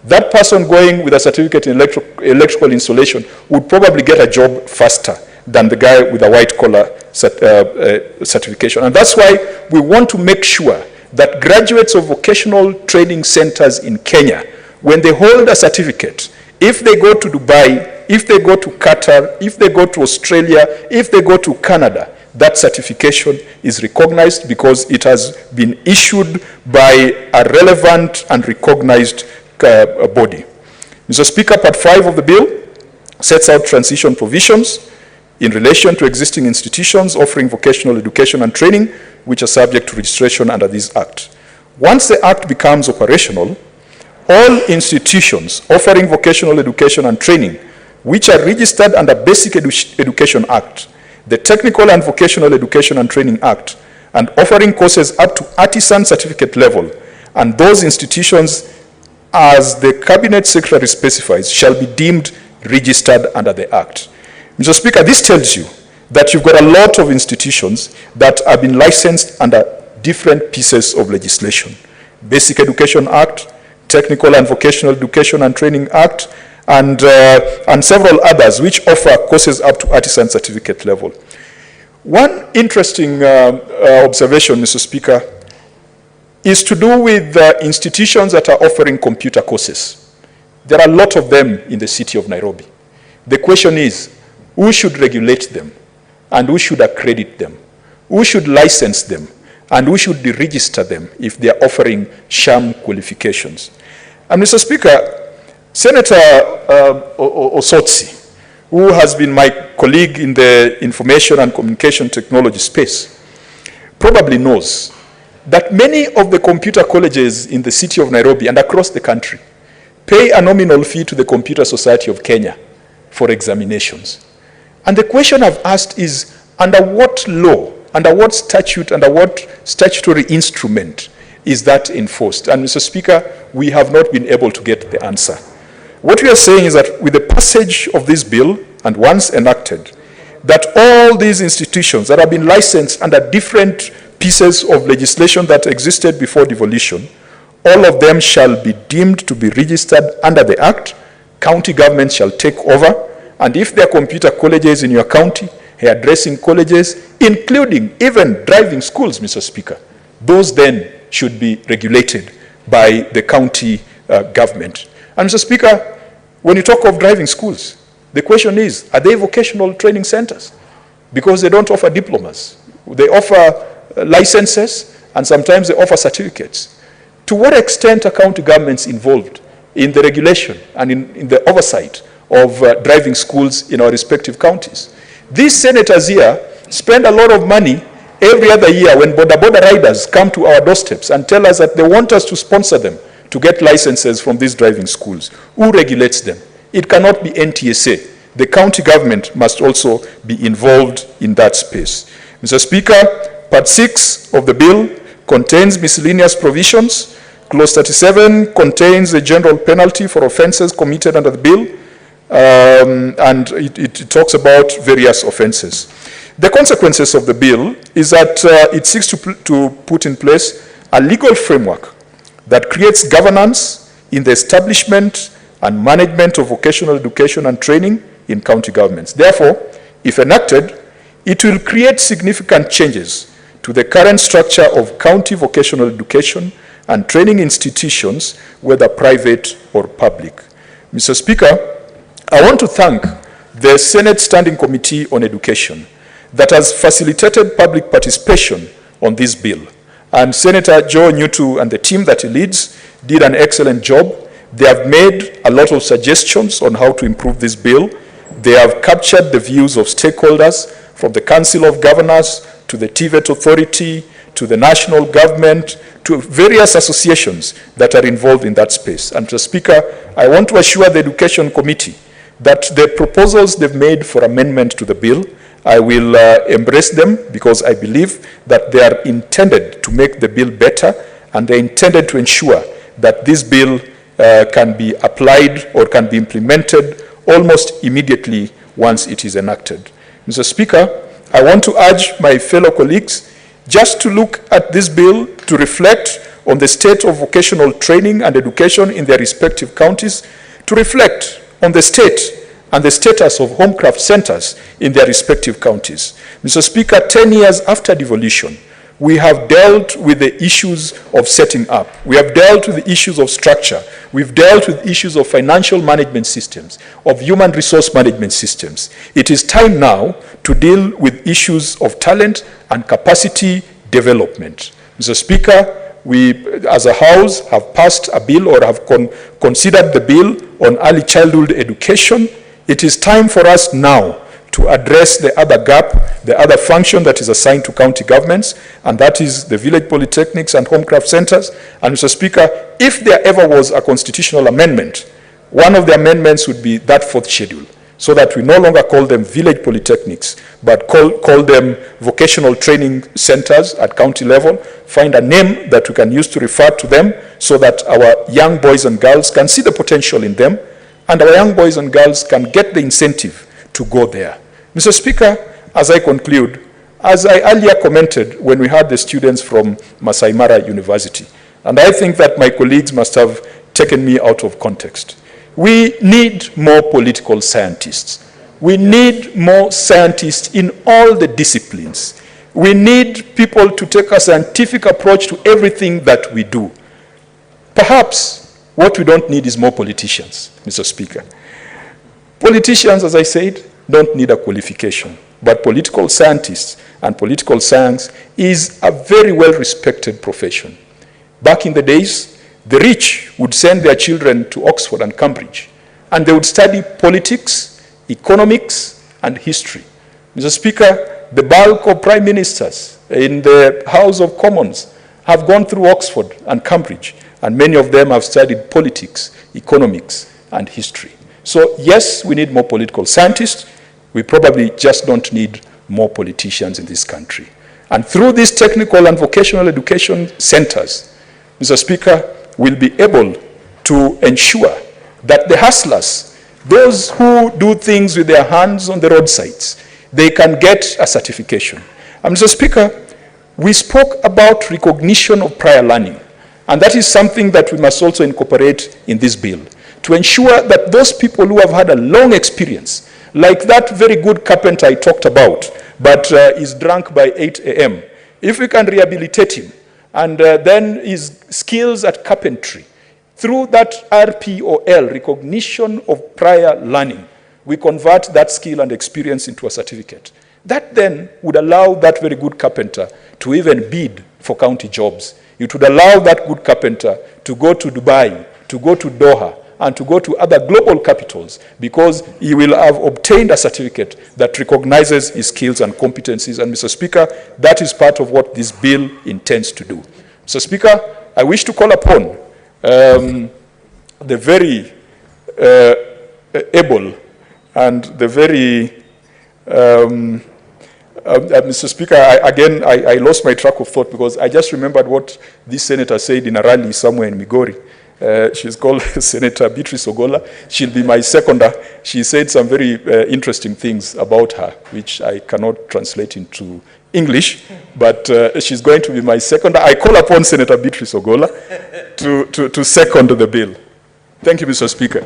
that person going with a certificate in electrical installation would probably get a job faster than the guy with a white collar certification. And that's why we want to make sure that graduates of vocational training centers in Kenya, when they hold a certificate, if they go to Dubai, if they go to Qatar, if they go to Australia, if they go to Canada, that certification is recognized because it has been issued by a relevant and recognized body. Mr. Speaker, Part 5 of the bill sets out transition provisions in relation to existing institutions offering vocational education and training which are subject to registration under this Act. Once the Act becomes operational, all institutions offering vocational education and training which are registered under Basic Education Act, the Technical and Vocational Education and Training Act, and offering courses up to artisan certificate level, and those institutions, as the Cabinet Secretary specifies, shall be deemed registered under the Act. Mr. Speaker, this tells you that you've got a lot of institutions that have been licensed under different pieces of legislation. Basic Education Act, Technical and Vocational Education and Training Act, and several others which offer courses up to artisan certificate level. One interesting observation, Mr. Speaker, is to do with institutions that are offering computer courses. There are a lot of them in the city of Nairobi. The question is, who should regulate them? And who should accredit them? Who should license them? And who should deregister them if they are offering sham qualifications? And Mr. Speaker, Senator Osotsi, who has been my colleague in the information and communication technology space, probably knows that many of the computer colleges in the city of Nairobi and across the country pay a nominal fee to the Computer Society of Kenya for examinations. And the question I've asked is, under what law, under what statute, under what statutory instrument is that enforced? And Mr. Speaker, we have not been able to get the answer. What we are saying is that with the passage of this bill, and once enacted, that all these institutions that have been licensed under different pieces of legislation that existed before devolution, all of them shall be deemed to be registered under the Act. County governments shall take over, and if there are computer colleges in your county, hairdressing colleges, including even driving schools, Mr. Speaker, those then should be regulated by the county government. And Mr. Speaker, when you talk of driving schools, the question is, are they vocational training centers? Because they don't offer diplomas. They offer licenses, and sometimes they offer certificates. To what extent are county governments involved in the regulation and in the oversight of driving schools in our respective counties? These senators here spend a lot of money every other year when border riders come to our doorsteps and tell us that they want us to sponsor them to get licenses from these driving schools. Who regulates them? It cannot be NTSA. The county government must also be involved in that space. Mr. Speaker, Part 6 of the bill contains miscellaneous provisions. Clause 37 contains a general penalty for offenses committed under the bill, and it talks about various offenses. The consequences of the bill is that it seeks to put in place a legal framework that creates governance in the establishment and management of vocational education and training in county governments. Therefore, if enacted, it will create significant changes to the current structure of county vocational education and training institutions, whether private or public. Mr. Speaker, I want to thank the Senate Standing Committee on Education that has facilitated public participation on this bill. And Senator Joe Nyutu and the team that he leads did an excellent job. They have made a lot of suggestions on how to improve this bill. They have captured the views of stakeholders, from the Council of Governors to the TVET Authority to the national government to various associations that are involved in that space. And Mr. Speaker, I want to assure the Education Committee that the proposals they've made for amendment to the bill, I will embrace them, because I believe that they are intended to make the bill better, and they're intended to ensure that this bill can be applied or can be implemented almost immediately once it is enacted. Mr. Speaker, I want to urge my fellow colleagues just to look at this bill to reflect on the state of vocational training and education in their respective counties, to reflect on the state and the status of homecraft centers in their respective counties. Mr. Speaker, 10 years after devolution, we have dealt with the issues of setting up. We have dealt with the issues of structure. We've dealt with issues of financial management systems, of human resource management systems. It is time now to deal with issues of talent and capacity development. Mr. Speaker, we as a House have passed a bill or have considered the bill on early childhood education. It is time for us now to address the other gap, the other function that is assigned to county governments, and that is the village polytechnics and homecraft centers. And Mr. Speaker, if there ever was a constitutional amendment, one of the amendments would be that fourth schedule, so that we no longer call them village polytechnics, but call them vocational training centers at county level, find a name that we can use to refer to them so that our young boys and girls can see the potential in them, and our young boys and girls can get the incentive to go there. Mr. Speaker, as I conclude, as I earlier commented when we had the students from Masai Mara University, and I think that my colleagues must have taken me out of context, we need more political scientists. We need more scientists in all the disciplines. We need people to take a scientific approach to everything that we do. Perhaps what we don't need is more politicians, Mr. Speaker. Politicians, as I said, don't need a qualification, but political scientists and political science is a very well-respected profession. Back in the days, the rich would send their children to Oxford and Cambridge, and they would study politics, economics, and history. Mr. Speaker, the bulk of prime ministers in the House of Commons have gone through Oxford and Cambridge, and many of them have studied politics, economics, and history. So yes, we need more political scientists. We probably just don't need more politicians in this country. And through these technical and vocational education centers, Mr. Speaker, we'll be able to ensure that the hustlers, those who do things with their hands on the roadsides, they can get a certification. And Mr. Speaker, we spoke about recognition of prior learning, and that is something that we must also incorporate in this bill, to ensure that those people who have had a long experience, like that very good carpenter I talked about, but is drunk by 8 a.m., if we can rehabilitate him, and then his skills at carpentry, through that RPOL, recognition of prior learning, we convert that skill and experience into a certificate. That then would allow that very good carpenter to even bid for county jobs. It would allow that good carpenter to go to Dubai, to go to Doha, and to go to other global capitals, because he will have obtained a certificate that recognizes his skills and competencies. And Mr. Speaker, that is part of what this bill intends to do. Mr. Speaker, I wish to call upon the very able and the very, Mr. Speaker, I lost my track of thought because I just remembered what this senator said in a rally somewhere in Migori. She's called Senator Beatrice Ogola. She'll be my seconder. She said some very interesting things about her, which I cannot translate into English, but she's going to be my seconder. I call upon Senator Beatrice Ogola to second the bill. Thank you, Mr. Speaker.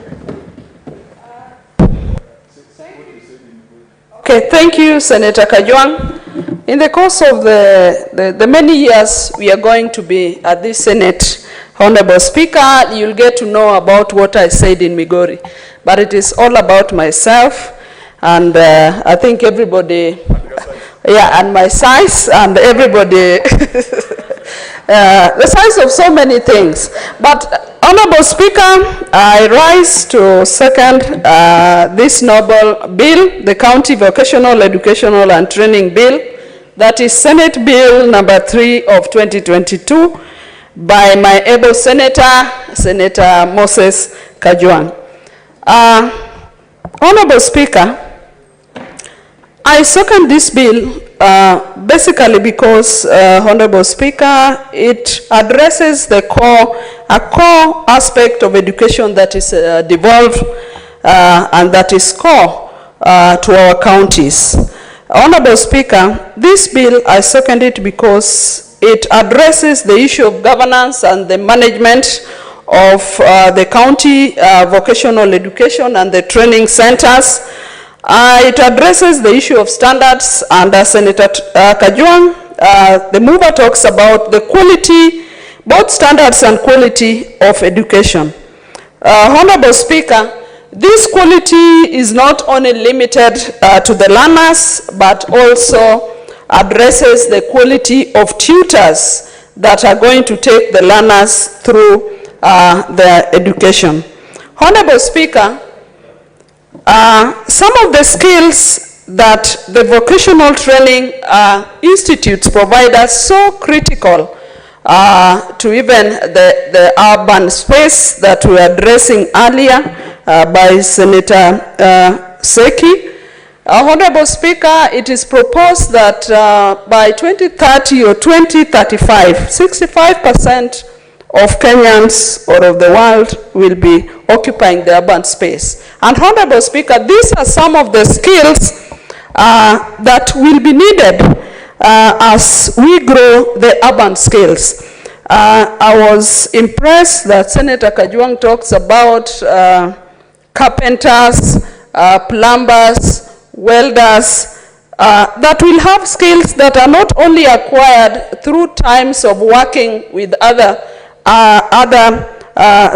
Okay, thank you, Senator Kajwang. In the course of the many years we are going to be at this Senate, Honorable Speaker, you'll get to know about what I said in Migori. But it is all about myself, and I think everybody, yeah, and my size, and everybody, the size of so many things. But Honorable Speaker, I rise to second this noble bill, the County Vocational Educational and Training Bill, that is Senate Bill number 3 of 2022, by my able senator, Senator Moses Kajwang. Honorable Speaker, I second this bill basically because, Honorable Speaker, it addresses a core aspect of education that is devolved and that is core to our counties. Honorable Speaker, this bill, I second it because it addresses the issue of governance and the management of the county vocational education and the training centers. It addresses the issue of standards under Senator Kajwang. The mover talks about the quality, both standards and quality of education. Honorable Speaker, this quality is not only limited to the learners, but also addresses the quality of tutors that are going to take the learners through their education. Honorable Speaker, some of the skills that the vocational training institutes provide are so critical to even the urban space that we were addressing earlier by Senator Seki. Honorable Speaker, it is proposed that by 2030 or 2035, 65% of Kenyans or of the world will be occupying the urban space. And Honorable Speaker, these are some of the skills that will be needed as we grow the urban skills. I was impressed that Senator Kajwang talks about carpenters, plumbers, welders, that will have skills that are not only acquired through times of working with other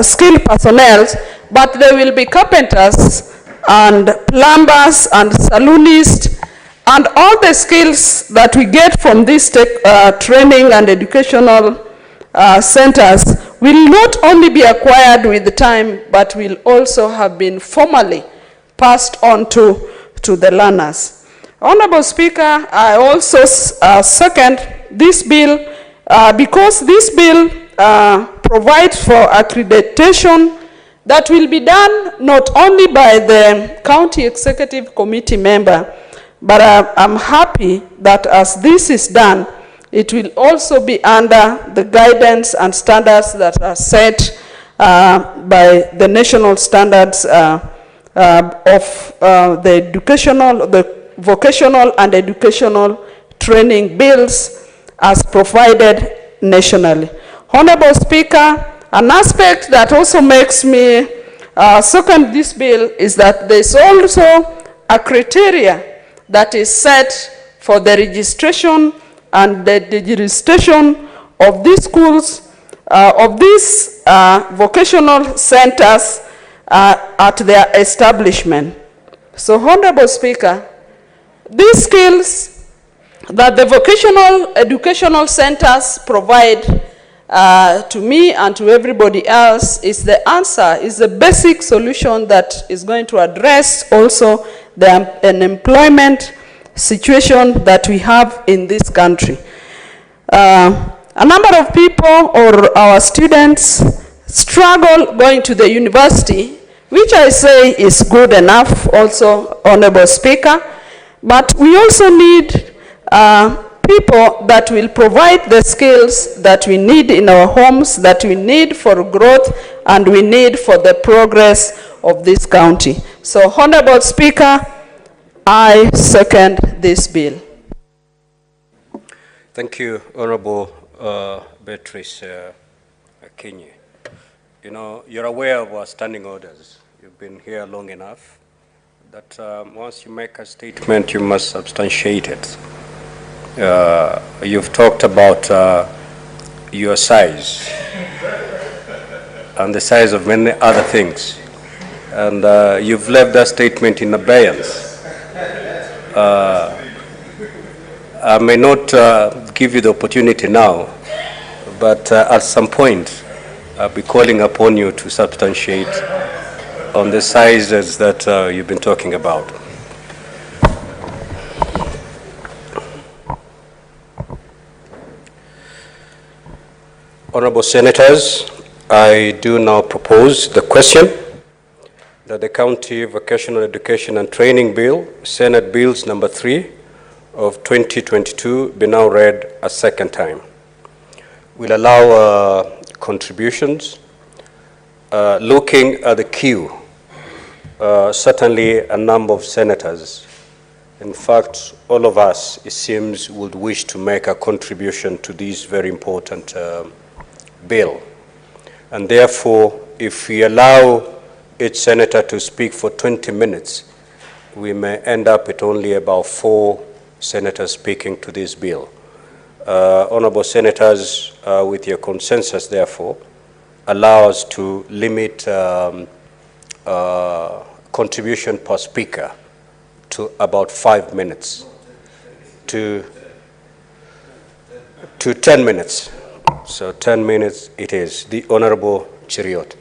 skilled personnel, but they will be carpenters and plumbers and saloonists, and all the skills that we get from these training and educational centers will not only be acquired with time, but will also have been formally passed on to the learners. Honorable Speaker, I also second this bill because this bill provides for accreditation that will be done not only by the County Executive Committee member, but I'm happy that as this is done, it will also be under the guidance and standards that are set by the national standards of the vocational and educational training bills as provided nationally. Honorable Speaker, an aspect that also makes me second this bill is that there's also a criteria that is set for the registration and the registration of these schools, of these vocational centers at their establishment. So, Honorable Speaker, these skills that the vocational educational centers provide to me and to everybody else is the answer, is the basic solution that is going to address also the unemployment situation that we have in this country. A number of people or our students struggle going to the university, which I say is good enough also, Honorable Speaker, but we also need people that will provide the skills that we need in our homes, that we need for growth, and we need for the progress of this county. So, Honorable Speaker, I second this bill. Thank you, Honorable Beatrice Akinyi. You know, you're aware of our standing orders. You've been here long enough that once you make a statement, you must substantiate it. You've talked about your size and the size of many other things, and you've left that statement in abeyance. I may not give you the opportunity now, but at some point I'll be calling upon you to substantiate on the sizes that you've been talking about. Honorable Senators, I do now propose the question that the County Vocational Education and Training Bill, Senate Bills number 3 of 2022, be now read a second time. We'll allow contributions. Looking at the queue, certainly a number of senators, in fact, all of us, it seems, would wish to make a contribution to this very important bill. And therefore, if we allow each senator to speak for 20 minutes, we may end up with only about 4 senators speaking to this bill. Honorable senators, with your consensus, therefore, allow us to limit contribution per speaker to about 5 minutes, to 10 minutes. So 10 minutes it is. The Honorable Cheriot.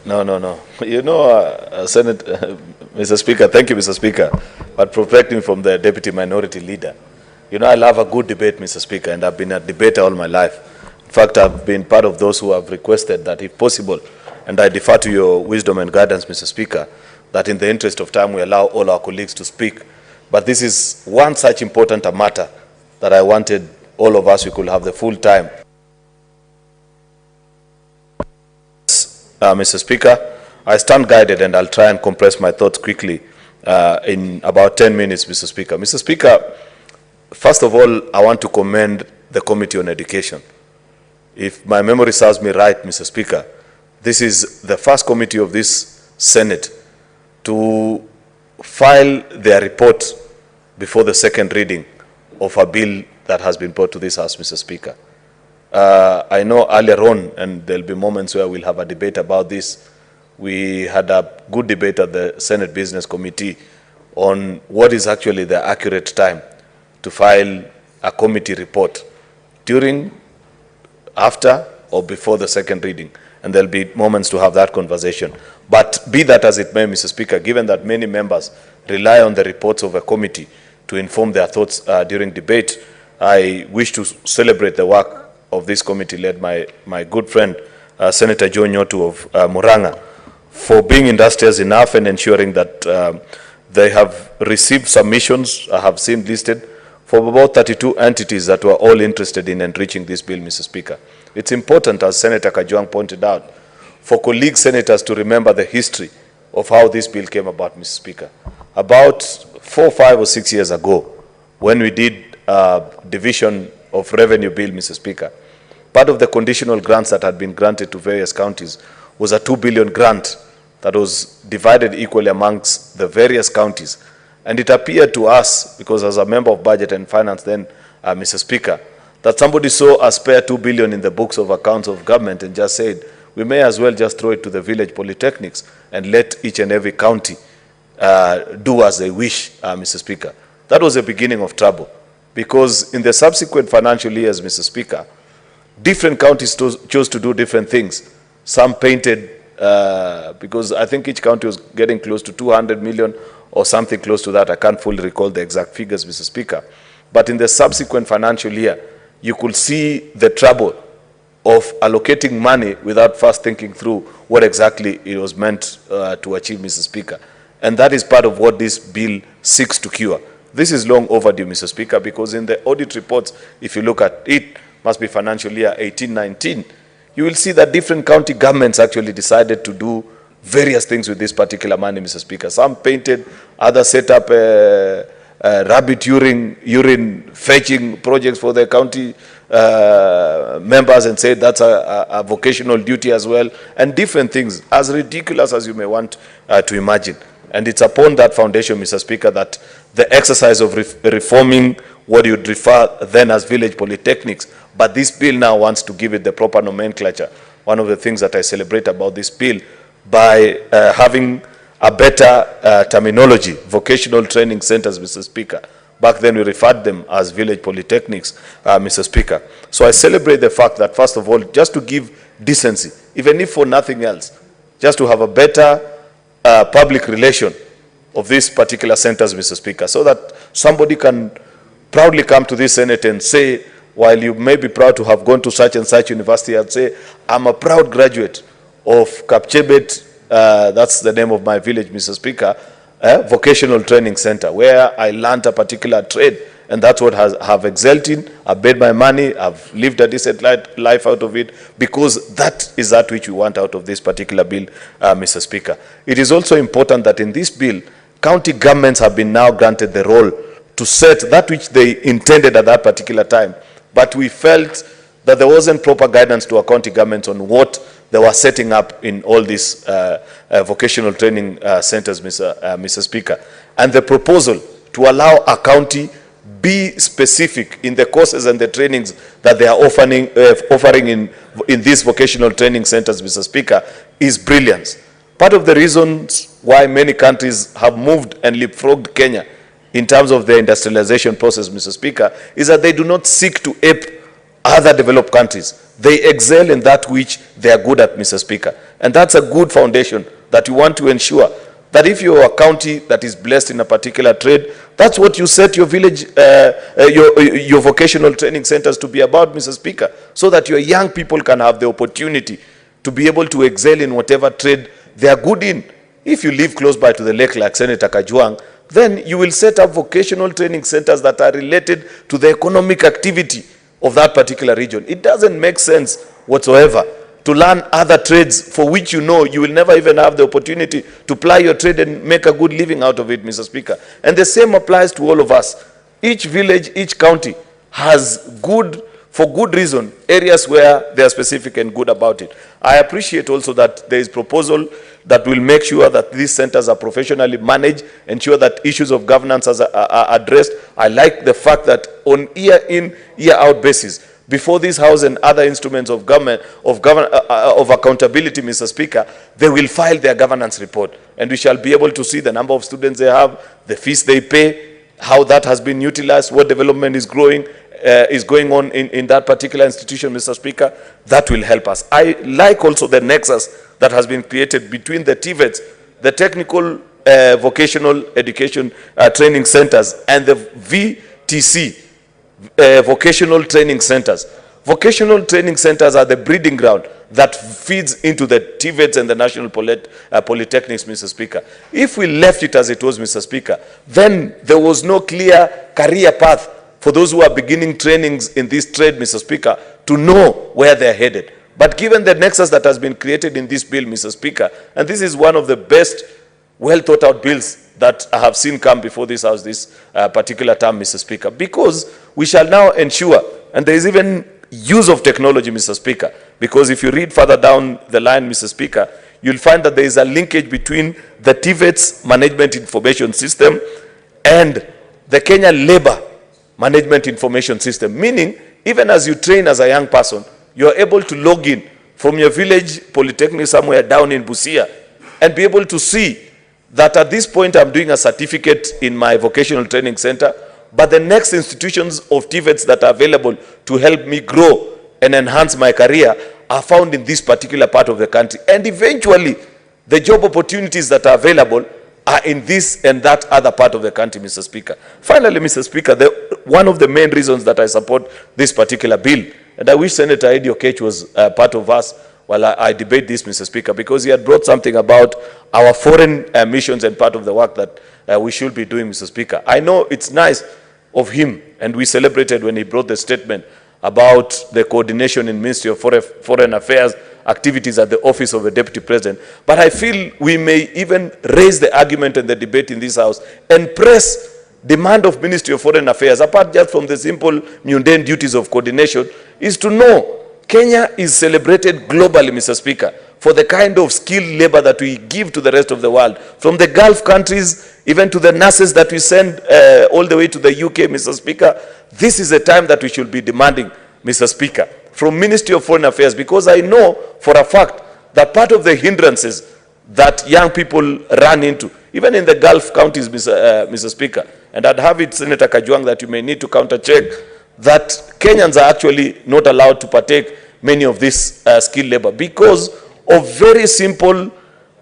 No. You know, Senate, Mr. Speaker, thank you, Mr. Speaker, but protecting from the Deputy Minority Leader. You know, I love a good debate, Mr. Speaker, and I've been a debater all my life. In fact, I've been part of those who have requested that, if possible, and I defer to your wisdom and guidance, Mr. Speaker, that in the interest of time we allow all our colleagues to speak. But this is one such important a matter that I wanted all of us, we could have the full time. Mr. Speaker, I stand guided and I'll try and compress my thoughts quickly in about 10 minutes, Mr. Speaker. Mr. Speaker, first of all, I want to commend the Committee on Education. If my memory serves me right, Mr. Speaker, this is the first committee of this Senate to file their report before the second reading of a bill that has been brought to this House, Mr. Speaker. I know earlier on, and there'll be moments where we'll have a debate about this, we had a good debate at the Senate Business Committee on what is actually the accurate time to file a committee report during, after, or before the second reading. And there'll be moments to have that conversation. But be that as it may, Mr. Speaker, given that many members rely on the reports of a committee to inform their thoughts during debate, I wish to celebrate the work of this committee led by my good friend, Senator John Nyotu of Murang'a, for being industrious enough and ensuring that they have received submissions, I have seen listed, for about 32 entities that were all interested in enriching this bill, Mr. Speaker. It's important, as Senator Kajwang pointed out, for colleague senators to remember the history of how this bill came about, Mr. Speaker. About 4, 5, or 6 years ago, when we did division of revenue bill, Mr. Speaker, part of the conditional grants that had been granted to various counties was a 2 billion grant that was divided equally amongst the various counties. And it appeared to us, because as a member of Budget and Finance then, Mr. Speaker, that somebody saw a spare 2 billion in the books of accounts of government and just said, we may as well just throw it to the village polytechnics and let each and every county do as they wish, Mr. Speaker. That was the beginning of trouble, because in the subsequent financial years, Mr. Speaker, different counties chose to do different things. Some painted, because I think each county was getting close to 200 million or something close to that. I can't fully recall the exact figures, Mr. Speaker. But in the subsequent financial year, you could see the trouble of allocating money without first thinking through what exactly it was meant to achieve, Mr. Speaker. And that is part of what this bill seeks to cure. This is long overdue, Mr. Speaker, because in the audit reports, if you look at it, must be financial year 18-19, you will see that different county governments actually decided to do various things with this particular money, Mr. Speaker. Some painted, others set up rabbit urine fetching projects for the county members and said that's a vocational duty as well, and different things, as ridiculous as you may want to imagine. And it's upon that foundation, Mr. Speaker, that the exercise of reforming what you'd refer then as village polytechnics, but this bill now wants to give it the proper nomenclature. One of the things that I celebrate about this bill, by having a better terminology, vocational training centers, Mr. Speaker. Back then we referred them as village polytechnics, Mr. Speaker. So I celebrate the fact that, first of all, just to give decency, even if for nothing else, just to have a better public relation of these particular centers, Mr. Speaker, so that somebody can proudly come to this Senate and say, while you may be proud to have gone to such and such university, and say, I'm a proud graduate of Kapchebet, that's the name of my village, Mr. Speaker, vocational training center, where I learned a particular trade, and that's what have excelled in. I've paid my money, I've lived a decent life out of it, because that is that which we want out of this particular bill, Mr. Speaker. It is also important that in this bill, county governments have been now granted the role to set that which they intended at that particular time. But we felt that there wasn't proper guidance to our county governments on what they were setting up in all these vocational training centers, Mr. Speaker. And the proposal to allow a county be specific in the courses and the trainings that they are offering in these vocational training centers, Mr. Speaker, is brilliant. Part of the reasons why many countries have moved and leapfrogged Kenya in terms of their industrialization process, Mr. Speaker, is that they do not seek to ape other developed countries. They excel in that which they are good at, Mr. Speaker. And that's a good foundation that you want to ensure that if you're a county that is blessed in a particular trade, that's what you set your village, your vocational training centers to be about, Mr. Speaker, so that your young people can have the opportunity to be able to excel in whatever trade they are good in. If you live close by to the lake like Senator Kajwang, then you will set up vocational training centers that are related to the economic activity of that particular region. It doesn't make sense whatsoever to learn other trades for which you know you will never even have the opportunity to ply your trade and make a good living out of it, Mr. Speaker. And the same applies to all of us. Each village, each county has for good reason, areas where they are specific and good about it. I appreciate also that there is proposal that will make sure that these centers are professionally managed, ensure that issues of governance are addressed. I like the fact that on year-in, year-out basis, before this House and other instruments of government, of accountability, Mr. Speaker, they will file their governance report. And we shall be able to see the number of students they have, the fees they pay, how that has been utilized, what development is going on in that particular institution, Mr. Speaker. That will help us. I like also the nexus that has been created between the TVETs, the technical vocational education training centers, and the VTC, vocational training centers. Vocational training centers are the breeding ground that feeds into the TVETs and the national polytechnics, Mr. Speaker. If we left it as it was, Mr. Speaker, then there was no clear career path for those who are beginning trainings in this trade, Mr. Speaker, to know where they're headed. But given the nexus that has been created in this bill, Mr. Speaker, and this is one of the best well thought out bills that I have seen come before this House this particular term, Mr. Speaker, because we shall now ensure, and there is even use of technology, Mr. Speaker, because if you read further down the line, Mr. Speaker, you'll find that there is a linkage between the TVET's management information system and the Kenya labor management information system, meaning even as you train as a young person, you're able to log in from your village polytechnic somewhere down in Busia and be able to see that at this point I'm doing a certificate in my vocational training center, but the next institutions of TVETs that are available to help me grow and enhance my career are found in this particular part of the country. And eventually, the job opportunities that are available are in this and that other part of the country, Mr. Speaker. Finally, Mr. Speaker, one of the main reasons that I support this particular bill, and I wish Senator Eddie Okech was part of us while I debate this, Mr. Speaker, because he had brought something about our foreign missions and part of the work that we should be doing, Mr. Speaker. I know it's nice of him, and we celebrated when he brought the statement about the coordination in Ministry of Foreign Affairs activities at the office of the Deputy President. But I feel we may even raise the argument and the debate in this House and press demand of Ministry of Foreign Affairs, apart just from the simple mundane duties of coordination, is to know Kenya is celebrated globally, Mr. Speaker, for the kind of skilled labor that we give to the rest of the world. From the Gulf countries, even to the nurses that we send all the way to the UK, Mr. Speaker, this is a time that we should be demanding, Mr. Speaker, from Ministry of Foreign Affairs, because I know for a fact that part of the hindrances that young people run into, even in the Gulf countries, Mr. Speaker, and I'd have it, Senator Kajwang, that you may need to counter-check, that Kenyans are actually not allowed to partake many of this skilled labor because of very simple,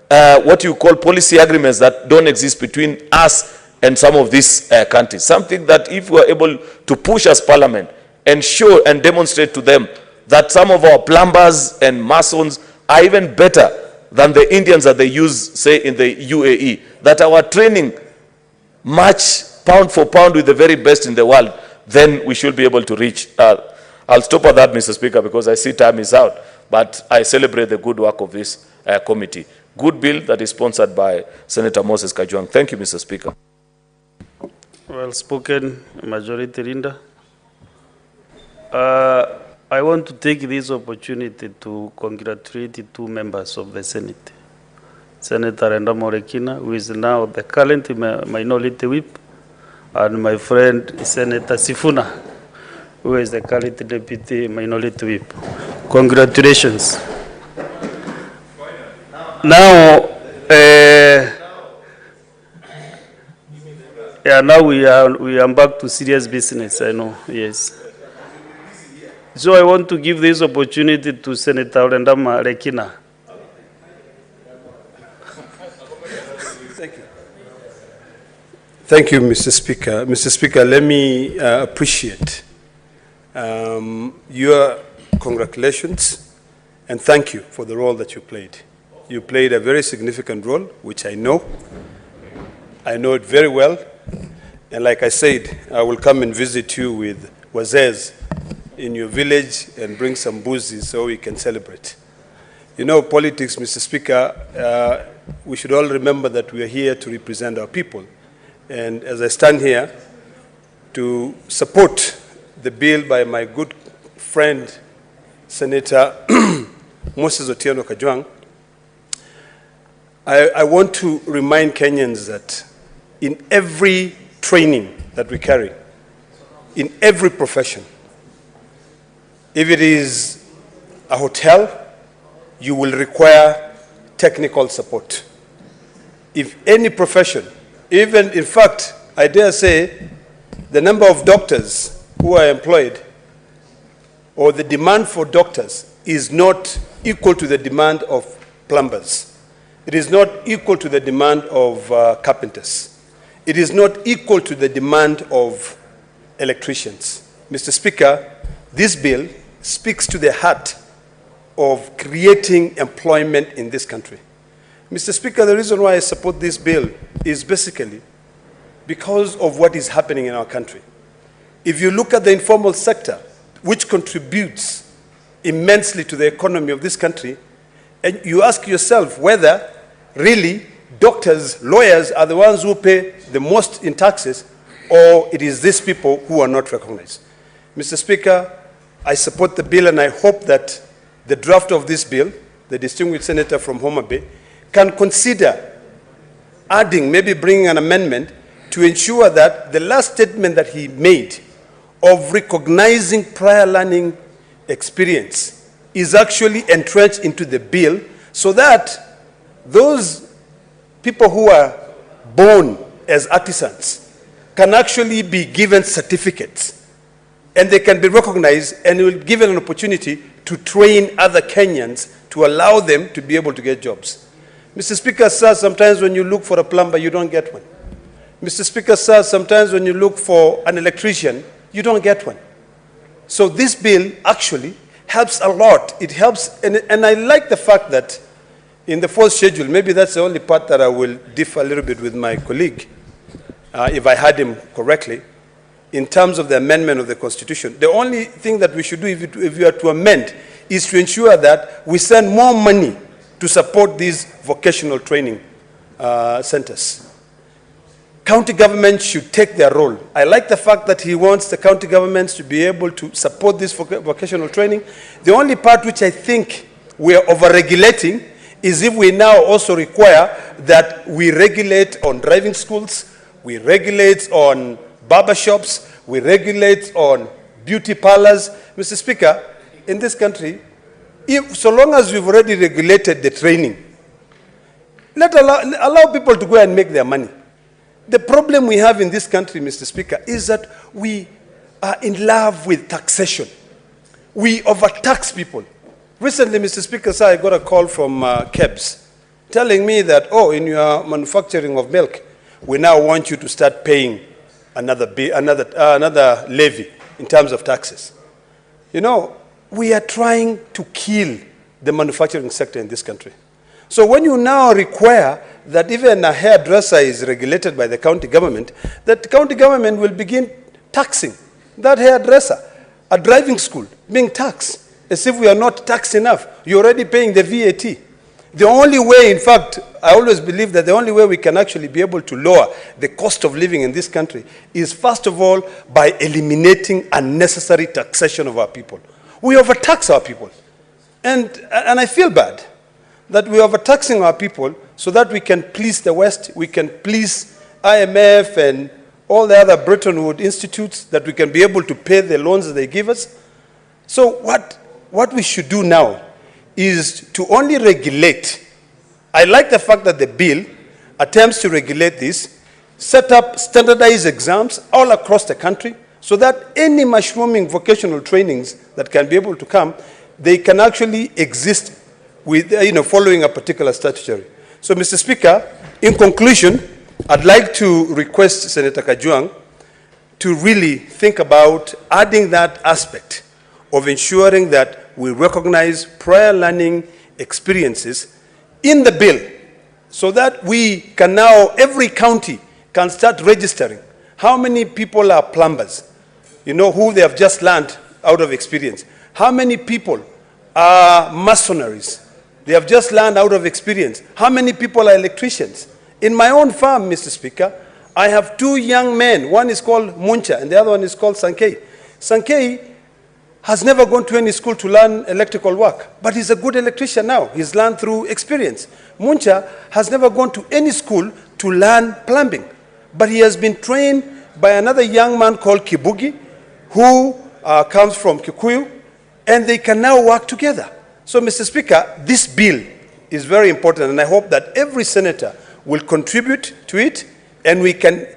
what you call policy agreements that don't exist between us and some of these countries. Something that if we are able to push as Parliament and show and demonstrate to them that some of our plumbers and masons are even better than the Indians that they use, say, in the UAE, that our training match pound for pound with the very best in the world, then we should be able to reach. I'll stop at that, Mr. Speaker, because I see time is out, but I celebrate the good work of this committee. Good bill that is sponsored by Senator Moses Kajwang. Thank you, Mr. Speaker. Well spoken, Majority Leader. I want to take this opportunity to congratulate the two members of the Senate. Senator Enda Morekina, who is now the current minority whip, and my friend Senator Sifuna, who is the current deputy minority whip. Congratulations. Now, now we are back to serious business, I know, yes. So I want to give this opportunity to Senator Enda Morekina. Thank you. Thank you, Mr. Speaker. Mr. Speaker, let me appreciate your congratulations and thank you for the role that you played. You played a very significant role, which I know. I know it very well. And like I said, I will come and visit you with wazers in your village and bring some boozy so we can celebrate. You know, politics, Mr. Speaker, we should all remember that we are here to represent our people. And as I stand here to support the bill by my good friend, Senator Moses Otieno Kajwang, I want to remind Kenyans that in every training that we carry, in every profession, if it is a hotel, you will require technical support. If any profession, even in fact, I dare say, the number of doctors who are employed or the demand for doctors is not equal to the demand of plumbers. It is not equal to the demand of carpenters. It is not equal to the demand of electricians. Mr. Speaker, this bill speaks to the heart of creating employment in this country. Mr. Speaker, the reason why I support this bill is basically because of what is happening in our country. If you look at the informal sector, which contributes immensely to the economy of this country, and you ask yourself whether really doctors, lawyers are the ones who pay the most in taxes, or it is these people who are not recognized. Mr. Speaker, I support the bill and I hope that the draft of this bill, the distinguished senator from Homa Bay, can consider adding, maybe bringing an amendment to ensure that the last statement that he made of recognizing prior learning experience is actually entrenched into the bill so that those people who are born as artisans can actually be given certificates and they can be recognized and will be given an opportunity to train other Kenyans to allow them to be able to get jobs. Mr. Speaker, sir, sometimes when you look for a plumber, you don't get one. Mr. Speaker, sir, sometimes when you look for an electrician, you don't get one. So this bill actually helps a lot. It helps, and I like the fact that in the fourth schedule, maybe that's the only part that I will differ a little bit with my colleague, if I heard him correctly, in terms of the amendment of the Constitution. The only thing that we should do if we are to amend is to ensure that we send more money to support these vocational training centers. County governments should take their role. I like the fact that he wants the county governments to be able to support this vocational training. The only part which I think we are over-regulating is if we now also require that we regulate on driving schools, we regulate on barber shops, we regulate on beauty parlors. Mr. Speaker, in this country, so long as we've already regulated the training, allow people to go and make their money. The problem we have in this country, Mr. Speaker, is that we are in love with taxation. We overtax people. Recently, Mr. Speaker, sir, I got a call from KEBS telling me that, oh, in your manufacturing of milk, we now want you to start paying another levy in terms of taxes. You know, we are trying to kill the manufacturing sector in this country. So when you now require that even a hairdresser is regulated by the county government, that county government will begin taxing that hairdresser. A driving school being taxed, as if we are not taxed enough. You're already paying the VAT. The only way, in fact, I always believe that the only way we can actually be able to lower the cost of living in this country is, first of all, by eliminating unnecessary taxation of our people. We overtax our people. And I feel bad that we are overtaxing our people so that we can please the West, we can please IMF and all the other Bretton Woods institutes, that we can be able to pay the loans that they give us. So what we should do now is to only regulate. I like the fact that the bill attempts to regulate this, set up standardized exams all across the country so that any mushrooming vocational trainings that can be able to come, they can actually exist with, following a particular statutory. So, Mr. Speaker, in conclusion, I'd like to request Senator Kajwang to really think about adding that aspect of ensuring that we recognize prior learning experiences in the bill so that we can now, every county can start registering how many people are plumbers, who they have just learned out of experience. How many people are mercenaries? They have just learned out of experience. How many people are electricians? In my own farm, Mr. Speaker, I have two young men. One is called Muncha and the other one is called Sankei. Sankei has never gone to any school to learn electrical work, but he's a good electrician now. He's learned through experience. Muncha has never gone to any school to learn plumbing, but he has been trained by another young man called Kibugi, who comes from Kikuyu, and they can now work together. So, Mr. Speaker, this bill is very important, and I hope that every senator will contribute to it, and we can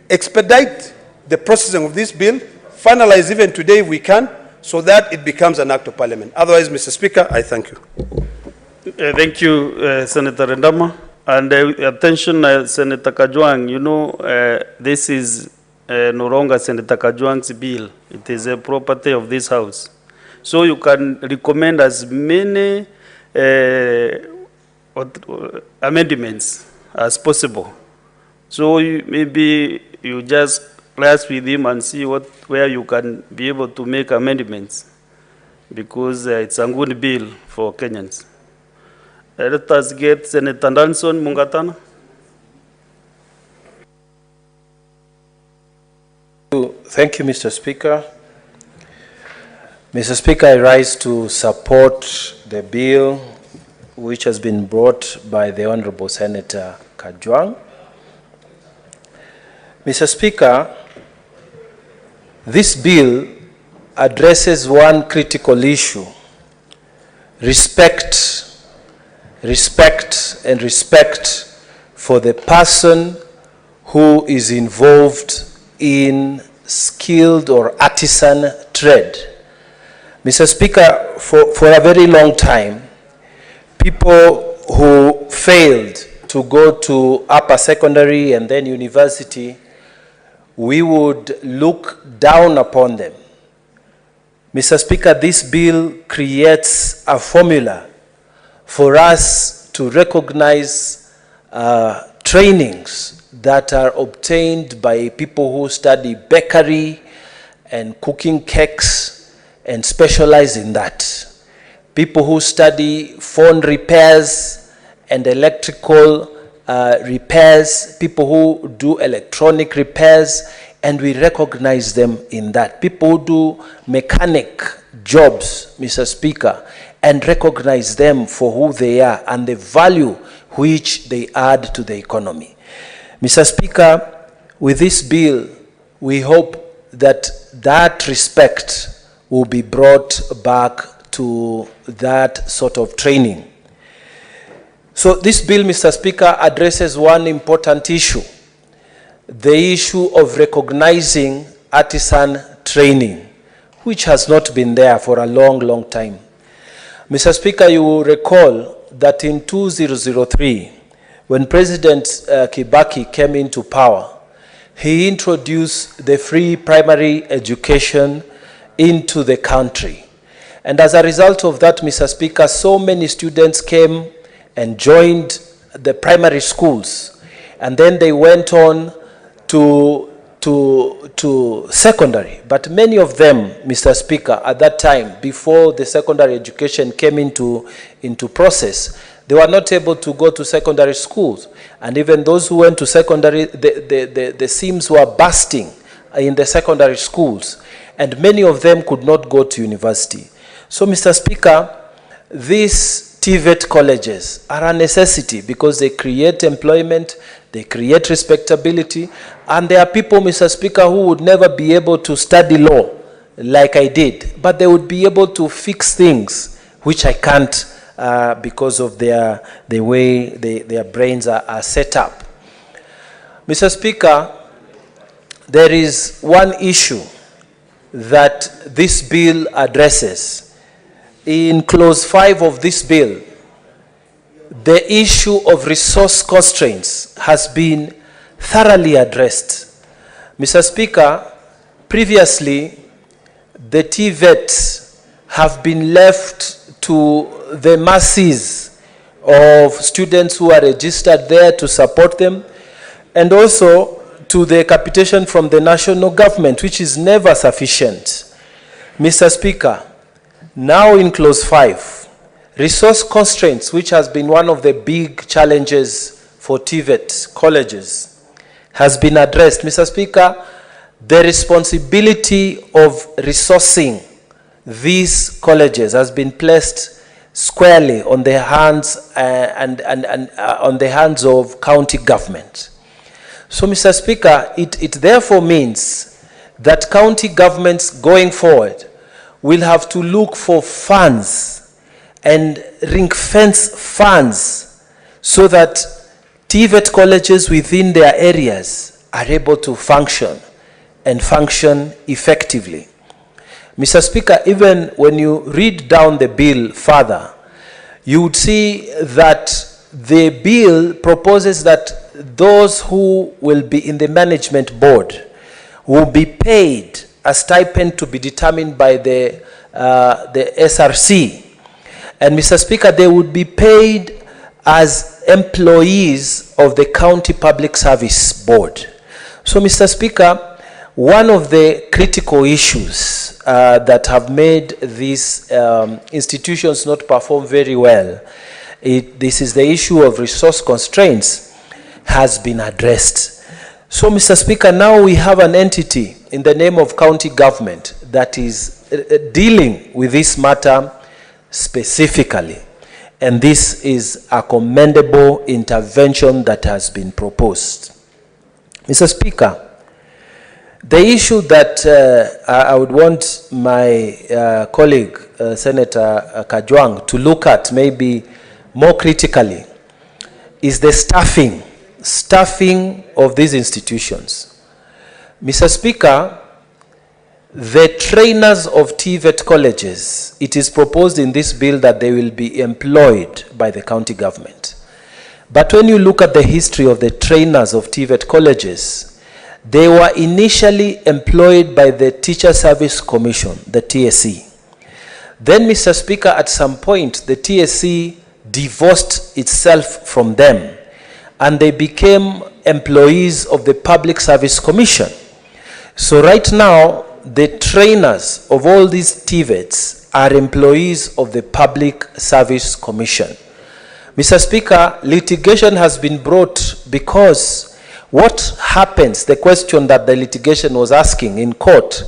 expedite the processing of this bill, finalize even today if we can, so that it becomes an act of parliament. Otherwise, Mr. Speaker, I thank you. Thank you, Senator Rendama. And attention, Senator Kajwang, this is no longer Senator Kajwang's bill. It is a property of this House. So you can recommend as many amendments as possible. So maybe you just liaise with him and see where you can be able to make amendments, because it's a good bill for Kenyans. Let us get Senator Danson Mungatana. Thank you, Mr. Speaker. Mr. Speaker, I rise to support the bill which has been brought by the Honorable Senator Kajwang. Mr. Speaker, this bill addresses one critical issue: respect for the person who is involved in skilled or artisan trade. Mr. Speaker, for a very long time, people who failed to go to upper secondary and then university, we would look down upon them. Mr. Speaker, this bill creates a formula for us to recognize trainings that are obtained by people who study bakery and cooking cakes and specialize in that. People who study phone repairs and electrical repairs, people who do electronic repairs, and we recognize them in that. People who do mechanic jobs, Mr. Speaker, and recognize them for who they are and the value which they add to the economy. Mr. Speaker, with this bill, we hope that that respect will be brought back to that sort of training. So this bill, Mr. Speaker, addresses one important issue: the issue of recognizing artisan training, which has not been there for a long, long time. Mr. Speaker, you will recall that in 2003, when President Kibaki came into power, he introduced the free primary education into the country. And as a result of that, Mr. Speaker, so many students came and joined the primary schools. And then they went on to secondary. But many of them, Mr. Speaker, at that time, before the secondary education came into process, They were not able to go to secondary schools. And even those who went to secondary, the seams were bursting in the secondary schools. And many of them could not go to university. So, Mr. Speaker, these TVET colleges are a necessity because they create employment, they create respectability, and there are people, Mr. Speaker, who would never be able to study law like I did, but they would be able to fix things which I can't because of the way their brains are set up. Mr. Speaker, there is one issue that this bill addresses. In clause 5 of this bill, the issue of resource constraints has been thoroughly addressed. Mr. Speaker, previously, the TVETs have been left to the masses of students who are registered there to support them, and also to the capitation from the national government, which is never sufficient. Mr. Speaker, now in clause 5, resource constraints, which has been one of the big challenges for TVET colleges, has been addressed. Mr. Speaker, the responsibility of resourcing these colleges has been placed squarely on the hands on the hands of county government. So, Mr. Speaker, it therefore means that county governments going forward will have to look for funds and ring-fence funds so that TVET colleges within their areas are able to function and function effectively. Mr. Speaker, even when you read down the bill further, you would see that the bill proposes that those who will be in the management board will be paid a stipend to be determined by the SRC. And Mr. Speaker, they would be paid as employees of the County Public Service Board. So, Mr. Speaker, one of the critical issues that have made these institutions not perform very well, this is the issue of resource constraints, has been addressed. So, Mr. Speaker, now we have an entity in the name of county government that is dealing with this matter specifically. And this is a commendable intervention that has been proposed. Mr. Speaker, the issue that I would want my colleague, Senator Kajwang, to look at maybe more critically is the staffing of these institutions. Mr. Speaker, the trainers of TVET colleges, it is proposed in this bill that they will be employed by the county government. But when you look at the history of the trainers of TVET colleges, they were initially employed by the Teacher Service Commission, the TSC. Then, Mr. Speaker, at some point, the TSC divorced itself from them, and they became employees of the Public Service Commission. So right now, the trainers of all these TVETs are employees of the Public Service Commission. Mr. Speaker, litigation has been brought because what happens, the question that the litigation was asking in court,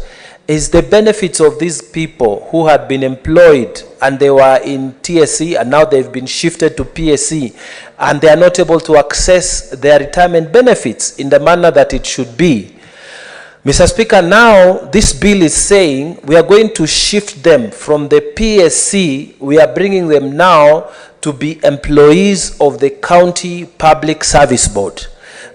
is the benefits of these people who had been employed and they were in TSC and now they've been shifted to PSC and they are not able to access their retirement benefits in the manner that it should be. Mr. Speaker, now this bill is saying we are going to shift them from the PSC, we are bringing them now to be employees of the County Public Service Board.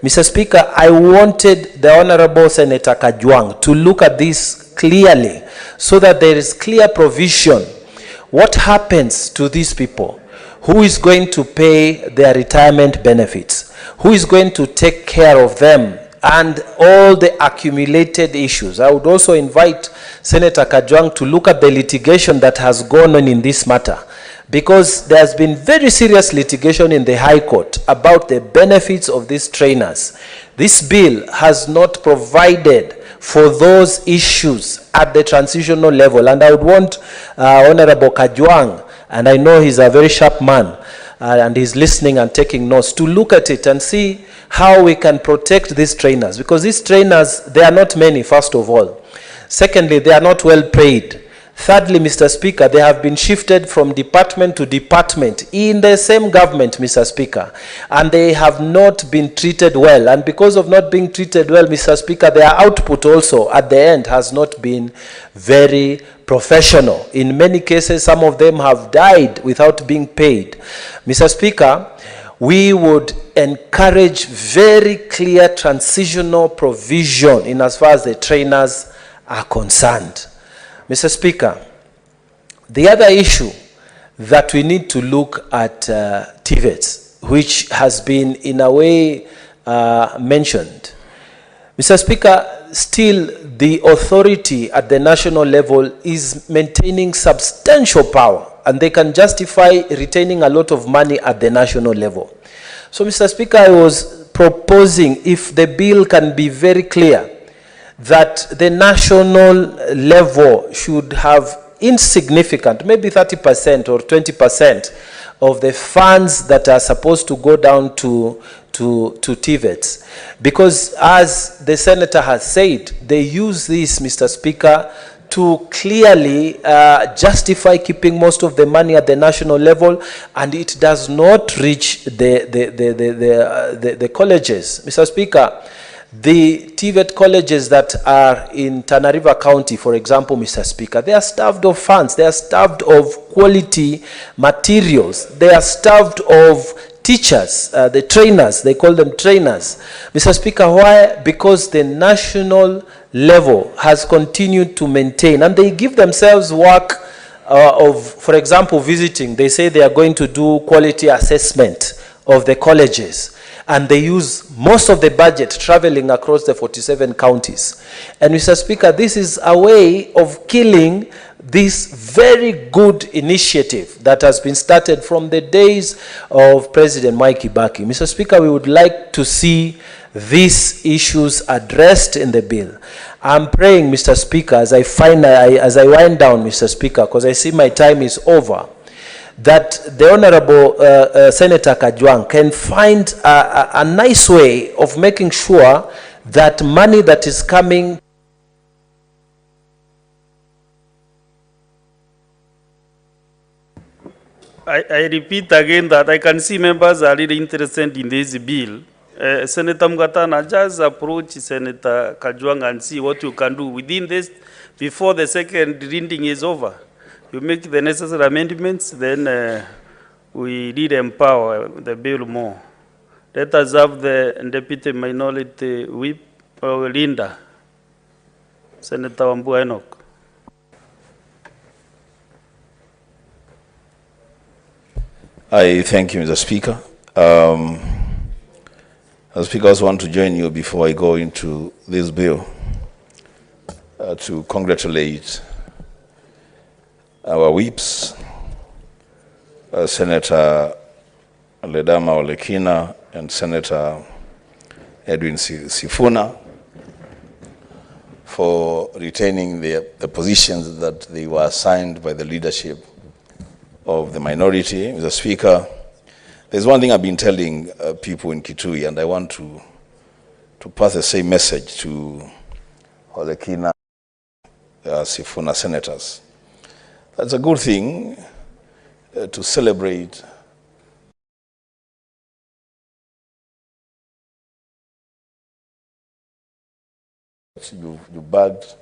Mr. Speaker, I wanted the Honorable Senator Kajwang to look at this clearly so that there is clear provision. What happens to these people? Who is going to pay their retirement benefits? Who is going to take care of them? And all the accumulated issues. I would also invite Senator Kajwang to look at the litigation that has gone on in this matter, because there has been very serious litigation in the High Court about the benefits of these trainers. This bill has not provided for those issues at the transitional level, and I would want Honorable Kajwang, and I know he's a very sharp man, and is listening and taking notes, to look at it and see how we can protect these trainers. Because these trainers, they are not many, first of all. Secondly, they are not well paid. Thirdly, Mr. Speaker, they have been shifted from department to department in the same government, Mr. Speaker, and they have not been treated well. And because of not being treated well, Mr. Speaker, their output also at the end has not been very professional. In many cases, some of them have died without being paid. Mr. Speaker, we would encourage very clear transitional provision in as far as the trainers are concerned. Mr. Speaker, the other issue that we need to look at TVETs, which has been in a way mentioned. Mr. Speaker, still the authority at the national level is maintaining substantial power, and they can justify retaining a lot of money at the national level. So, Mr. Speaker, I was proposing, if the bill can be very clear, that the national level should have insignificant, maybe 30% or 20% of the funds that are supposed to go down to TVETs. Because as the senator has said, they use this, Mr. Speaker, to clearly justify keeping most of the money at the national level, and it does not reach the colleges. Mr. Speaker, the TVET colleges that are in Tana River County, for example, Mr. Speaker, they are starved of funds, they are starved of quality materials, they are starved of teachers, the trainers, they call them trainers. Mr. Speaker, why? Because the national level has continued to maintain, and they give themselves work of, for example, visiting. They say they are going to do quality assessment of the colleges, and they use most of the budget traveling across the 47 counties. And Mr. Speaker, this is a way of killing this very good initiative that has been started from the days of President Mwai Kibaki. Mr. Speaker, we would like to see these issues addressed in the bill. I'm praying, Mr. Speaker, as I wind down, Mr. Speaker, because I see my time is over, that the Honorable Senator Kajwang can find a nice way of making sure that money that is coming I repeat again that I can see members are really interested in this bill. Senator Mgatana, just approach Senator Kajwang and see what you can do within this before the second reading is over. You make the necessary amendments, then we need to empower the bill more. Let us have the Deputy Minority Whip, Linda, Senator Wambua Enoch. I thank you, Mr. Speaker. Mr. Speaker, I also want to join you before I go into this bill to congratulate our whips, Senator Ledama Olekina and Senator Edwin Sifuna, for retaining the positions that they were assigned by the leadership of the minority. Mr. Speaker, there's one thing I've been telling people in Kitui, and I want to pass the same message to Olekina, Sifuna senators. That's a good thing to celebrate you bagged.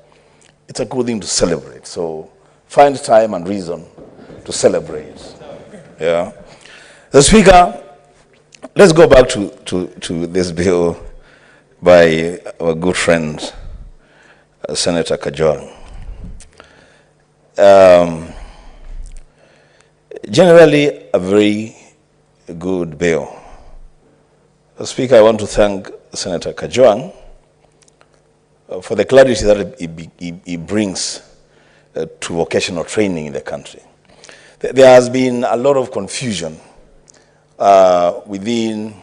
It's a good thing to celebrate. So find time and reason to celebrate. Yeah. The Speaker, let's go back to this bill by our good friend, Senator Kajwang. Generally, a very good bill. The Speaker, I want to thank Senator Kajwang for the clarity that he brings to vocational training in the country. There has been a lot of confusion within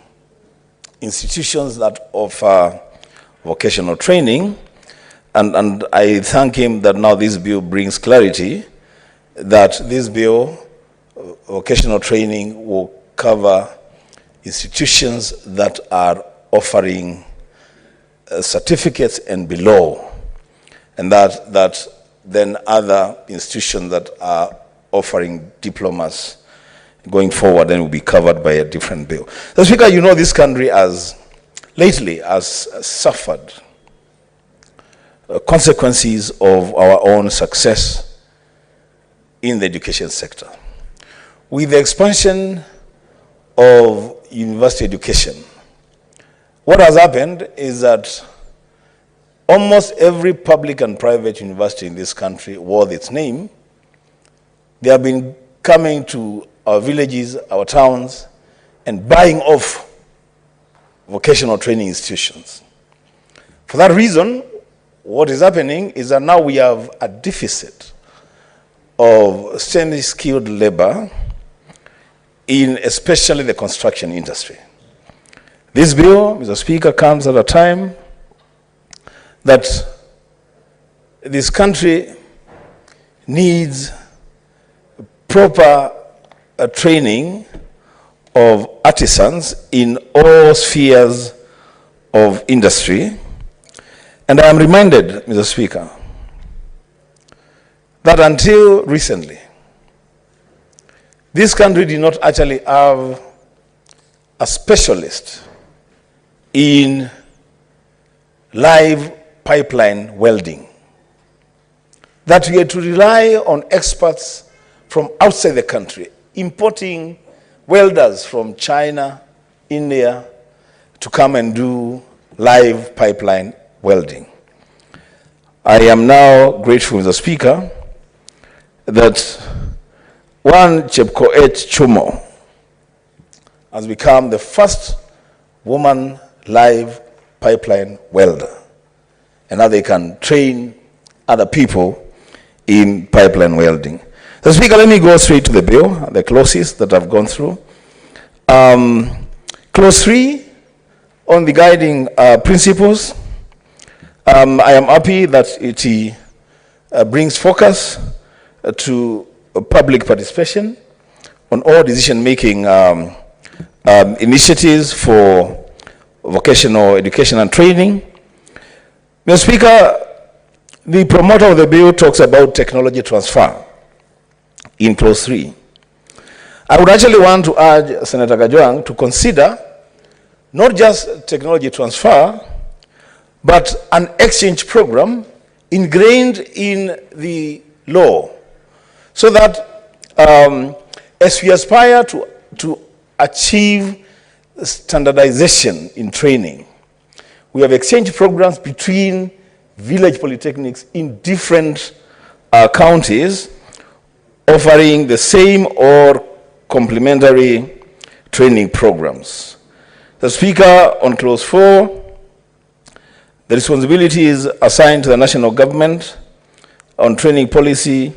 institutions that offer vocational training, and I thank him that now this bill brings clarity, that this bill, vocational training, will cover institutions that are offering certificates and below, and that then other institutions that are offering diplomas going forward then will be covered by a different bill. So, Speaker, you know this country lately has suffered consequences of our own success in the education sector. With the expansion of university education, what has happened is that almost every public and private university in this country worth its name, they have been coming to our villages, our towns, and buying off vocational training institutions. For that reason, what is happening is that now we have a deficit of semi-skilled labor in especially the construction industry. This bill, Mr. Speaker, comes at a time that this country needs proper training of artisans in all spheres of industry. And I am reminded, Mr. Speaker, that until recently, this country did not actually have a specialist in live pipeline welding. That we had to rely on experts from outside the country, importing welders from China, India, to come and do live pipeline welding. I am now grateful, Mr. Speaker, that one Chepkoech Chumo has become the first woman live pipeline welder. And now they can train other people in pipeline welding. So, Speaker, let me go straight to the bill, the clauses that I've gone through. Clause 3 on the guiding principles. I am happy that it brings focus to public participation on all decision-making initiatives for vocational education and training. Mr. Speaker, the promoter of the bill talks about technology transfer in clause 3. I would actually want to urge Senator Kajwang to consider not just technology transfer, but an exchange program ingrained in the law, so that as we aspire to achieve standardization in training, we have exchange programs between village polytechnics in different counties offering the same or complementary training programs. The Speaker, on clause 4, the responsibility is assigned to the national government on training policy,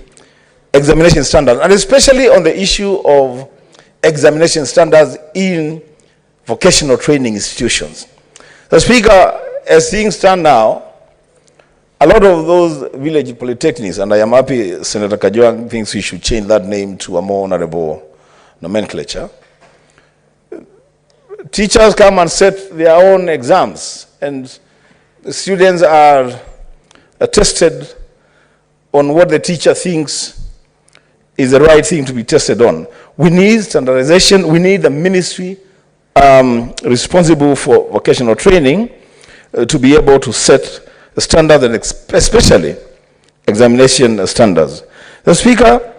examination standards, and especially on the issue of examination standards in vocational training institutions. The Speaker, as things stand now, a lot of those village polytechnics, and I am happy Senator Kajwang thinks we should change that name to a more honorable nomenclature. Teachers come and set their own exams, and the students are tested on what the teacher thinks is the right thing to be tested on. We need standardization. We need the ministry responsible for vocational training to be able to set standards, and especially examination standards. The Speaker,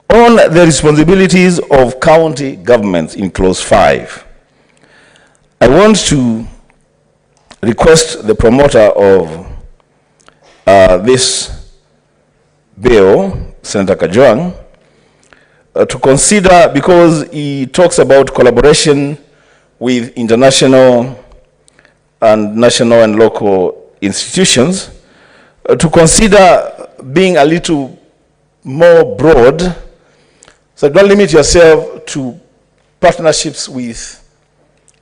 on the responsibilities of county governments in clause 5, I want to request the promoter of this bill, Senator Kajwang, to consider, because he talks about collaboration with international and national and local institutions, to consider being a little more broad, so don't limit yourself to partnerships with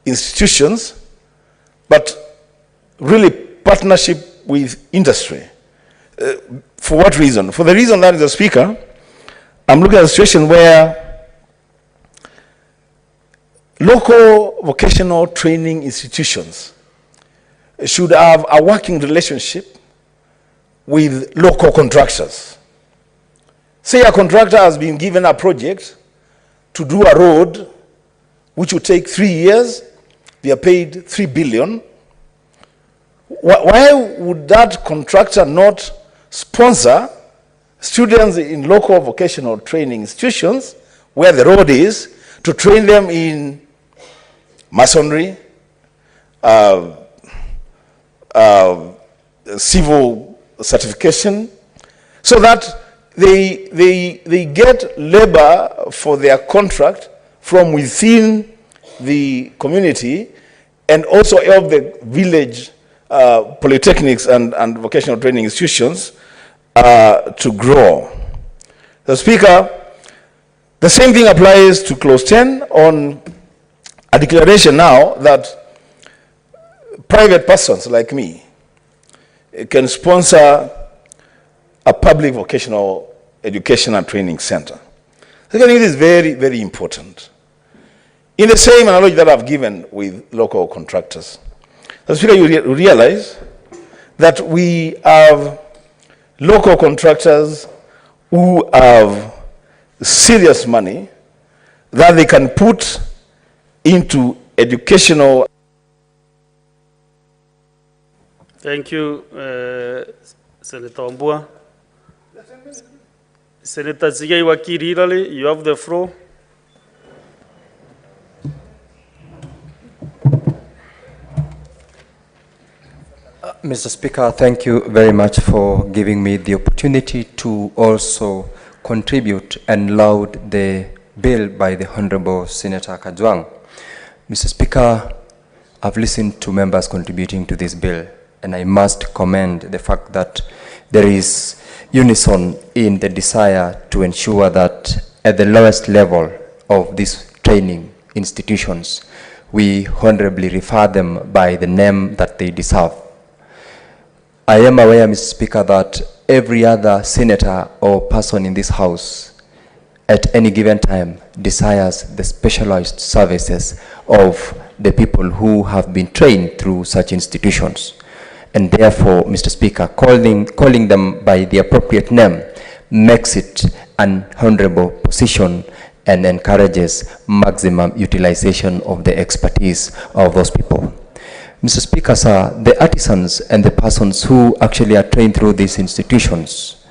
institutions, but really partnership with industry. For what reason? For the reason that, Mr. Speaker, I'm looking at a situation where local vocational training institutions should have a working relationship with local contractors. Say a contractor has been given a project to do a road which will take 3 years, they are paid 3 billion. Why would that contractor not sponsor students in local vocational training institutions where the road is to train them in masonry, civil certification, so that they get labor for their contract from within the community and also help the village polytechnics and vocational training institutions to grow. The Speaker, the same thing applies to clause 10 on a declaration now that private persons like me can sponsor a public vocational education and training center. I think it is very, very important. In the same analogy that I've given with local contractors, the Speaker, you realize that we have local contractors who have serious money that they can put into educational. Thank you, Senator Mbua. Senator Zigay Wakiri, you have the floor. Mr. Speaker, thank you very much for giving me the opportunity to also contribute and laud the bill by the Honorable Senator Kajwang. Mr. Speaker, I've listened to members contributing to this bill, and I must commend the fact that there is unison in the desire to ensure that at the lowest level of these training institutions, we honorably refer them by the name that they deserve. I am aware, Mr. Speaker, that every other senator or person in this House at any given time desires the specialized services of the people who have been trained through such institutions. And therefore, Mr. Speaker, calling them by the appropriate name makes it an honorable position and encourages maximum utilization of the expertise of those people. Mr. Speaker, sir, the artisans and the persons who actually are trained through these institutions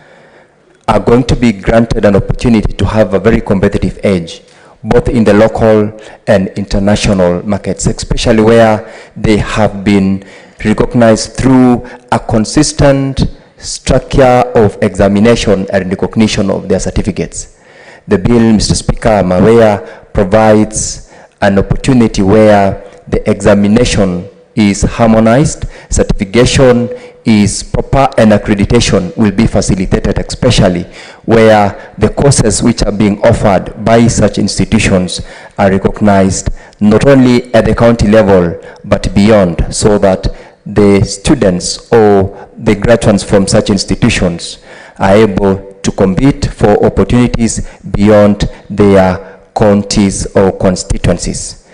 are going to be granted an opportunity to have a very competitive edge, both in the local and international markets, especially where they have been recognized through a consistent structure of examination and recognition of their certificates. The bill, Mr. Speaker, I'm aware, provides an opportunity where the examination is harmonized, certification is proper, and accreditation will be facilitated, especially where the courses which are being offered by such institutions are recognized not only at the county level but beyond, so that the students or the graduates from such institutions are able to compete for opportunities beyond their counties or constituencies.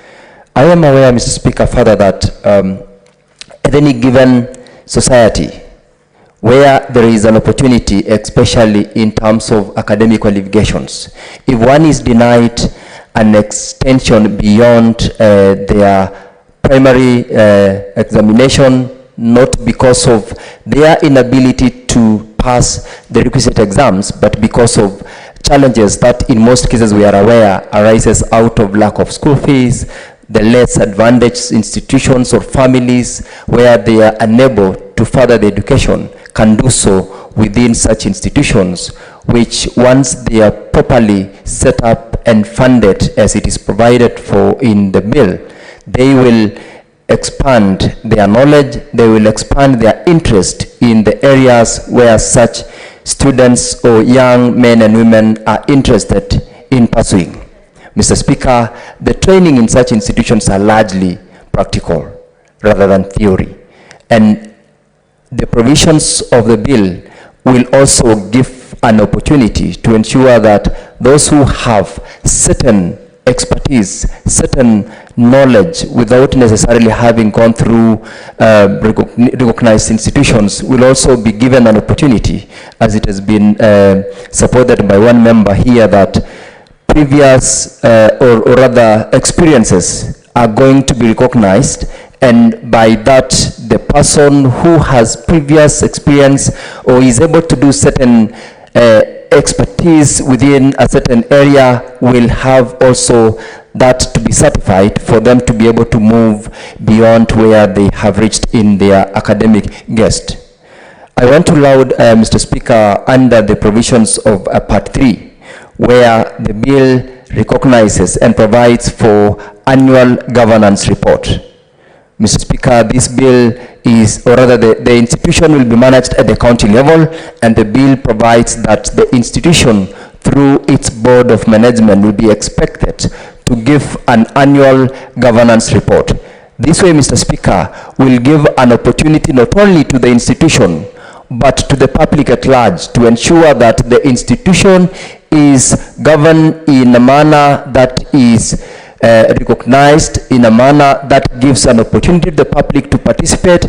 I am aware, Mr. Speaker, further that at any given society where there is an opportunity, especially in terms of academic qualifications, if one is denied an extension beyond their primary examination, not because of their inability to pass the requisite exams, but because of challenges that in most cases we are aware arises out of lack of school fees, the less advantaged institutions or families where they are unable to further the education can do so within such institutions, which once they are properly set up and funded as it is provided for in the bill, they will expand their knowledge, they will expand their interest in the areas where such students or young men and women are interested in pursuing. Mr. Speaker, the training in such institutions are largely practical rather than theory. And the provisions of the bill will also give an opportunity to ensure that those who have certain expertise, certain knowledge, without necessarily having gone through recognized institutions, will also be given an opportunity, as it has been supported by one member here, that previous or rather experiences are going to be recognized, and by that the person who has previous experience or is able to do certain expertise within a certain area will have also that to be certified for them to be able to move beyond where they have reached in their academic quest. I want to laud Mr. Speaker, under the provisions of Part 3, where the bill recognizes and provides for annual governance report. Mr. Speaker, this bill is, or rather the institution will be managed at the county level, and the bill provides that the institution through its board of management will be expected to give an annual governance report. This way, Mr. Speaker, will give an opportunity not only to the institution but to the public at large to ensure that the institution is governed in a manner that is recognized, in a manner that gives an opportunity to the public to participate,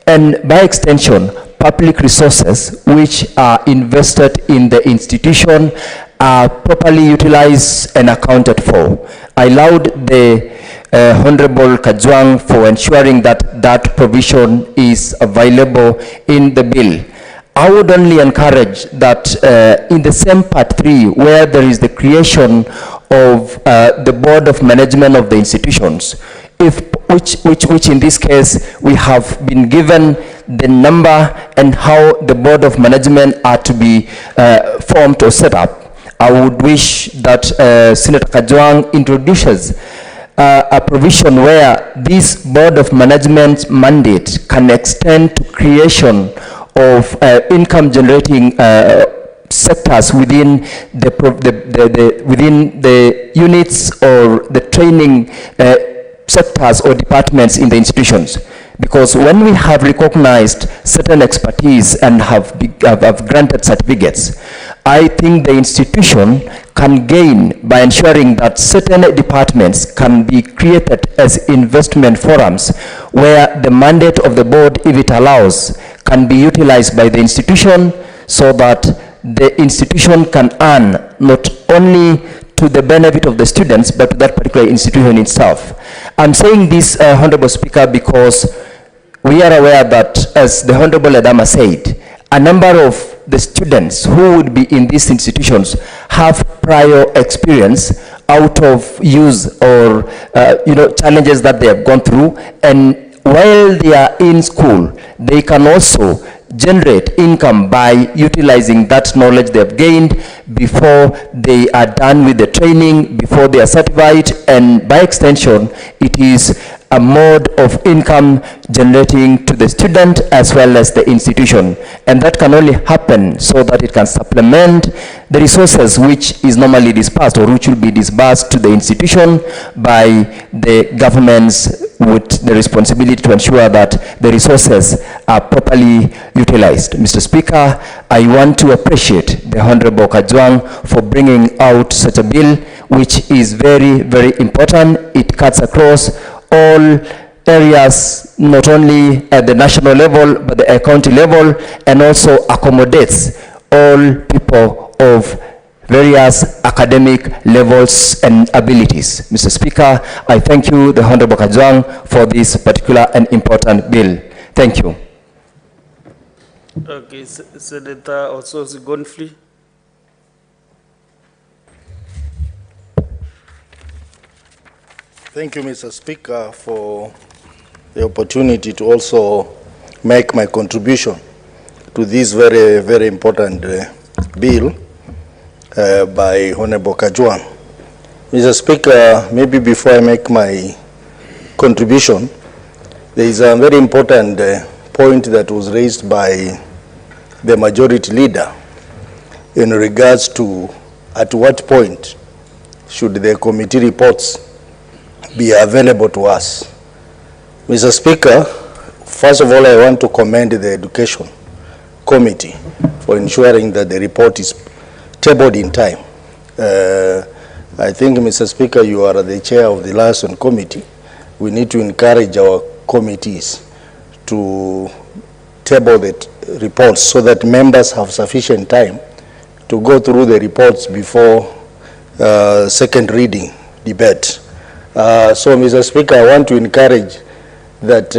and by extension, public resources which are invested in the institution are properly utilized and accounted for. I laud the Honorable Kajwang for ensuring that that provision is available in the bill. I would only encourage that in the same Part 3, where there is the creation of the board of management of the institutions, which in this case we have been given the number and how the board of management are to be formed or set up. I would wish that Senator Kajwang introduces a provision where this board of management mandate can extend to creation of income generating sectors within within the units or the training sectors or departments in the institutions. Because when we have recognized certain expertise and have granted certificates, I think the institution can gain by ensuring that certain departments can be created as investment forums where the mandate of the board, if it allows, can be utilized by the institution so that the institution can earn not only to the benefit of the students, but to that particular institution itself. I'm saying this, Honorable Speaker, because we are aware that, as the Honorable Adama said, a number of the students who would be in these institutions have prior experience out of use or challenges that they have gone through, and while they are in school, they can also generate income by utilizing that knowledge they have gained before they are done with the training, before they are certified, and by extension, it is a mode of income generating to the student as well as the institution. And that can only happen so that it can supplement the resources which is normally dispersed or which will be disbursed to the institution by the governments with the responsibility to ensure that the resources are properly utilized. Mr. Speaker, I want to appreciate the Honorable Kajwang for bringing out such a bill which is very, very important. It cuts across all areas, not only at the national level, but the county level, and also accommodates all people of various academic levels and abilities. Mr. Speaker, I thank you, the Honorable Kajwang, for this particular and important bill. Thank you. Okay, Senator Ososi Gonfrey. Thank you, Mr. Speaker, for the opportunity to also make my contribution to this very, very important bill by Honorable Kajwang. Mr. Speaker, maybe before I make my contribution, there is a very important point that was raised by the majority leader in regards to at what point should the committee reports be available to us. Mr. Speaker, first of all, I want to commend the Education Committee for ensuring that the report is tabled in time. I think, Mr. Speaker, you are the chair of the Liaison Committee. We need to encourage our committees to table the reports so that members have sufficient time to go through the reports before second reading debate. So, Mr. Speaker, I want to encourage that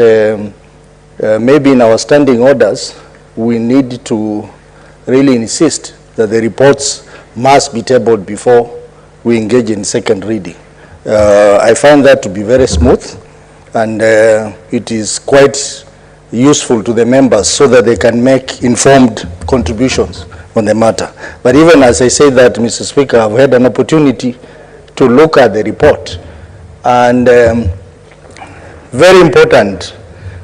maybe in our standing orders, we need to really insist that the reports must be tabled before we engage in second reading. I find that to be very smooth, and it is quite useful to the members so that they can make informed contributions on the matter. But even as I say that, Mr. Speaker, I've had an opportunity to look at the report, and very important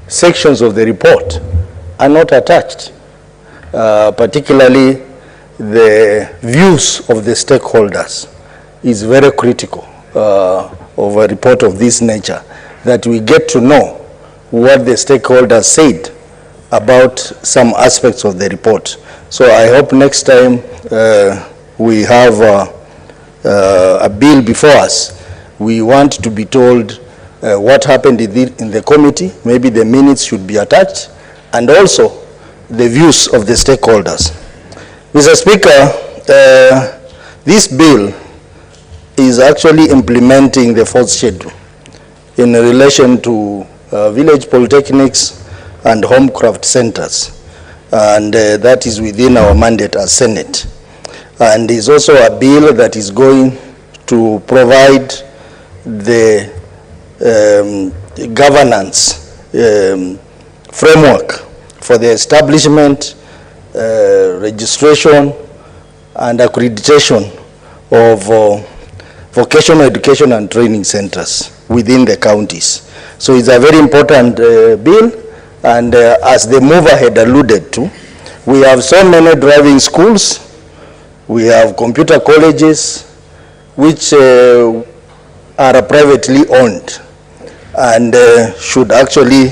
sections of the report are not attached, particularly the views of the stakeholders is very critical of a report of this nature, that we get to know what the stakeholders said about some aspects of the report. So I hope next time we have a bill before us, we want to be told what happened in the committee. Maybe the minutes should be attached, and also the views of the stakeholders. Mr. Speaker, this bill is actually implementing the fourth schedule in relation to village polytechnics and homecraft centers, and that is within our mandate as Senate. And is also a bill that is going to provide the governance framework for the establishment, registration, and accreditation of vocational education and training centers within the counties. So it's a very important bill, and as the mover had alluded to, we have so many driving schools, we have computer colleges, which are privately owned and should actually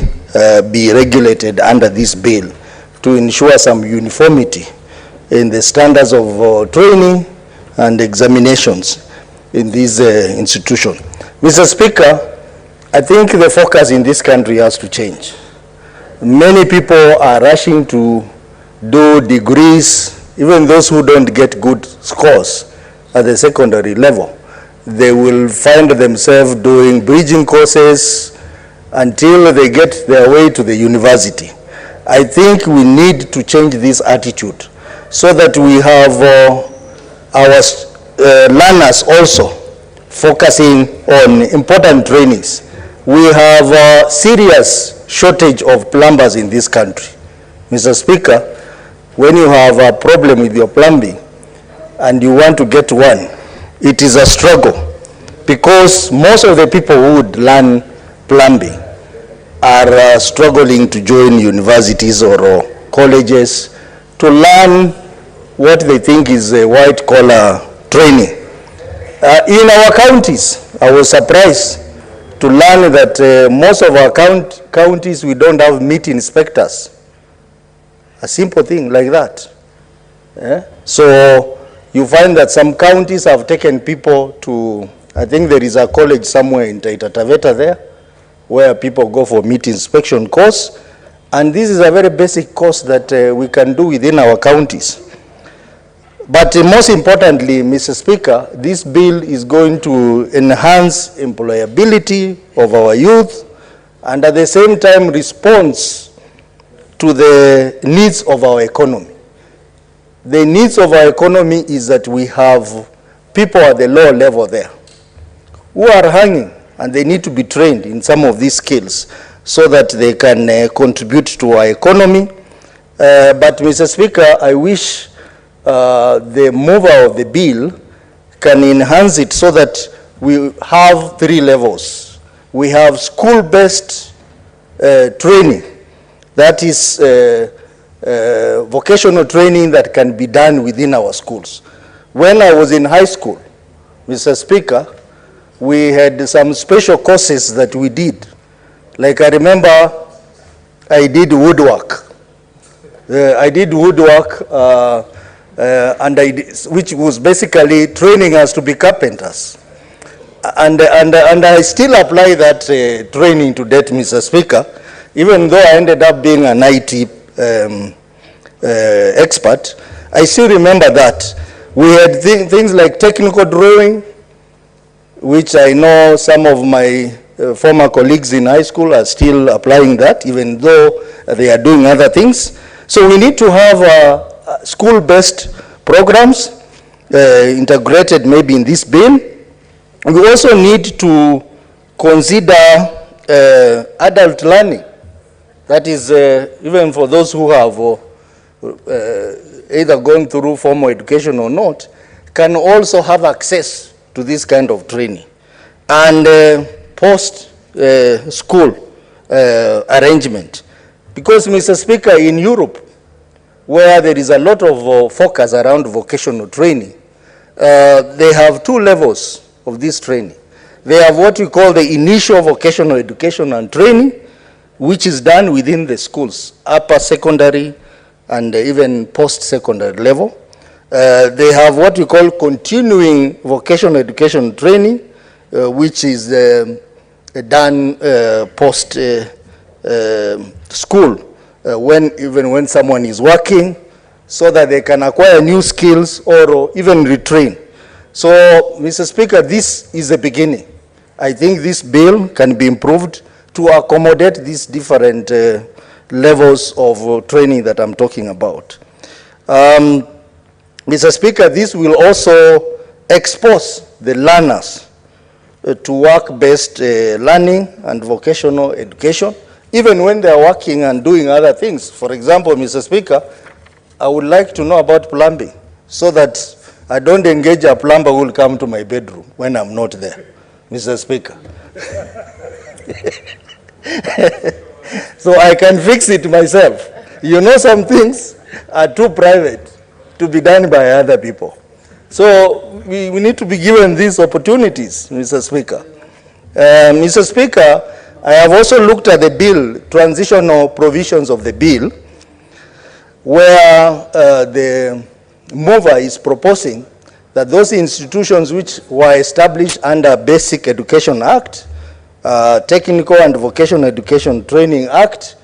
be regulated under this bill to ensure some uniformity in the standards of training and examinations in this institution. Mr. Speaker, I think the focus in this country has to change. Many people are rushing to do degrees, even those who don't get good scores at the secondary level. They will find themselves doing bridging courses until they get their way to the university. I think we need to change this attitude so that we have our learners also focusing on important trainings. We have a serious shortage of plumbers in this country. Mr. Speaker, when you have a problem with your plumbing and you want to get one, it is a struggle, because most of the people who would learn plumbing are struggling to join universities or colleges to learn what they think is a white-collar training. In our counties, I was surprised to learn that most of our counties, we don't have meat inspectors. A simple thing like that. So you find that some counties have taken people to, I think there is a college somewhere in Taita Taveta there, where people go for meat inspection course. And this is a very basic course that we can do within our counties. But most importantly, Mr. Speaker, this bill is going to enhance employability of our youth and at the same time responds to the needs of our economy. The needs of our economy is that we have people at the lower level there who are hanging, and they need to be trained in some of these skills so that they can contribute to our economy. But Mr. Speaker, I wish the mover of the bill can enhance it so that we have 3 levels. We have school-based training, that is vocational training that can be done within our schools. When I was in high school, Mr. Speaker, we had some special courses that we did. Like I remember I did woodwork. which was basically training us to be carpenters. And I still apply that training to date, Mr. Speaker, even though I ended up being an IT expert. I still remember that. We had things like technical drawing, which I know some of my former colleagues in high school are still applying that, even though they are doing other things. So we need to have school-based programs integrated maybe in this bill. We also need to consider adult learning. That is, even for those who have either gone through formal education or not, can also have access to this kind of training. And post-school arrangement. Because, Mr. Speaker, in Europe, where there is a lot of focus around vocational training, they have two levels of this training. They have what we call the initial vocational education and training, which is done within the schools, upper secondary and even post-secondary level. They have what we call continuing vocational education training, which is done post-school, even when someone is working, so that they can acquire new skills or even retrain. So, Mr. Speaker, this is a beginning. I think this bill can be improved to accommodate these different levels of training that I'm talking about. Mr. Speaker, this will also expose the learners to work-based learning and vocational education, even when they're working and doing other things. For example, Mr. Speaker, I would like to know about plumbing so that I don't engage a plumber who will come to my bedroom when I'm not there, Mr. Speaker. So I can fix it myself. You know, some things are too private to be done by other people. So we need to be given these opportunities, Mr. Speaker. Mr. Speaker, I have also looked at the bill, transitional provisions of the bill, where the mover is proposing that those institutions which were established under Basic Education Act, Technical and Vocational Education Training Act,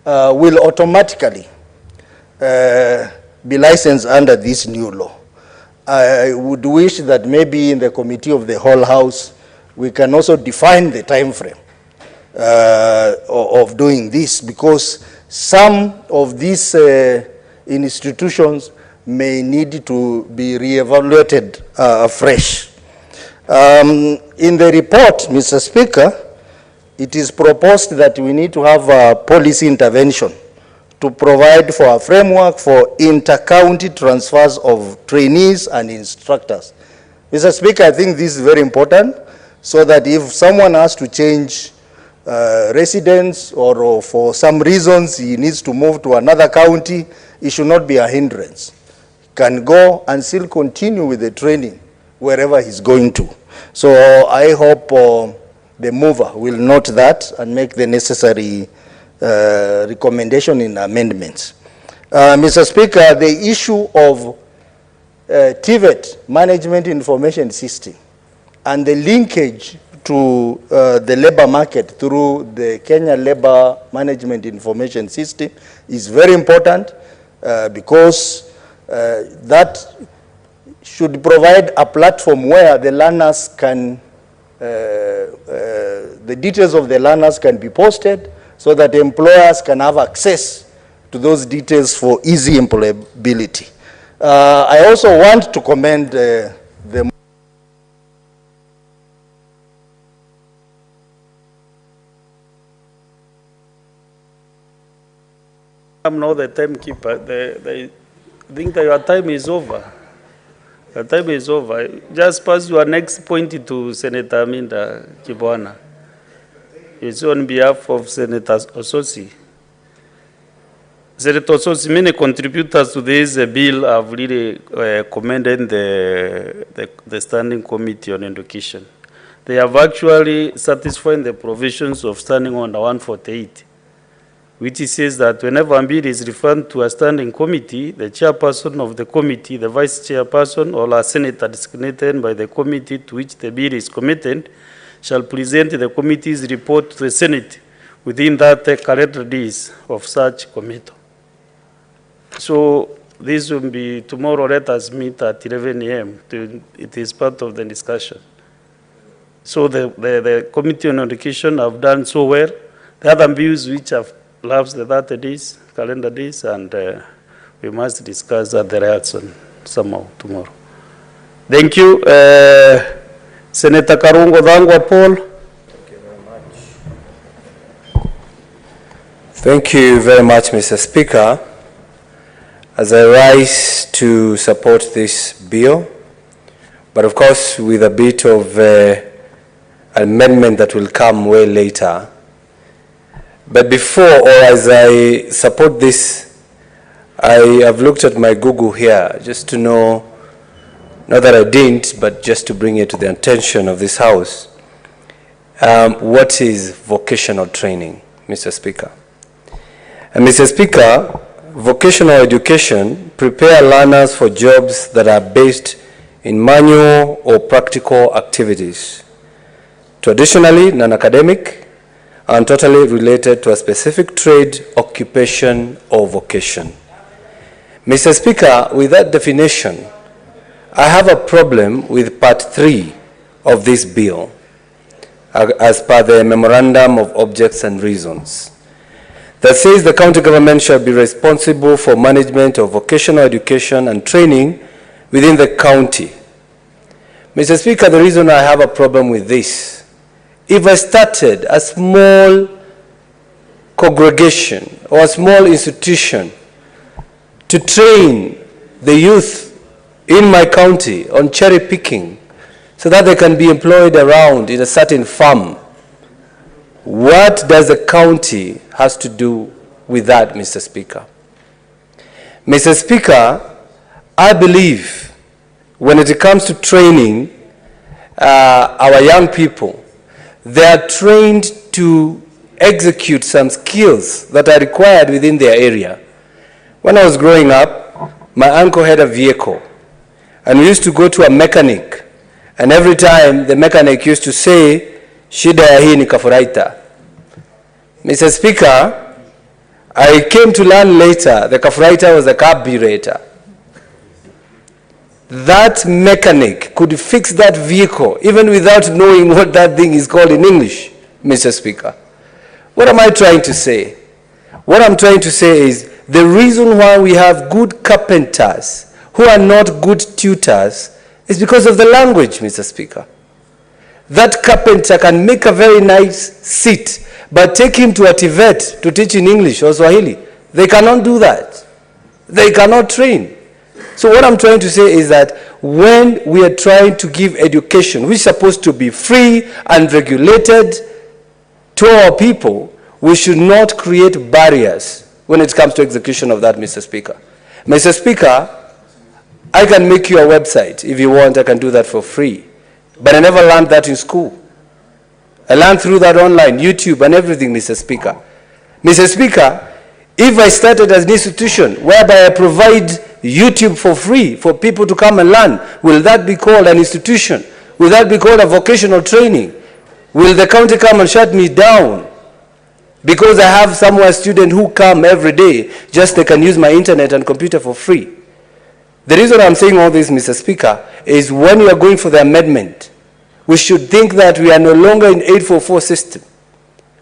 will automatically be licensed under this new law. I would wish that maybe in the committee of the whole house, we can also define the time frame of doing this, because some of these institutions may need to be re-evaluated afresh. In the report, Mr. Speaker, it is proposed that we need to have a policy intervention to provide for a framework for inter-county transfers of trainees and instructors. Mr. Speaker, I think this is very important, so that if someone has to change residence or for some reasons he needs to move to another county, it should not be a hindrance. He can go and still continue with the training wherever he's going to. So I hope the mover will note that and make the necessary recommendation in amendments. Mr. Speaker, the issue of TVET, Management Information System, and the linkage to the labor market through the Kenya Labor Management Information System is very important because that should provide a platform where the learners can, the details of the learners can be posted so that employers can have access to those details for easy employability. I also want to commend the I'm not the timekeeper. I think that your time is over. Your time is over. Just pass your next point to Senator Aminda Kibwana. It's on behalf of Senator Ososi. Senator Ososi, many contributors to this bill have really commended the Standing Committee on Education. They have actually satisfied the provisions of Standing Order 148. which says that whenever a bill is referred to a standing committee, the chairperson of the committee, the vice chairperson, or a senator designated by the committee to which the bill is committed shall present the committee's report to the Senate within 30 calendar days of such committee. So this will be tomorrow. Let us meet at 11 a.m. It is part of the discussion. So the Committee on Education have done so well. The other bills which have lapsed the 30 days, calendar days, and we must discuss at the Liaison somehow tomorrow. Thank you. Senator Karungo Dhangwa Paul. Thank you very much. Thank you very much, Mr. Speaker. As I rise to support this bill, but of course with a bit of amendment that will come way later. But before, or as I support this, I have looked at my Google here just to know, not that I didn't, but just to bring it to the attention of this House. What is vocational training, Mr. Speaker? And Mr. Speaker, vocational education prepare learners for jobs that are based in manual or practical activities, traditionally non-academic and totally related to a specific trade, occupation, or vocation. Mr. Speaker, with that definition, I have a problem with Part 3 of this bill, as per the Memorandum of Objects and Reasons, that says the county government shall be responsible for management of vocational education and training within the county. Mr. Speaker, the reason I have a problem with this, if I started a small congregation or a small institution to train the youth in my county on cherry picking so that they can be employed around in a certain farm, what does the county has to do with that, Mr. Speaker? Mr. Speaker, I believe when it comes to training our young people, they are trained to execute some skills that are required within their area. When I was growing up, my uncle had a vehicle, and we used to go to a mechanic, and every time the mechanic used to say, shida ya hii ni kafuraita. Mr. Speaker, I came to learn later the kafuraita was a carburetor. That mechanic could fix that vehicle even without knowing what that thing is called in English, Mr. Speaker. What am I trying to say? What I'm trying to say is the reason why we have good carpenters who are not good tutors is because of the language, Mr. Speaker. That carpenter can make a very nice seat, but take him to a TVET to teach in English or Swahili. They cannot do that. They cannot train. So what I'm trying to say is that when we are trying to give education, which is supposed to be free and regulated to our people, we should not create barriers when it comes to execution of that, Mr. Speaker. Mr. Speaker, I can make you a website. If you want, I can do that for free. But I never learned that in school. I learned through that online, YouTube and everything, Mr. Speaker. Mr. Speaker, if I started as an institution whereby I provide YouTube for free for people to come and learn, will that be called an institution? Will that be called a vocational training? Will the county come and shut me down because I have somewhere students who come every day just they can use my internet and computer for free? The reason I'm saying all this, Mr. Speaker, is when you are going for the amendment, we should think that we are no longer in 844 system.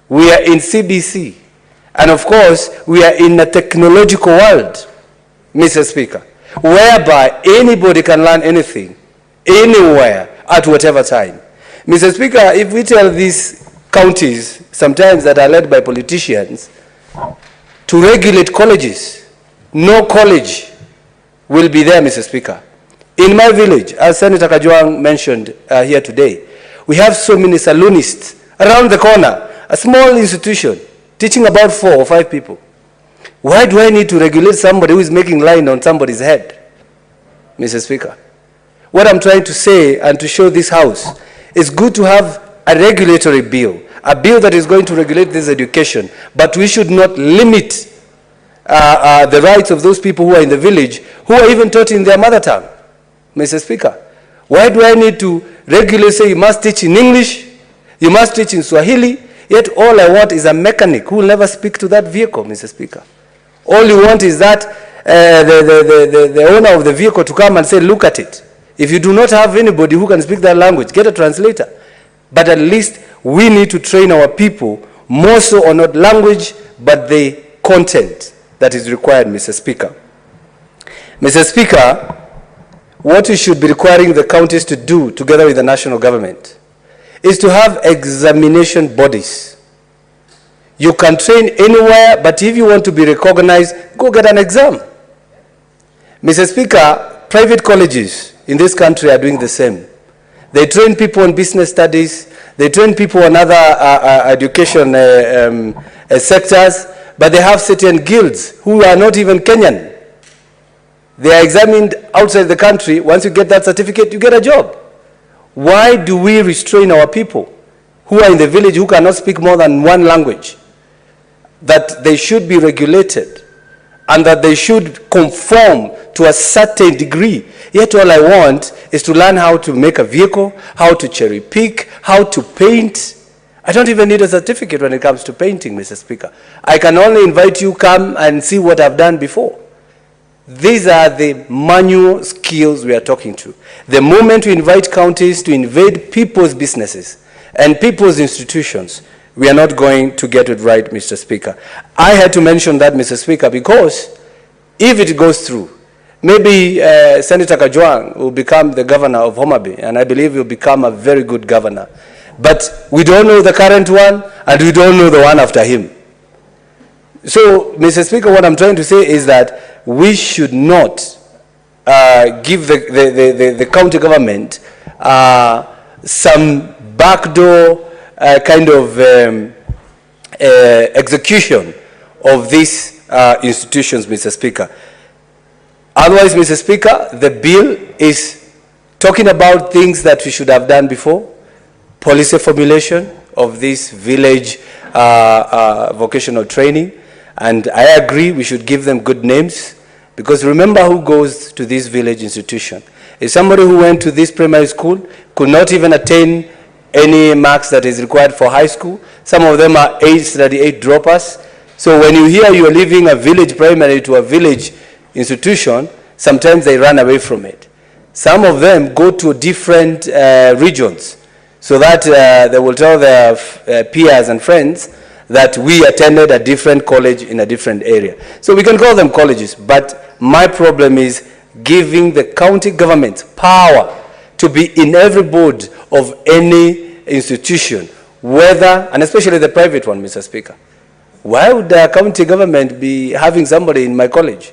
We are in CBC. And of course, we are in a technological world, Mr. Speaker, whereby anybody can learn anything, anywhere, at whatever time. Mr. Speaker, if we tell these counties, sometimes that are led by politicians, to regulate colleges, no college will be there, Mr. Speaker. In my village, as Senator Kajwang mentioned here today, we have so many saloonists around the corner, a small institution, teaching about 4 or 5 people. Why do I need to regulate somebody who is making line on somebody's head, Mr. Speaker? What I'm trying to say and to show this House, it's good to have a regulatory bill, a bill that is going to regulate this education, but we should not limit the rights of those people who are in the village, who are even taught in their mother tongue, Mr. Speaker. Why do I need to regularly say you must teach in English, you must teach in Swahili, yet all I want is a mechanic who will never speak to that vehicle, Mr. Speaker. All you want is that the owner of the vehicle to come and say, look at it. If you do not have anybody who can speak that language, get a translator. But at least we need to train our people more so on not language, but the content that is required, Mr. Speaker. Mr. Speaker, what we should be requiring the counties to do together with the national government is to have examination bodies. You can train anywhere, but if you want to be recognized, go get an exam. Mr. Speaker, private colleges in this country are doing the same. They train people on business studies, they train people on other education sectors, but they have certain guilds who are not even Kenyan. They are examined outside the country. Once you get that certificate, you get a job. Why do we restrain our people who are in the village who cannot speak more than one language? That they should be regulated and that they should conform to a certain degree. Yet all I want is to learn how to make a vehicle, how to cherry pick, how to paint. I don't even need a certificate when it comes to painting, Mr. Speaker. I can only invite you, come and see what I've done before. These are the manual skills we are talking to. The moment we invite counties to invade people's businesses and people's institutions, we are not going to get it right, Mr. Speaker. I had to mention that, Mr. Speaker, because if it goes through, maybe Senator Kajwang will become the governor of Homa Bay, and I believe he'll become a very good governor. But we don't know the current one, and we don't know the one after him. So, Mr. Speaker, what I'm trying to say is that we should not give the county government some backdoor kind of execution of these institutions, Mr. Speaker. Otherwise, Mr. Speaker, the bill is talking about things that we should have done before, policy formulation of this village vocational training, and I agree we should give them good names, because remember who goes to this village institution. If somebody who went to this primary school could not even attain any marks that is required for high school, some of them are age 38 droppers. So when you hear you're leaving a village primary to a village institution, sometimes they run away from it. Some of them go to different regions, so that they will tell their peers and friends that we attended a different college in a different area. So we can call them colleges, but my problem is giving the county government power to be in every board of any institution, whether, and especially the private one, Mr. Speaker. Why would the county government be having somebody in my college?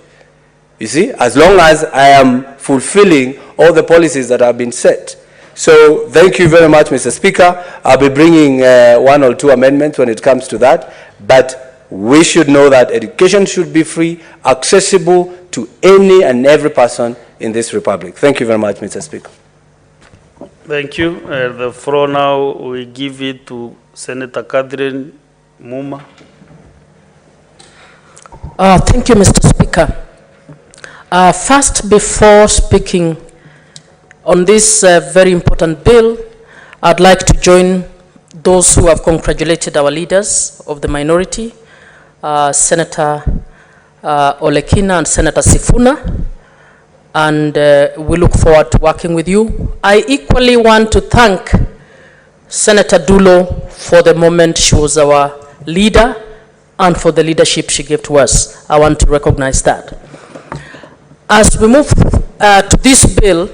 You see, as long as I am fulfilling all the policies that have been set. So thank you very much, Mr. Speaker. I'll be bringing 1 or 2 amendments when it comes to that. But we should know that education should be free, accessible to any and every person in this republic. Thank you very much, Mr. Speaker. Thank you. The floor now, we give it to Senator Catherine Muma. Thank you, Mr. Speaker. First, before speaking on this very important bill, I'd like to join those who have congratulated our leaders of the minority, Senator Olekina and Senator Sifuna, and we look forward to working with you. I equally want to thank Senator Dulo for the moment she was our leader and for the leadership she gave to us. I want to recognize that. As we move to this bill,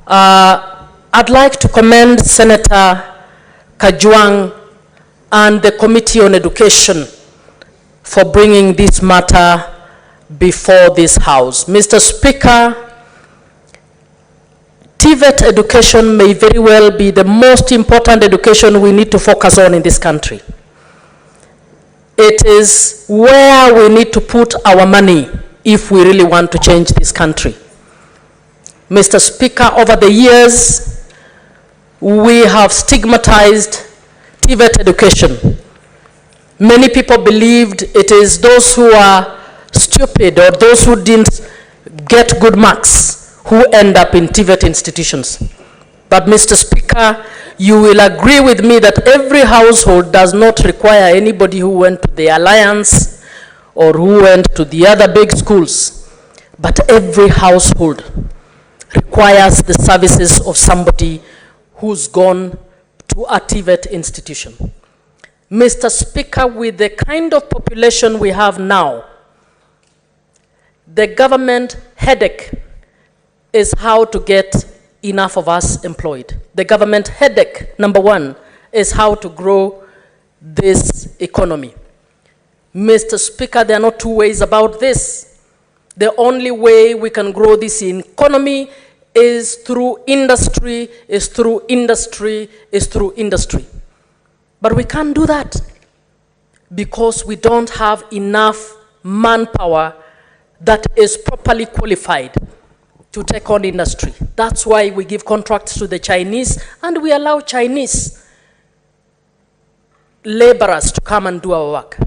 I'd like to commend Senator Kajwang and the Committee on Education for bringing this matter before this House. Mr. Speaker, TVET education may very well be the most important education we need to focus on in this country. It is where we need to put our money if we really want to change this country. Mr. Speaker, over the years, we have stigmatized TVET education. Many people believed it is those who are stupid or those who didn't get good marks who end up in TVET institutions. But Mr. Speaker, you will agree with me that every household does not require anybody who went to the Alliance or who went to the other big schools, but every household requires the services of somebody who's gone to a TVET institution. Mr. Speaker, with the kind of population we have now, the government headache is how to get enough of us employed. The government headache, number one, is how to grow this economy. Mr. Speaker, there are not two ways about this. The only way we can grow this economy is through industry, is through industry, is through industry. But we can't do that because we don't have enough manpower that is properly qualified to take on industry. That's why we give contracts to the Chinese and we allow Chinese laborers to come and do our work.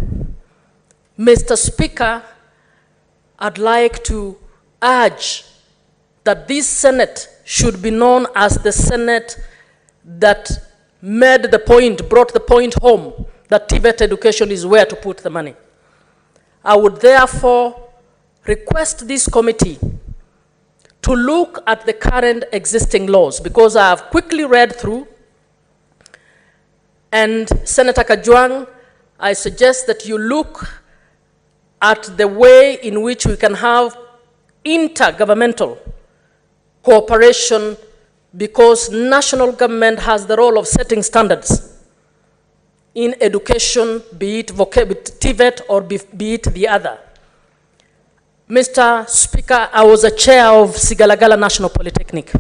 Mr. Speaker, I'd like to urge that this Senate should be known as the Senate that made the point, brought the point home that TVET education is where to put the money. I would therefore request this committee to look at the current existing laws, because I have quickly read through, and Senator Kajwang, I suggest that you look at the way in which we can have intergovernmental cooperation, because national government has the role of setting standards in education, be it TVET or be it the other. Mr. Speaker, I was a chair of Sigalagala National Polytechnic.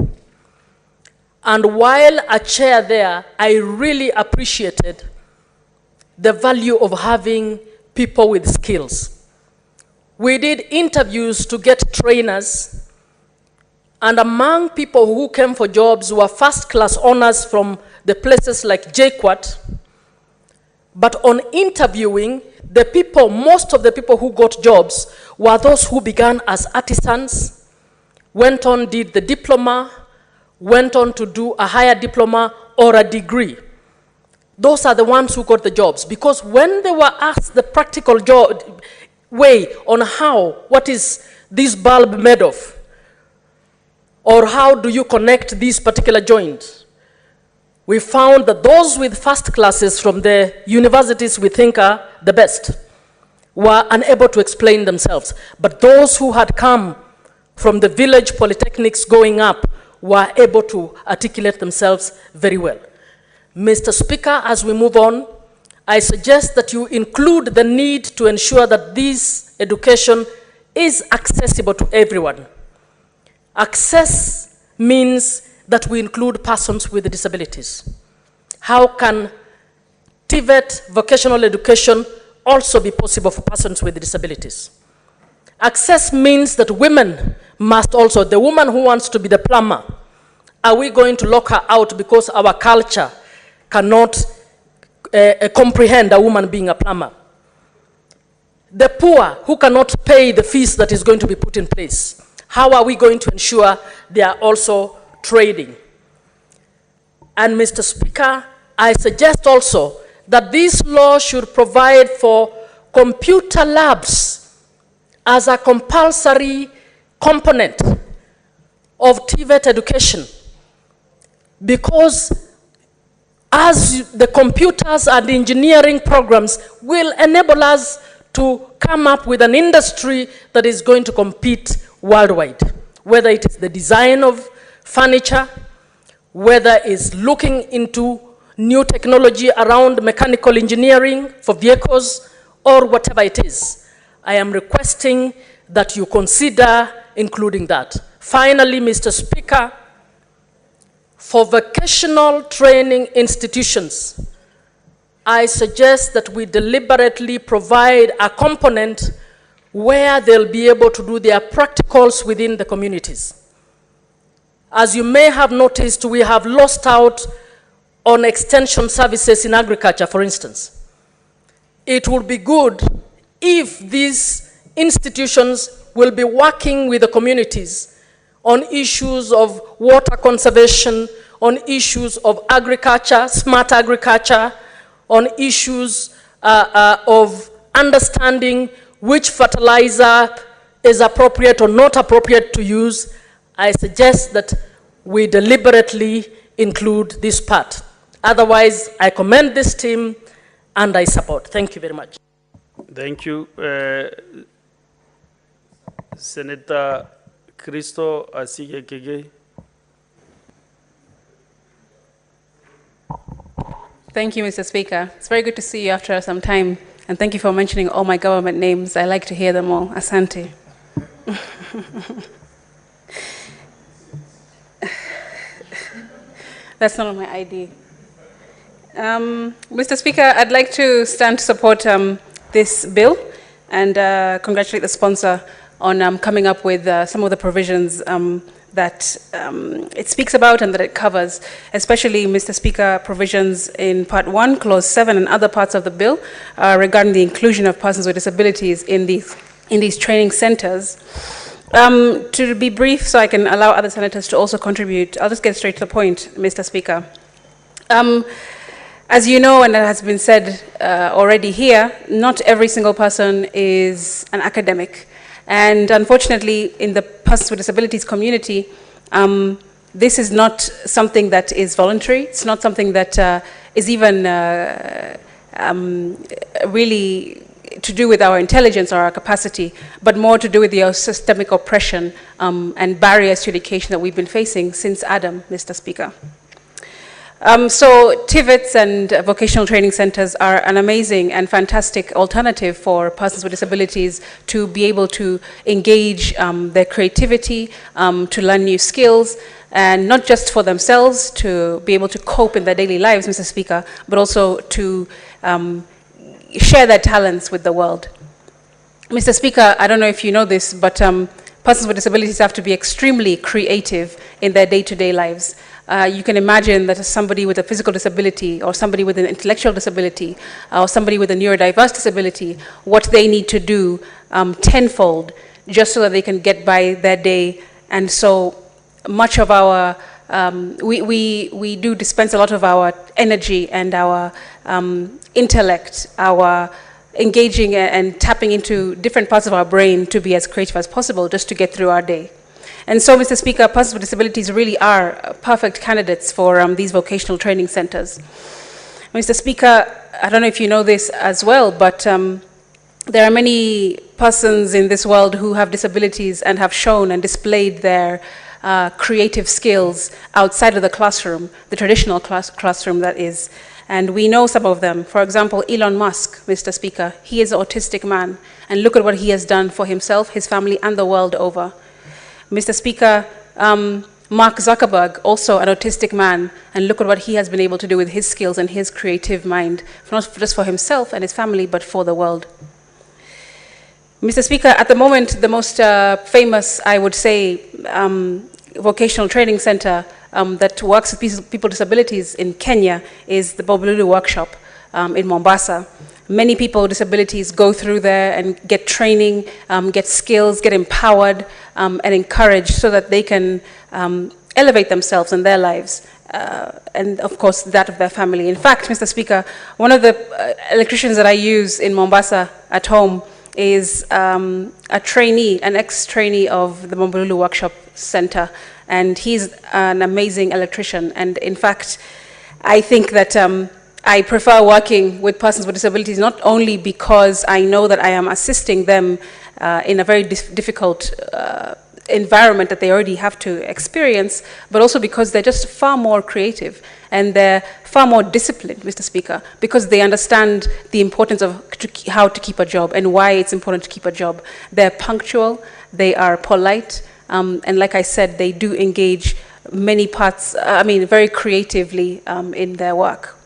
And while a chair there, I really appreciated the value of having people with skills. We did interviews to get trainers, and among people who came for jobs were first-class honors from the places like JKUAT. But on interviewing, the people, most of the people who got jobs were those who began as artisans, went on, did the diploma, went on to do a higher diploma or a degree. Those are the ones who got the jobs, because when they were asked the practical job way on how, what is this bulb made of, or how do you connect these particular joints, we found that those with first classes from the universities we think are the best were unable to explain themselves. But those who had come from the village polytechnics going up were able to articulate themselves very well. Mr. Speaker, as we move on, I suggest that you include the need to ensure that this education is accessible to everyone. Access means that we include persons with disabilities. How can TVET vocational education also be possible for persons with disabilities? Access means that women must also, the woman who wants to be the plumber, are we going to lock her out because our culture cannot comprehend a woman being a plumber? The poor who cannot pay the fees that is going to be put in place, how are we going to ensure they are also trading? And Mr. Speaker, I suggest also that this law should provide for computer labs as a compulsory component of TVET education, because as the computers and engineering programs will enable us to come up with an industry that is going to compete worldwide, whether it is the design of furniture, whether it's looking into new technology around mechanical engineering for vehicles, or whatever it is. I am requesting that you consider including that. Finally, Mr. Speaker, for vocational training institutions, I suggest that we deliberately provide a component where they'll be able to do their practicals within the communities. As you may have noticed, we have lost out on extension services in agriculture, for instance. It would be good if these institutions will be working with the communities on issues of water conservation, on issues of agriculture, smart agriculture, on issues of understanding which fertilizer is appropriate or not appropriate to use. I suggest that we deliberately include this part. Otherwise, I commend this team and I support. Thank you very much. Thank you. Senator Christo Asigekege. Thank you, Mr. Speaker. It's very good to see you after some time, and thank you for mentioning all my government names. I like to hear them all. Asante. That's not on my ID. Mr. Speaker, I'd like to stand to support this bill and congratulate the sponsor on coming up with some of the provisions that it speaks about and that it covers, especially, Mr. Speaker, provisions in Part 1, Clause 7, and other parts of the bill regarding the inclusion of persons with disabilities in these training centers. To be brief, so I can allow other senators to also contribute, I'll just get straight to the point, Mr. Speaker. As you know, and it has been said already here, not every single person is an academic. And unfortunately, in the persons with disabilities community, this is not something that is voluntary. It's not something that is even really to do with our intelligence or our capacity, but more to do with the systemic oppression and barriers to education that we've been facing since Adam, Mr. Speaker. So TVETs and vocational training centers are an amazing and fantastic alternative for persons with disabilities to be able to engage their creativity, to learn new skills, and not just for themselves to be able to cope in their daily lives, Mr. Speaker, but also to share their talents with the world. Mr. Speaker, I don't know if you know this, but persons with disabilities have to be extremely creative in their day-to-day lives. You can imagine that somebody with a physical disability or somebody with an intellectual disability or somebody with a neurodiverse disability, what they need to do tenfold just so that they can get by their day. And so much of our, we do dispense a lot of our energy and our intellect, our engaging and tapping into different parts of our brain to be as creative as possible just to get through our day. And so, Mr. Speaker, persons with disabilities really are perfect candidates for these vocational training centers. Mr. Speaker, I don't know if you know this as well, but there are many persons in this world who have disabilities and have shown and displayed their creative skills outside of the classroom, the traditional classroom that is. And we know some of them. For example, Elon Musk, Mr. Speaker, he is an autistic man, and look at what he has done for himself, his family, and the world over. Mr. Speaker, Mark Zuckerberg, also an autistic man, and look at what he has been able to do with his skills and his creative mind, not just for himself and his family, but for the world. Mr. Speaker, at the moment, the most famous, I would say, vocational training center that works with people with disabilities in Kenya is the Bombolulu Workshop in Mombasa. Many people with disabilities go through there and get training, get skills, get empowered, and encouraged so that they can elevate themselves in their lives, and of course that of their family. In fact, Mr. Speaker, one of the electricians that I use in Mombasa at home is a trainee, an ex-trainee of the Bombolulu Workshop Center, and he's an amazing electrician. And in fact, I think that I prefer working with persons with disabilities not only because I know that I am assisting them in a very difficult environment that they already have to experience, but also because they're just far more creative and they're far more disciplined, Mr. Speaker, because they understand the importance of how to keep a job and why it's important to keep a job. They're punctual, they are polite, and like I said, they do engage many parts, very creatively in their work.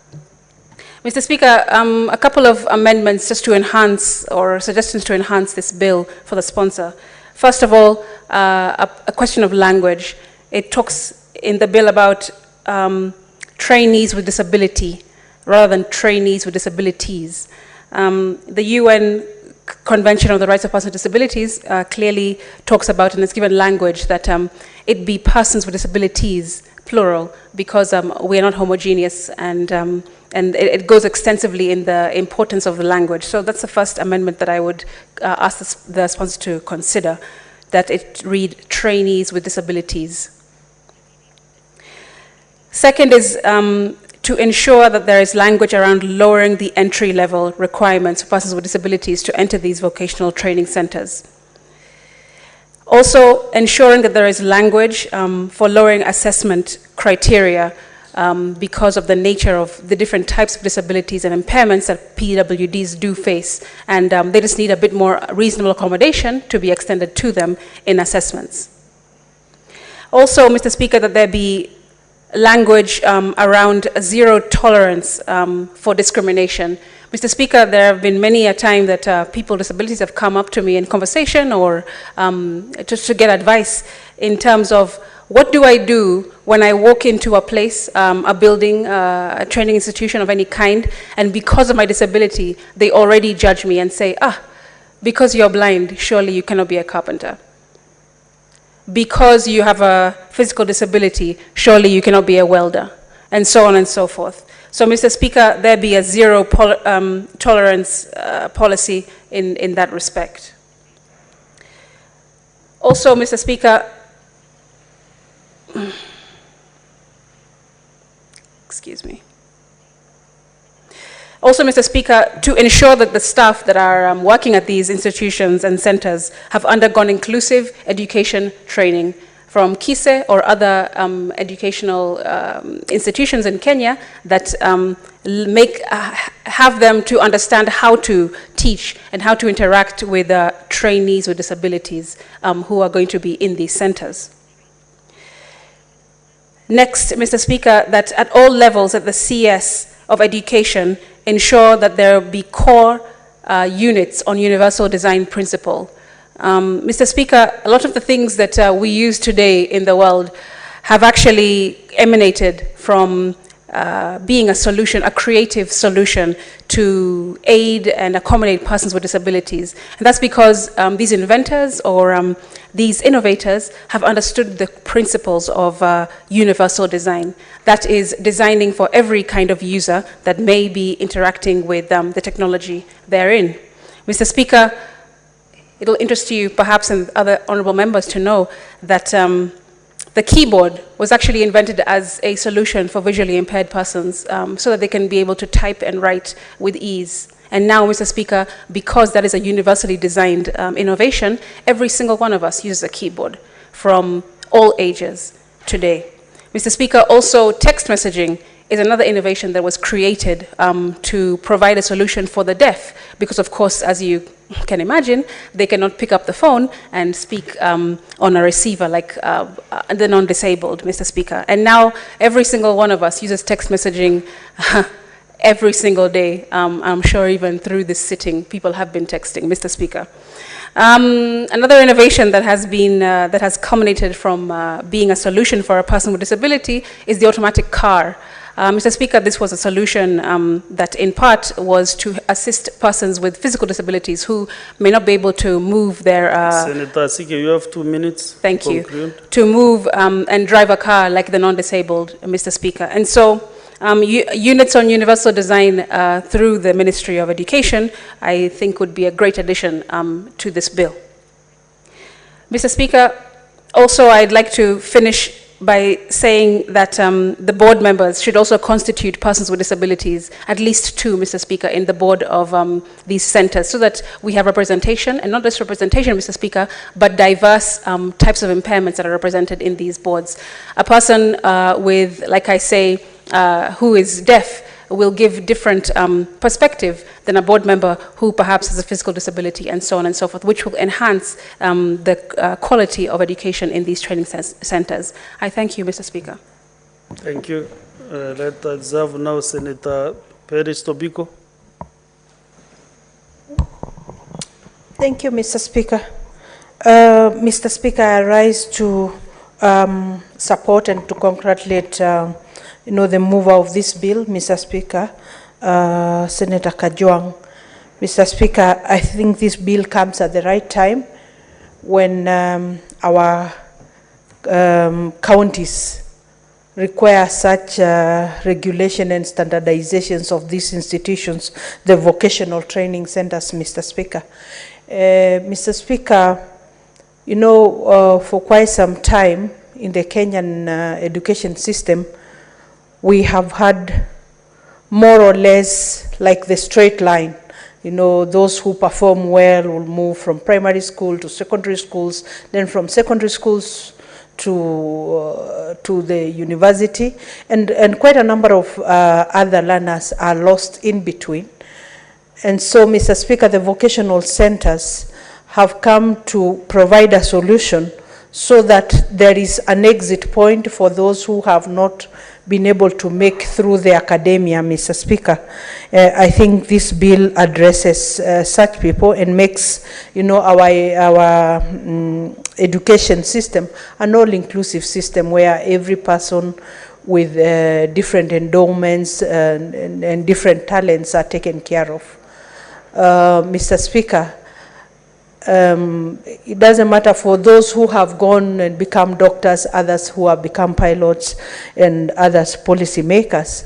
Mr. Speaker, a couple of amendments just to enhance, or suggestions to enhance this bill for the sponsor. First of all, a question of language. It talks in the bill about trainees with disability rather than trainees with disabilities. The UN Convention on the Rights of Persons with Disabilities clearly talks about, and it's given language, that it be persons with disabilities, plural, because we are not homogeneous, and it goes extensively in the importance of the language. So that's the first amendment that I would ask the sponsor to consider, that it read trainees with disabilities. Second is to ensure that there is language around lowering the entry-level requirements for persons with disabilities to enter these vocational training centers. Also, ensuring that there is language for lowering assessment criteria because of the nature of the different types of disabilities and impairments that PWDs do face, and they just need a bit more reasonable accommodation to be extended to them in assessments. Also, Mr. Speaker, that there be language around zero tolerance for discrimination. Mr. Speaker, there have been many a time that people with disabilities have come up to me in conversation or just to get advice in terms of what do I do when I walk into a place, a building, a training institution of any kind, and because of my disability, they already judge me and say, because you're blind, surely you cannot be a carpenter. Because you have a physical disability, surely you cannot be a welder, and so on and so forth. So, Mr. Speaker, there be a zero tolerance policy in that respect. Also, Mr. Speaker, excuse me. Also, Mr. Speaker, to ensure that the staff that are working at these institutions and centers have undergone inclusive education training from KISE or other educational institutions in Kenya that have them to understand how to teach and how to interact with trainees with disabilities who are going to be in these centers. Next, Mr. Speaker, that at all levels at the CS of education, ensure that there be core units on universal design principle. Mr. Speaker, a lot of the things that we use today in the world have actually emanated from being a solution, a creative solution to aid and accommodate persons with disabilities. And that's because these inventors or these innovators have understood the principles of universal design. That is, designing for every kind of user that may be interacting with the technology therein. Mr. Speaker, it'll interest you perhaps and other honorable members to know that the keyboard was actually invented as a solution for visually impaired persons so that they can be able to type and write with ease. And now, Mr. Speaker, because that is a universally designed innovation, every single one of us uses a keyboard from all ages today. Mr. Speaker, also text messaging is another innovation that was created to provide a solution for the deaf, because of course, as you can imagine, they cannot pick up the phone and speak on a receiver like the non-disabled, Mr. Speaker. And now every single one of us uses text messaging every single day. I'm sure even through this sitting, people have been texting, Mr. Speaker. Another innovation that has been, that has culminated from being a solution for a person with disability is the automatic car. Mr. Speaker, this was a solution that in part was to assist persons with physical disabilities who may not be able to move their... Senator Sige, you have 2 minutes. Thank you. To move and drive a car like the non-disabled, Mr. Speaker. And so units on universal design through the Ministry of Education, I think would be a great addition to this bill. Mr. Speaker, also I'd like to finish by saying that the board members should also constitute persons with disabilities, at least 2, Mr. Speaker, in the board of these centers, so that we have representation, and not just representation, Mr. Speaker, but diverse types of impairments that are represented in these boards. A person with, like I say, who is deaf will give different perspective than a board member who perhaps has a physical disability, and so on and so forth, which will enhance the quality of education in these training centers. I thank you, Mr. Speaker. Thank you. Let us have now Senator Perez Tobiko. Thank you, Mr. Speaker. Mr. Speaker, I rise to support and to congratulate the mover of this bill, Mr. Speaker, Senator Kajwang. Mr. Speaker, I think this bill comes at the right time when our counties require such regulation and standardizations of these institutions, the vocational training centers, Mr. Speaker. Mr. Speaker, for quite some time in the Kenyan education system, we have had more or less like the straight line. Those who perform well will move from primary school to secondary schools, then from secondary schools to the university, and quite a number of other learners are lost in between. And so, Mr. Speaker, the vocational centers have come to provide a solution so that there is an exit point for those who have not been able to make through the academia, Mr. Speaker. I think this bill addresses such people and makes, our education system an all-inclusive system where every person with different endowments and different talents are taken care of. Mr. Speaker, it doesn't matter for those who have gone and become doctors, others who have become pilots, and others policy makers.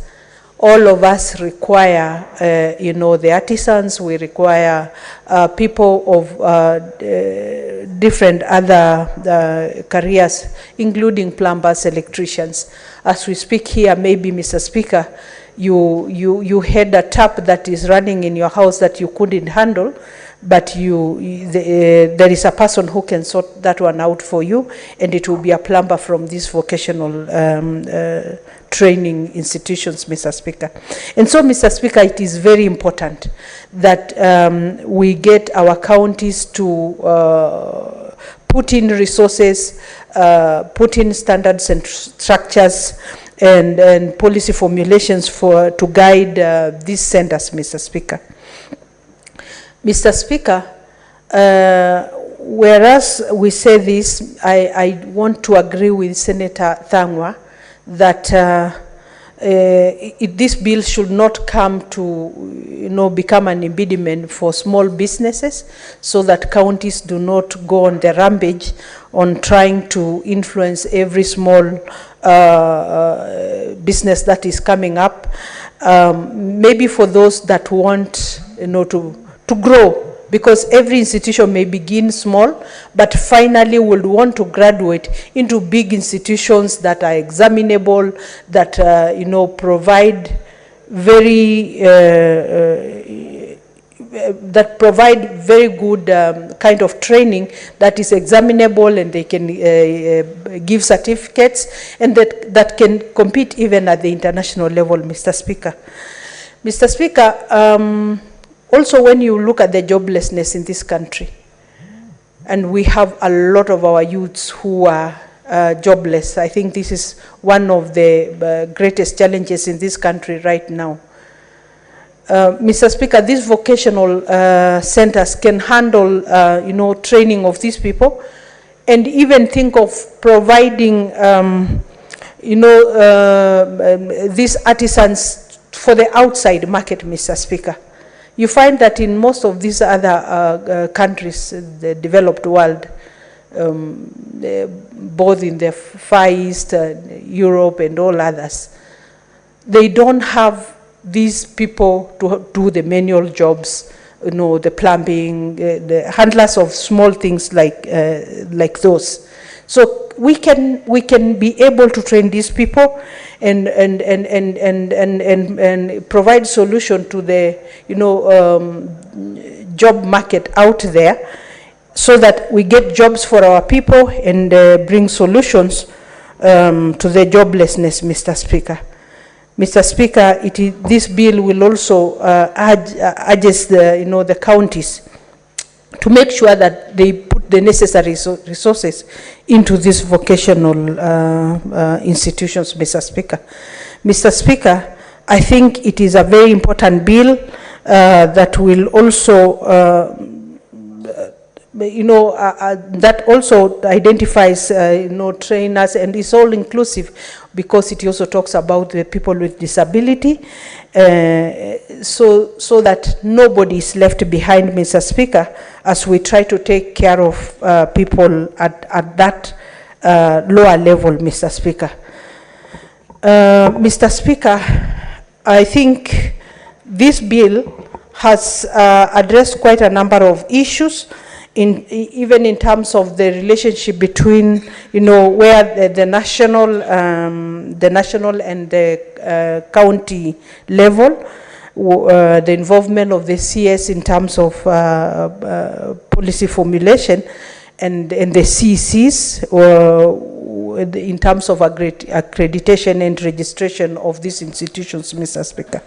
All of us require, the artisans, we require people of different other careers, including plumbers, electricians. As we speak here, maybe, Mr. Speaker, you had a tap that is running in your house that you couldn't handle, but there is a person who can sort that one out for you, and it will be a plumber from these vocational training institutions, Mr. Speaker. And so, Mr. Speaker, it is very important that we get our counties to put in resources, put in standards and structures and policy formulations to guide these centers, Mr. Speaker. Mr. Speaker, whereas we say this, I want to agree with Senator Thangwa that this bill should not come to, become an impediment for small businesses, so that counties do not go on the rampage on trying to influence every small business that is coming up. Maybe for those that want, to grow, because every institution may begin small, but finally will want to graduate into big institutions that are examinable, that provide very good kind of training that is examinable, and they can give certificates, and that can compete even at the international level, Mr. Speaker. Mr. Speaker, also, when you look at the joblessness in this country, and we have a lot of our youths who are jobless, I think this is one of the greatest challenges in this country right now. Mr. Speaker, these vocational centers can handle, training of these people, and even think of providing, these artisans for the outside market, Mr. Speaker. You find that in most of these other countries, the developed world, both in the Far East, Europe, and all others, they don't have these people to do the manual jobs, the plumbing, the handlers of small things like those. So we can be able to train these people and provide solution to the job market out there, so that we get jobs for our people and bring solutions to the joblessness, Mr. Speaker. Mr. Speaker, this bill will also urge the counties to make sure that they put the necessary resources into these vocational institutions, Mr. Speaker. Mr. Speaker, I think it is a very important bill that will also that also identifies, trainers, and is all inclusive because it also talks about the people with disability, so that nobody is left behind, Mr. Speaker, as we try to take care of people at that lower level, Mr. Speaker. Mr. Speaker, I think this bill has addressed quite a number of issues, even in terms of the relationship between, where the national and the county level, the involvement of the CS in terms of policy formulation, and the CCs, in terms of accreditation and registration of these institutions, Mr. Speaker.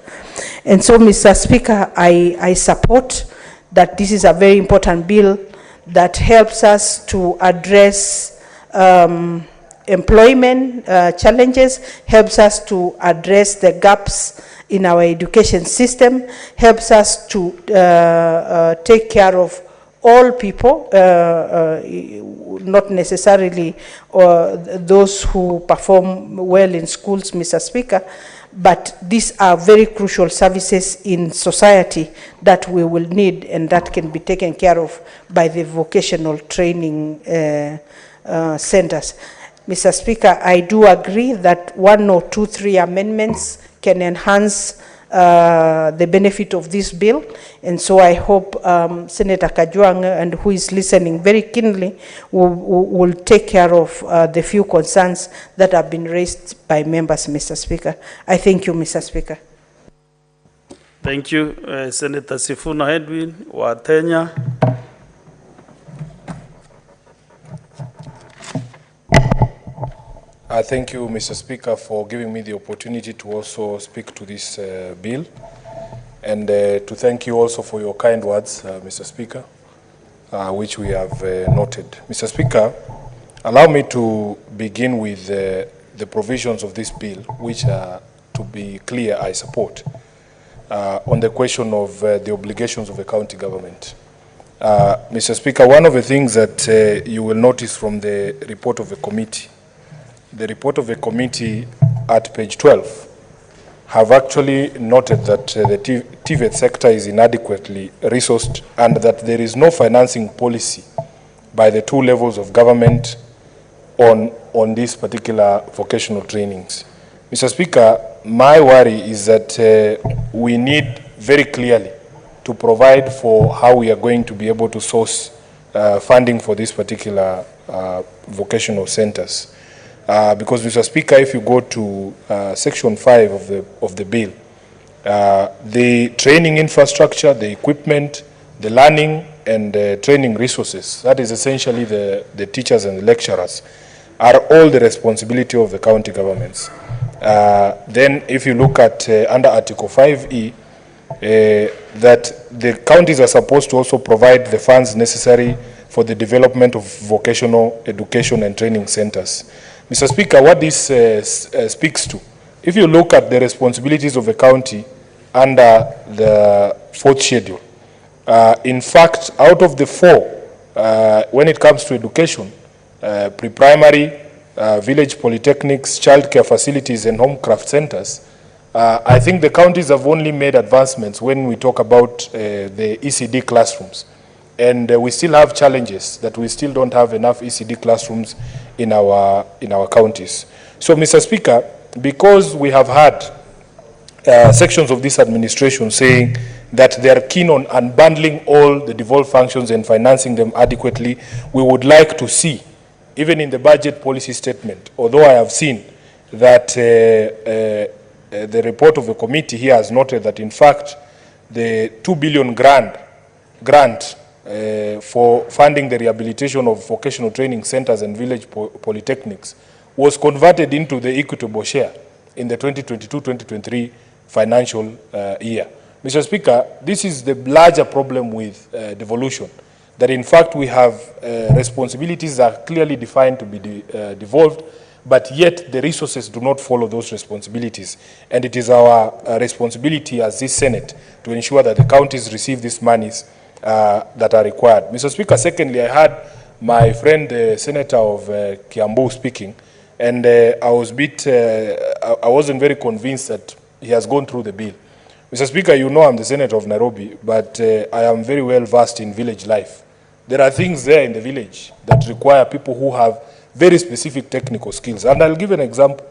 And so, Mr. Speaker, I support that this is a very important bill that helps us to address employment challenges, helps us to address the gaps in our education system, helps us to take care of all people, not necessarily those who perform well in schools, Mr. Speaker, but these are very crucial services in society that we will need and that can be taken care of by the vocational training centers. Mr. Speaker, I do agree that 1 or 2, 3 amendments can enhance the benefit of this bill, and so I hope Senator Kajwang, and who is listening very keenly, will take care of the few concerns that have been raised by members, Mr. Speaker. I thank you, Mr. Speaker. Thank you, Senator Sifuna Edwin wa Kenya. Thank you, Mr. Speaker, for giving me the opportunity to also speak to this bill, and to thank you also for your kind words, Mr. Speaker, which we have noted. Mr. Speaker, allow me to begin with the provisions of this bill, which, to be clear, I support, on the question of the obligations of the county government. Mr. Speaker, one of the things that you will notice from the report of the committee, at page 12 have actually noted that the TVET sector is inadequately resourced and that there is no financing policy by the 2 levels of government on these particular vocational trainings. Mr. Speaker, my worry is that we need very clearly to provide for how we are going to be able to source funding for these particular vocational centers. Because, Mr. Speaker, if you go to section 5 of the bill, the training infrastructure, the equipment, the learning and training resources, that is essentially the teachers and the lecturers, are all the responsibility of the county governments. Then if you look at under Article 5E, that the counties are supposed to also provide the funds necessary for the development of vocational education and training centers. Mr. Speaker, what this speaks to, if you look at the responsibilities of the county under the 4th schedule, in fact, out of the 4, when it comes to education, pre-primary, village polytechnics, childcare facilities, and home craft centers, I think the counties have only made advancements when we talk about the ECD classrooms. And we still have challenges that we still don't have enough ECD classrooms in our counties. So, Mr. Speaker, because we have had sections of this administration saying that they are keen on unbundling all the devolved functions and financing them adequately, we would like to see, even in the budget policy statement, although I have seen that the report of the committee here has noted that, in fact, the 2 billion grant for funding the rehabilitation of vocational training centers and village polytechnics was converted into the equitable share in the 2022-2023 financial year. Mr. Speaker, this is the larger problem with devolution, that in fact we have responsibilities that are clearly defined to be devolved, but yet the resources do not follow those responsibilities. And it is our responsibility as this Senate to ensure that the counties receive these monies that are required. Mr. Speaker, secondly, I had my friend, the Senator of Kiambu speaking, and I wasn't very convinced that he has gone through the bill. Mr. Speaker, you know I'm the Senator of Nairobi, but I am very well versed in village life. There are things there in the village that require people who have very specific technical skills. And I'll give an example.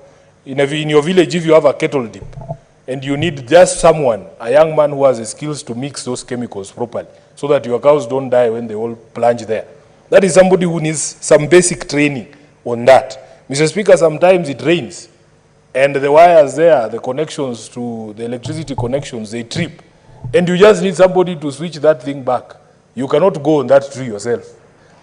In your village, if you have a kettle dip, and you need just someone, a young man who has the skills to mix those chemicals properly, so that your cows don't die when they all plunge there. That is somebody who needs some basic training on that. Mr. Speaker, sometimes it rains, and the wires there, the connections to the electricity connections, they trip. And you just need somebody to switch that thing back. You cannot go on that tree yourself.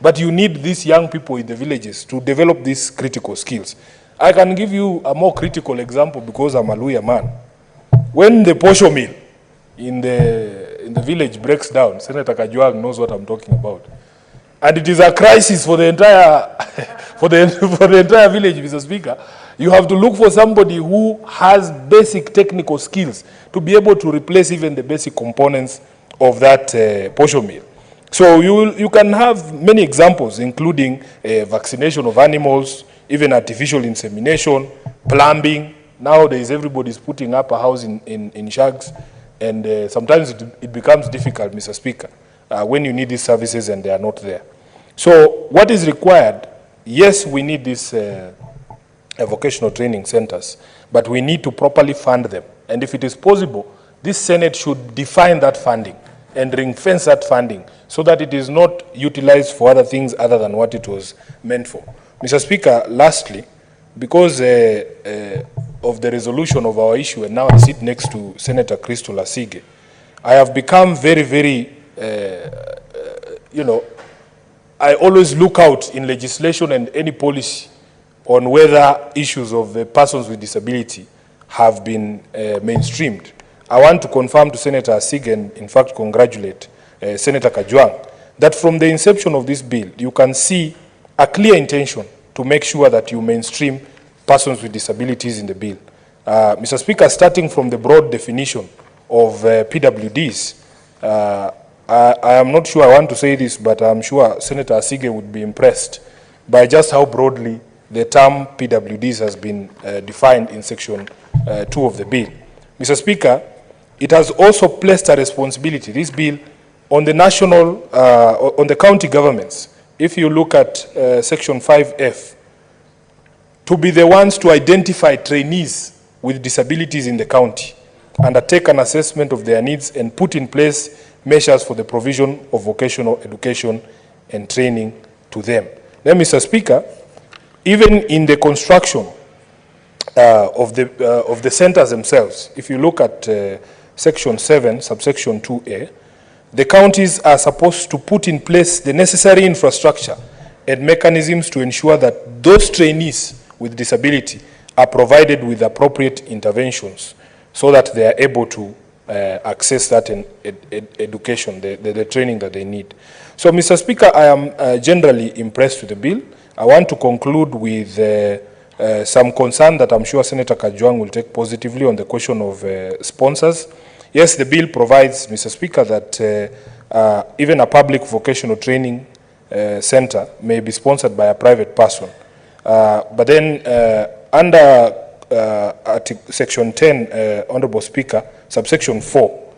But you need these young people in the villages to develop these critical skills. I can give you a more critical example because I'm a Luya man. When the posho mill in the village breaks down, Senator Kajwang knows what I'm talking about. And it is a crisis for the entire for the entire village, Mr. Speaker. You have to look for somebody who has basic technical skills to be able to replace even the basic components of that posho mill. So you can have many examples, including vaccination of animals, even artificial insemination, plumbing. Nowadays, everybody's putting up a house in shags, and sometimes it becomes difficult, Mr. Speaker, when you need these services and they are not there. So what is required? Yes, we need these vocational training centers, but we need to properly fund them. And if it is possible, this Senate should define that funding and ring-fence that funding so that it is not utilized for other things other than what it was meant for. Mr. Speaker, lastly, because of the resolution of our issue, and now I sit next to Senator Crystal Asige, I have become very, very, I always look out in legislation and any policy on whether issues of persons with disability have been mainstreamed. I want to confirm to Senator Asige and in fact congratulate Senator Kajwang that from the inception of this bill, you can see a clear intention to make sure that you mainstream persons with disabilities in the bill. Mr. Speaker, starting from the broad definition of PWDs, I am not sure I want to say this, but I'm sure Senator Asige would be impressed by just how broadly the term PWDs has been defined in Section 2 of the bill. Mr. Speaker, it has also placed a responsibility, this bill, on the national, on the county governments. If you look at Section 5F, to be the ones to identify trainees with disabilities in the county, undertake an assessment of their needs, and put in place measures for the provision of vocational education and training to them. Then, Mr. Speaker, even in the construction of the centers themselves, if you look at Section 7, subsection 2A, the counties are supposed to put in place the necessary infrastructure and mechanisms to ensure that those trainees with disability are provided with appropriate interventions so that they are able to access that education, the training that they need. So, Mr. Speaker, I am generally impressed with the bill. I want to conclude with some concern that I'm sure Senator Kajwang will take positively on the question of sponsors. Yes, the bill provides, Mr. Speaker, that even a public vocational training center may be sponsored by a private person. But then under Section 10, Honorable Speaker, subsection 4,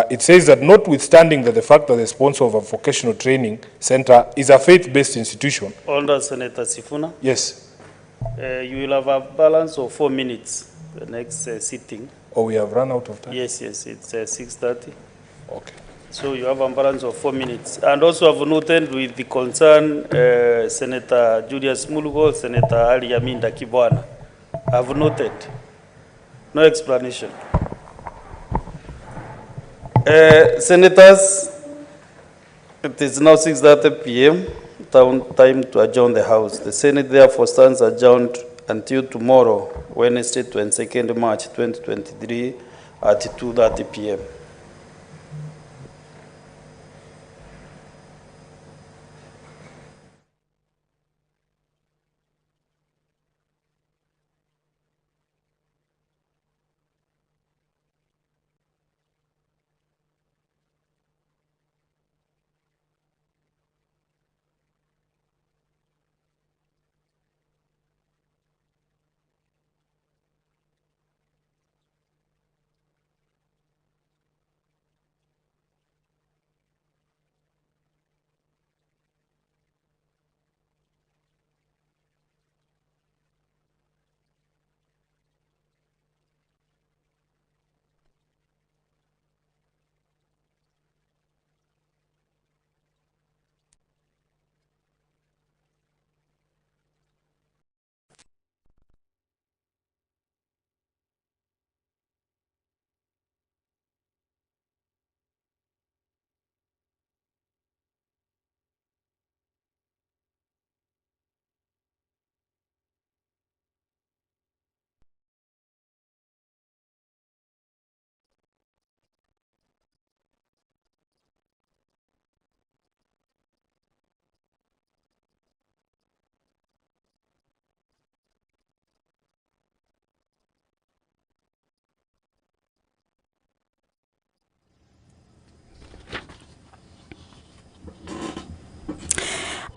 it says that notwithstanding that the fact that the sponsor of a vocational training center is a faith-based institution. Under Senator Sifuna? Yes. You will have a balance of 4 minutes, the next sitting. Oh, we have run out of time? Yes, it's 6:30. Okay. So you have a balance of 4 minutes. And also I've noted with the concern, Senator Julius Mulugo, Senator Ali Yaminda Kibwana. I've noted. No explanation. Senators, it is now 6:30 p.m. Time to adjourn the House. The Senate therefore stands adjourned until tomorrow, Wednesday, 22nd March 2023 at 2:30 p.m.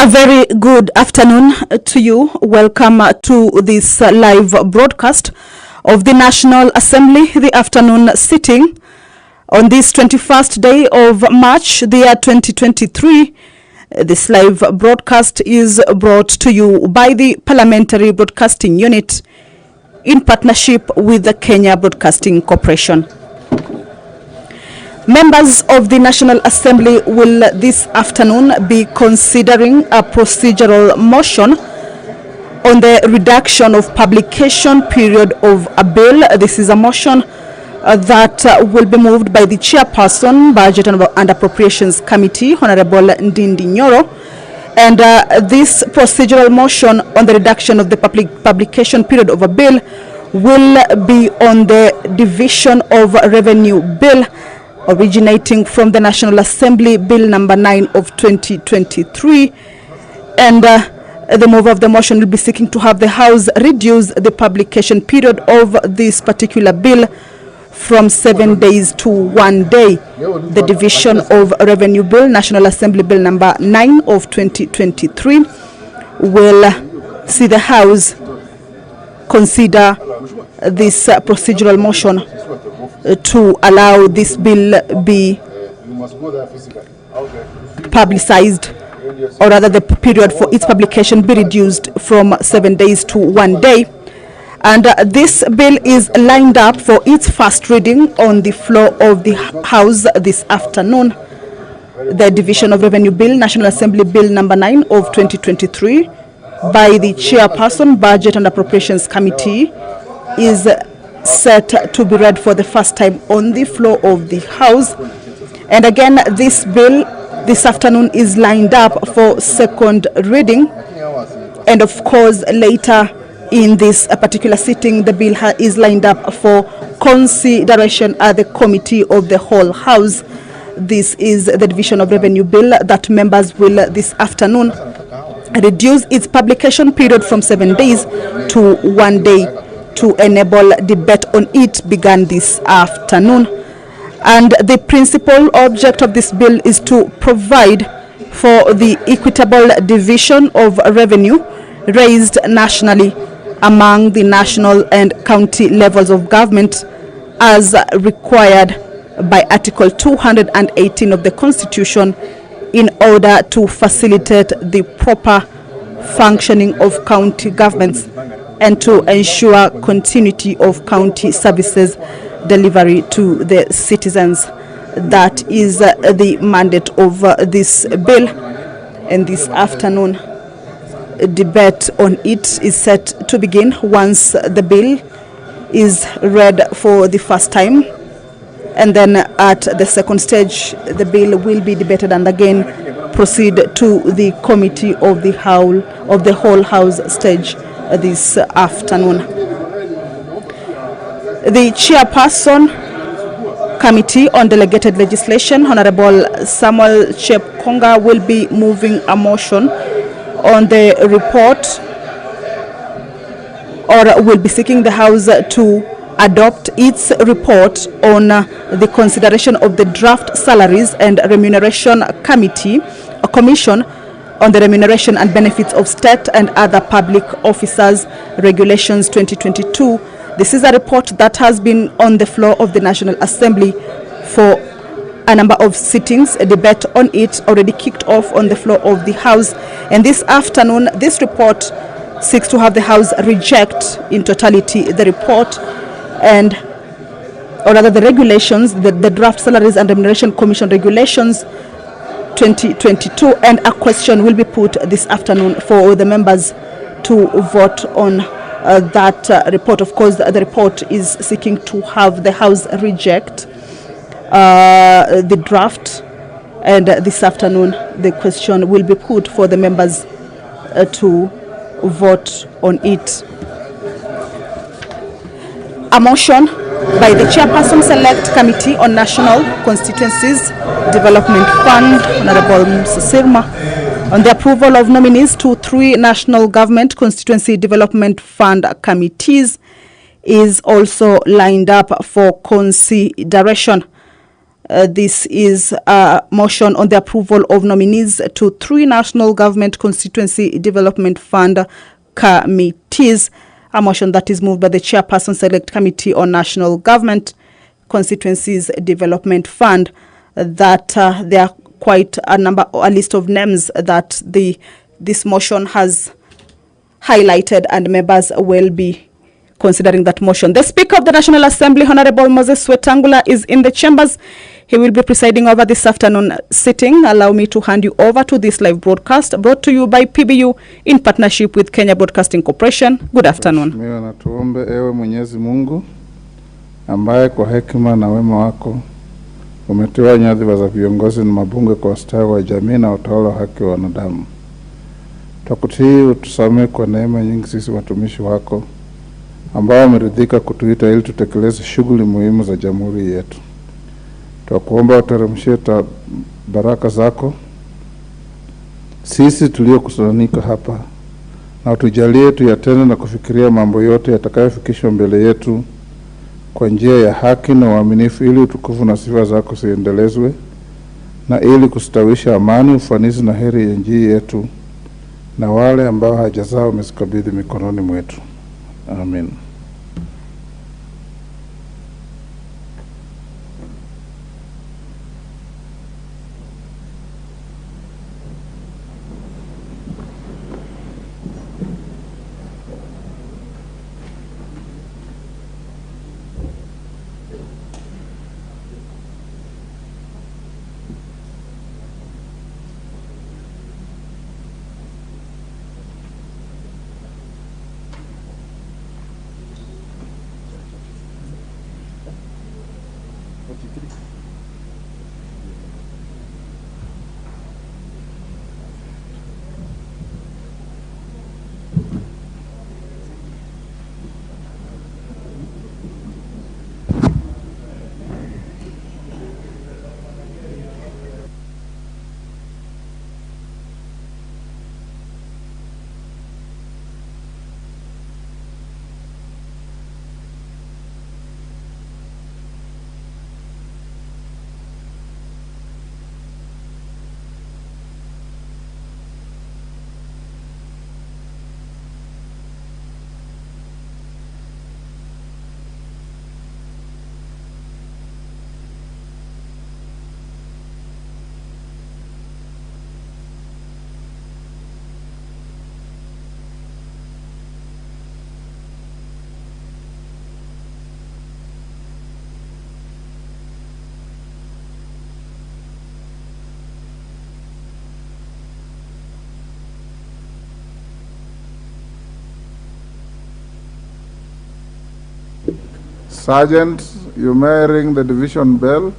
A very good afternoon to you. Welcome to this live broadcast of the National Assembly, the afternoon sitting on this 21st day of March, the year 2023. This live broadcast is brought to you by the Parliamentary Broadcasting Unit in partnership with the Kenya Broadcasting Corporation. Members of the National Assembly will this afternoon be considering a procedural motion on the reduction of publication period of a bill. This is a motion that will be moved by the Chairperson, Budget and Appropriations Committee, Honorable Ndindi Nyoro. And this procedural motion on the reduction of the publication period of a bill will be on the Division of Revenue Bill, originating from the National Assembly Bill number 9 of 2023. And the mover of the motion will be seeking to have the House reduce the publication period of this particular bill from 7 days to 1 day. The Division of Revenue Bill, National Assembly Bill number 9 of 2023, will see the House consider this procedural motion to allow this bill be publicized, or rather the period for its publication be reduced from 7 days to 1 day. And this bill is lined up for its first reading on the floor of the House this afternoon. The Division of Revenue Bill, National Assembly Bill number 9 of 2023, by the Chairperson, Budget and Appropriations Committee, is set to be read for the first time on the floor of the House. And again, this bill this afternoon is lined up for second reading. And of course, later in this particular sitting, the bill is lined up for consideration at the Committee of the Whole House. This is the Division of Revenue Bill that members will this afternoon reduce its publication period from 7 days to 1 day to enable debate on it began this afternoon. And the principal object of this bill is to provide for the equitable division of revenue raised nationally among the national and county levels of government as required by Article 218 of the Constitution in order to facilitate the proper functioning of county governments and to ensure continuity of county services delivery to the citizens. That is the mandate of this bill. And this afternoon, debate on it is set to begin once the bill is read for the first time. And then at the second stage, the bill will be debated and again proceed to the Committee of the Whole House stage this afternoon. The Chairperson, Committee on Delegated Legislation, Honorable Samuel Chepkonga, will be moving a motion on the report, or will be seeking the House to adopt its report on the consideration of the Draft Salaries and Remuneration Committee, a commission on the remuneration and benefits of state and other public officers, Regulations 2022. This is a report that has been on the floor of the National Assembly for a number of sittings. A debate on it already kicked off on the floor of the House. And this afternoon, this report seeks to have the House reject in totality the report, and or rather the regulations, the Draft Salaries and Remuneration Commission Regulations 2022, and a question will be put this afternoon for the members to vote on that report. Of course, the report is seeking to have the House reject the draft, and this afternoon the question will be put for the members to vote on it. A motion by the Chairperson Select Committee on National Constituencies Development Fund, Honorable Sirma, on the approval of nominees to 3 National Government Constituency Development Fund committees is also lined up for consideration. This is a motion on the approval of nominees to 3 National Government Constituency Development Fund committees, a motion that is moved by the Chairperson Select Committee on National Government Constituencies Development Fund, that there are quite a list of names that this motion has highlighted, and members will be considering that motion. The Speaker of the National Assembly, Honorable Moses Wetangula, is in the chambers. He will be presiding over this afternoon sitting. Allow me to hand you over to this live broadcast brought to you by PBU in partnership with Kenya Broadcasting Corporation. Good afternoon. Mimi na tuombe ewe Mwenyezi Mungu ambaye kwa hekima na wema wako umetoa nyadhifa za viongozi na mabunge kwa ustawi wa jamii na utawala wa haki wa wanadamu. Tukutii utusamee kwa neema nyingi sisi watumishi wako ambao wameridhika kutuita ili tutekeleze shughuli muhimu za jamhuri yetu. Tukuomba uteremshie baraka zako sisi tuliokusanyika hapa, na utujalie tuyatende na kufikiria mambo yote yatakayofikishwa mbele yetu kwa njia ya haki na uaminifu, ili utukufu na sifa zako ziendelezwe, na ili kustawisha amani, ufanisi na heri ya nchi yetu na wale ambao haja zao umezikabidhi mikononi mwetu. Amen. Sergeant, you may ring the division bell.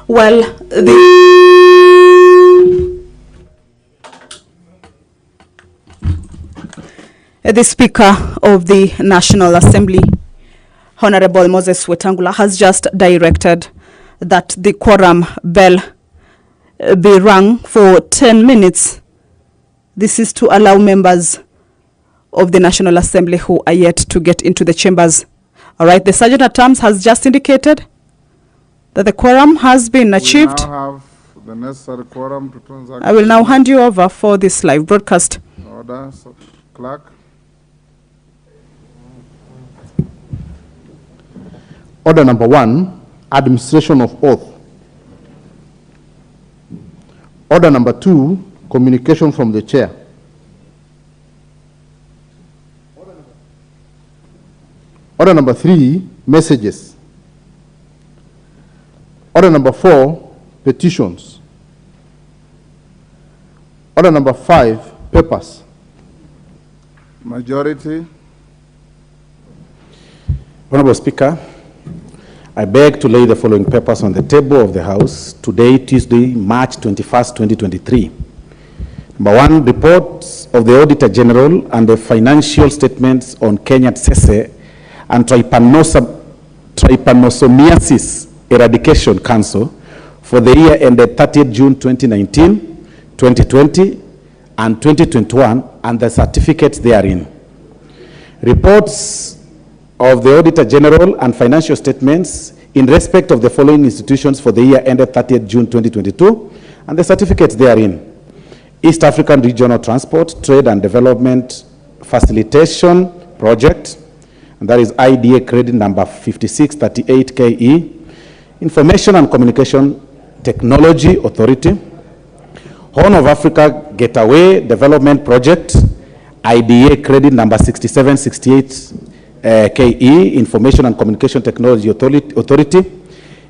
Well, the Speaker of the National Assembly, Honorable Moses Wetangula, has just directed that the quorum bell be rung for 10 minutes. This is to allow members of the National Assembly who are yet to get into the chambers. All right, the Sergeant at Arms has just indicated that the quorum has been achieved. We now have the necessary quorum to transact. I will now hand you over for this live broadcast. Order, clerk. Order number 1, administration of oath. Order number 2, communication from the chair. Order number 3, messages. Order number 4, petitions. Order number 5, papers. Majority. Honorable Speaker, I beg to lay the following papers on the table of the House today, Tuesday, March 21st, 2023. Number 1, reports of the Auditor General and the financial statements on Kenya Tsetse and Trypanosomiasis Eradication Council for the year ended 30th June 2019, 2020, and 2021, and the certificates therein. Reports of the Auditor General and financial statements in respect of the following institutions for the year ended 30th June 2022, and the certificates therein. East African Regional Transport, Trade and Development Facilitation Project, and that is IDA credit number 5638 KE. Information and Communication Technology Authority, Horn of Africa Gateway Development Project, IDA credit number 6768 KE, Information and Communication Technology Authority,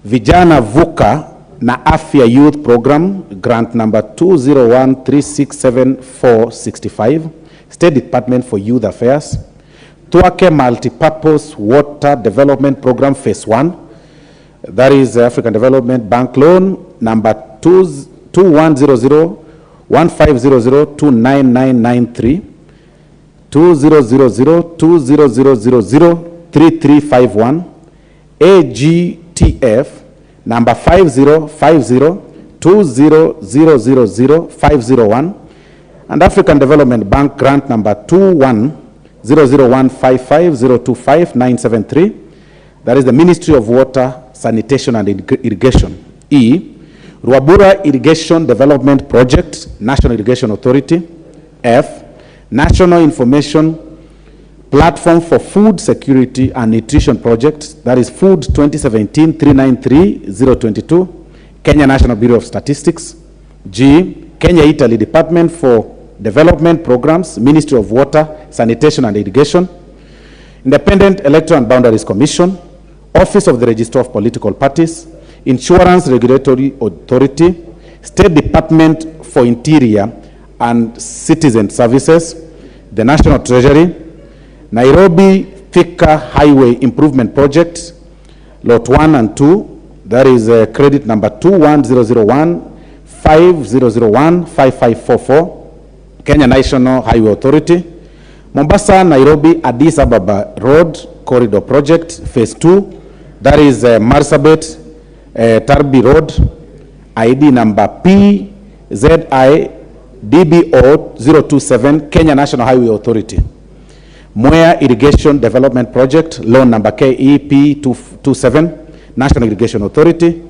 Vijana Vuka na Afya Youth Program, grant number 201367465, State Department for Youth Affairs, Tuake Multipurpose Water Development Program Phase 1, that is African Development Bank loan number 2100-1500-299993, 2000-2000-3351, AGTF number 5050-20000501, and African Development Bank grant number 2100155025-973, that is the Ministry of Water, Sanitation and Irrigation. E, Ruabura Irrigation Development Project, National Irrigation Authority. F, National Information Platform for Food Security and Nutrition Project, that is Food 2017-393-022, Kenya National Bureau of Statistics. G, Kenya Italy Department for Development Programs, Ministry of Water, Sanitation and Irrigation. Independent Electoral and Boundaries Commission, Office of the Registrar of Political Parties, Insurance Regulatory Authority, State Department for Interior and Citizen Services, the National Treasury, Nairobi Thika Highway Improvement Project, Lot 1 and 2, that is credit number 21001-5001-5544, Kenya National Highway Authority, Mombasa Nairobi Addis Ababa Road Corridor Project, Phase 2, that is Marsabit Tarbi Road, ID number PZI-DBO027, Kenya National Highway Authority. Mwea Irrigation Development Project, loan number KEP27, National Irrigation Authority.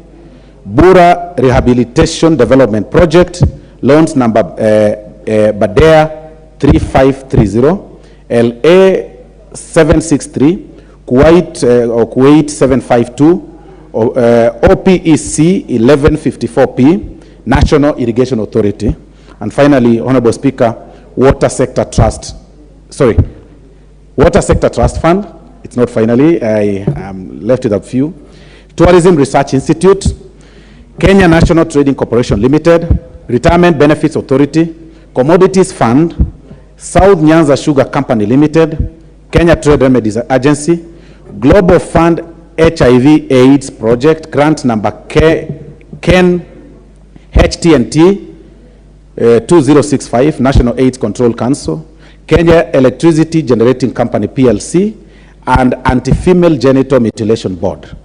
Bura Rehabilitation Development Project, loans number Badea 3530, LA 763, Kuwait 752, OPEC 1154P, National Irrigation Authority. And finally, Honorable Speaker, Water Sector Trust Fund. It's not finally, I left it a few. Tourism Research Institute, Kenya National Trading Corporation Limited, Retirement Benefits Authority, Commodities Fund, South Nyanza Sugar Company Limited, Kenya Trade Remedies Agency, Global Fund HIV AIDS Project, grant number KEN HTNT 2065, National AIDS Control Council, Kenya Electricity Generating Company PLC, and Anti-Female Genital Mutilation Board.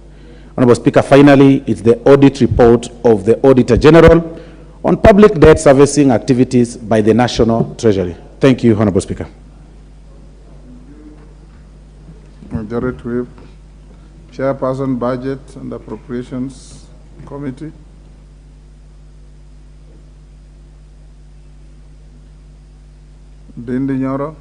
Honorable Speaker, finally, it's the audit report of the Auditor General on public debt servicing activities by the National Treasury. Thank you, Honorable Speaker. Majority Whip, Chairperson, Budget and Appropriations Committee. Dindi Nyoro.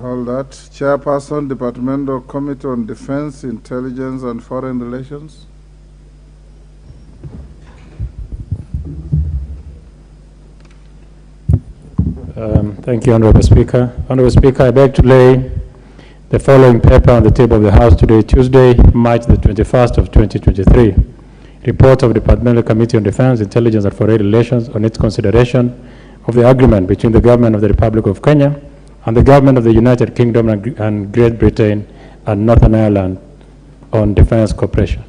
Hold that. Chairperson, Departmental Committee on Defense, Intelligence and Foreign Relations. Thank you, Honorable Speaker. Honorable Speaker, I beg to lay the following paper on the table of the House today, Tuesday, March the 21st of 2023. Report of Departmental Committee on Defense, Intelligence and Foreign Relations on its consideration of the agreement between the Government of the Republic of Kenya and the Government of the United Kingdom and Great Britain and Northern Ireland on defense cooperation.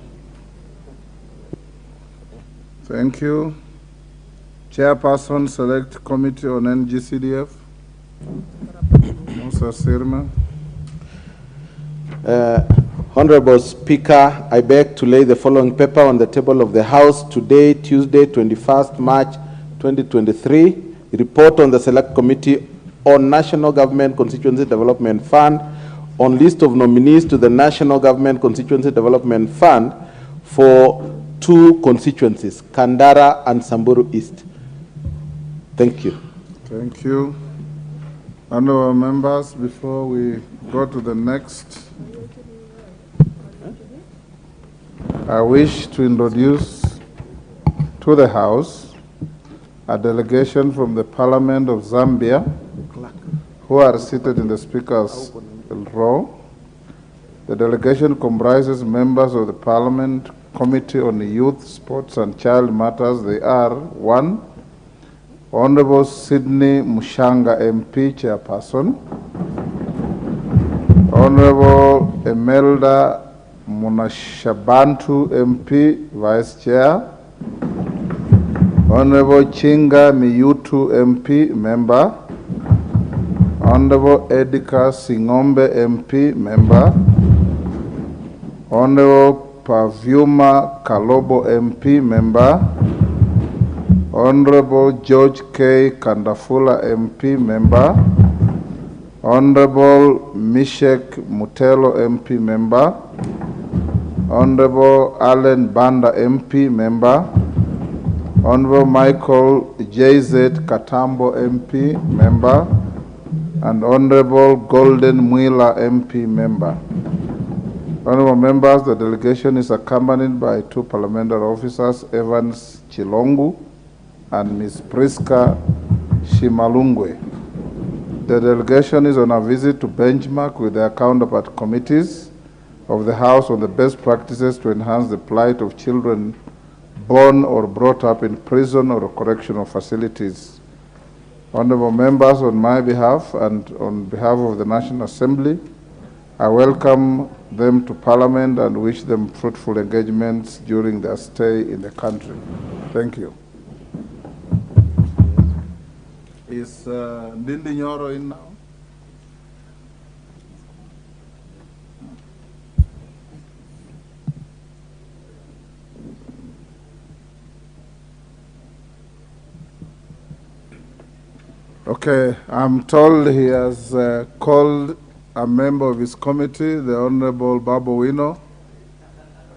Thank you. Chairperson, Select Committee on NGCDF. Musa Sirma. Honorable Speaker, I beg to lay the following paper on the table of the House today, Tuesday, 21st March 2023. Report on the Select Committee on National Government Constituency Development Fund on list of nominees to the National Government Constituency Development Fund for 2 constituencies, Kandara and Samburu East. Thank you. Thank you. Honorable members, before we go to the next, I wish to introduce to the House a delegation from the Parliament of Zambia who are seated in the Speaker's row. The delegation comprises members of the Parliament Committee on Youth, Sports and Child Matters. They are 1. Honorable Sydney Mushanga MP, Chairperson. Honorable Emelda Munashabantu MP, Vice Chair. Honorable Chinga Miyutu MP, Member. Honorable Edika Singombe MP, Member. Honorable Pavyuma Kalobo MP, Member. Honorable George K. Kandafula MP, Member. Honorable Mishek Mutelo MP, Member. Honorable Allen Banda MP, Member. Honorable Michael J.Z. Katambo MP, Member. And Honorable Golden Mwila MP, Member. Honorable members, the delegation is accompanied by 2 parliamentary officers, Evans Chilongu and Ms. Priska Shimalungwe. The delegation is on a visit to benchmark with their counterpart committees of the House on the best practices to enhance the plight of children born or brought up in prison or correctional facilities. Honorable members, on my behalf and on behalf of the National Assembly, I welcome them to Parliament and wish them fruitful engagements during their stay in the country. Thank you. Is Ndindi Nyoro in now? Okay, I'm told he has called a member of his committee, the Honorable Babu Wino,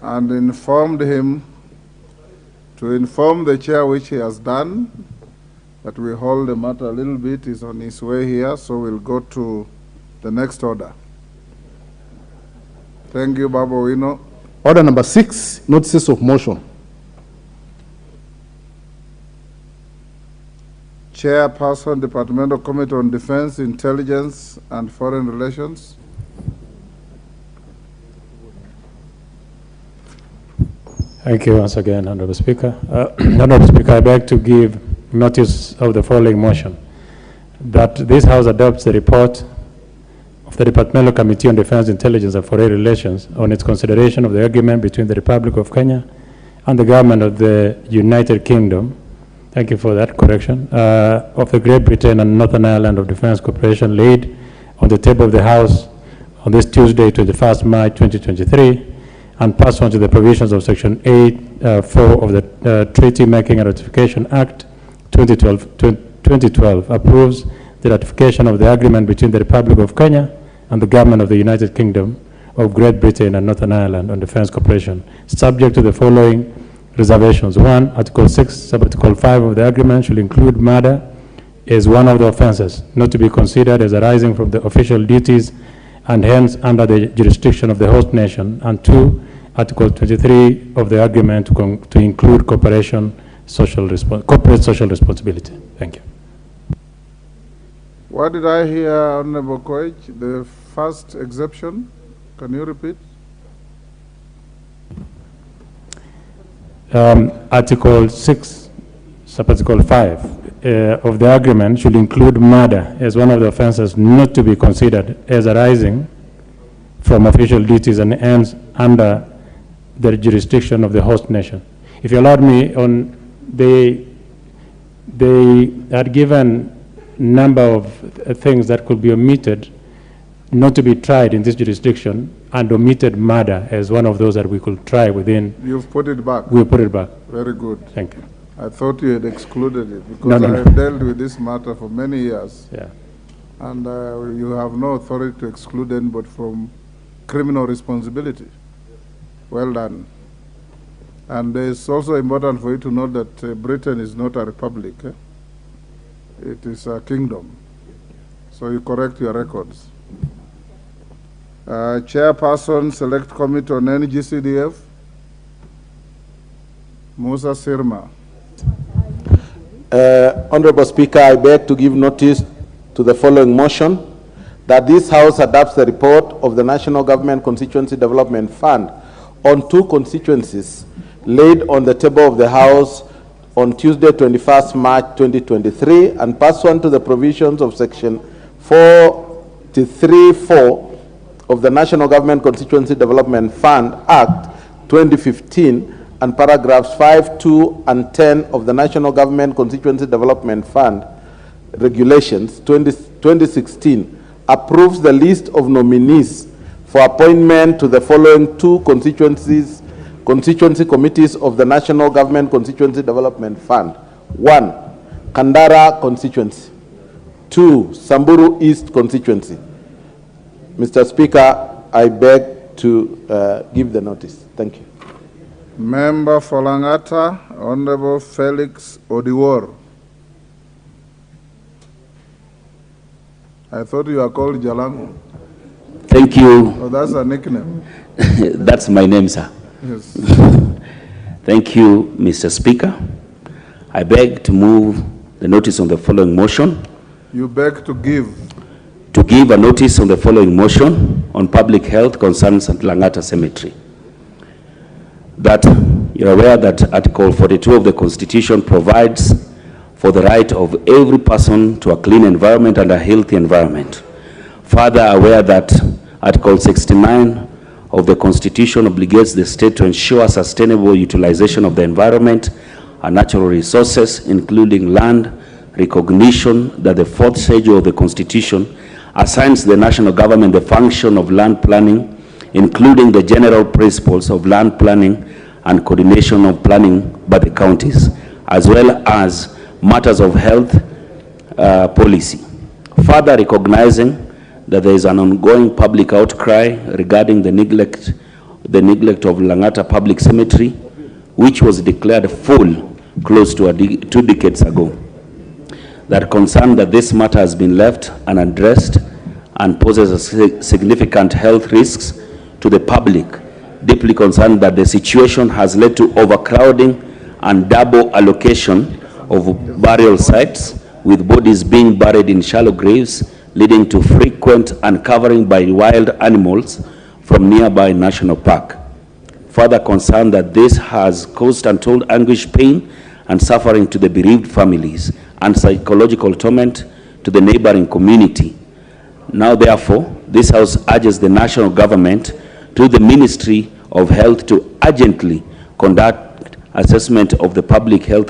and informed him to inform the chair, which he has done, that we hold the matter a little bit. He's on his way here, so we'll go to the next order. Thank you, Babu Wino. Order number 6, notices of motion. Chairperson, Departmental Committee on Defense, Intelligence, and Foreign Relations. Thank you once again, Honorable Speaker. Honorable Speaker, I beg to give notice of the following motion, that this House adopts the report of the Departmental Committee on Defense, Intelligence, and Foreign Relations on its consideration of the agreement between the Republic of Kenya and the government of the United Kingdom. Thank you for that correction. Of the Great Britain and Northern Ireland of Defense Cooperation laid on the table of the House on this Tuesday, 21st March 2023, and pursuant to the provisions of Section 8(4) of the Treaty Making and Ratification Act 2012 approves the ratification of the agreement between the Republic of Kenya and the government of the United Kingdom of Great Britain and Northern Ireland on defense cooperation, subject to the following reservations. 1, Article 6, Sub-Article 5 of the agreement should include murder as one of the offenses, not to be considered as arising from the official duties and hence under the jurisdiction of the host nation. And 2, Article 23 of the agreement to include corporate social responsibility. Thank you. What did I hear, Honorable Koech? The first exception? Can you repeat? Article 6, Sub-Article 5 of the agreement should include murder as one of the offenses not to be considered as arising from official duties and ends under the jurisdiction of the host nation. If you allowed me, on they had given number of things that could be omitted, not to be tried in this jurisdiction, and omitted murder as one of those that we could try within. You've put it back. We'll put it back. Very good. Thank you. I thought you had excluded it because No, no, I no. have dealt with this matter for many years. Yeah. And you have no authority to exclude anybody from criminal responsibility. Well done. And it's also important for you to know that Britain is not a republic. It is a kingdom. So you correct your records. Chairperson, Select Committee on NGCDF, Musa Sirma. Honorable Speaker, I beg to give notice to the following motion, that this House adopts the report of the National Government Constituency Development Fund on 2 constituencies laid on the table of the House on Tuesday, 21st March 2023, and pursuant to the provisions of Section 43(4) of the National Government Constituency Development Fund Act 2015 and paragraphs 5, 2, and 10 of the National Government Constituency Development Fund Regulations 2016 approves the list of nominees for appointment to the following 2 constituency committees of the National Government Constituency Development Fund. 1, Kandara constituency. 2, Samburu East constituency. Mr. Speaker, I beg to give the notice. Thank you. Member for Langata, Honorable Felix Odiwor. I thought you were called Jalango. Thank you. Oh, that's a nickname. That's my name, sir. Yes. Thank you, Mr. Speaker. I beg to move the notice on the following motion. You beg to give. To give a notice on the following motion on public health concerns at Langata Cemetery. That you're aware that Article 42 of the Constitution provides for the right of every person to a clean environment and a healthy environment. Further, aware that Article 69 of the Constitution obligates the state to ensure sustainable utilization of the environment and natural resources, including land, recognition that the 4th schedule of the Constitution assigns the national government the function of land planning, including the general principles of land planning and coordination of planning by the counties, as well as matters of health policy. Further, recognizing that there is an ongoing public outcry regarding the neglect of Langata Public Cemetery, which was declared full close to 2 decades ago. That concern that this matter has been left unaddressed and poses a significant health risks to the public, deeply concerned that the situation has led to overcrowding and double allocation of burial sites, with bodies being buried in shallow graves, leading to frequent uncovering by wild animals from nearby national park. Further concerned that this has caused untold anguish, pain, and suffering to the bereaved families and psychological torment to the neighboring community. Now, therefore, this House urges the national government to the Ministry of Health to urgently conduct assessment of the public health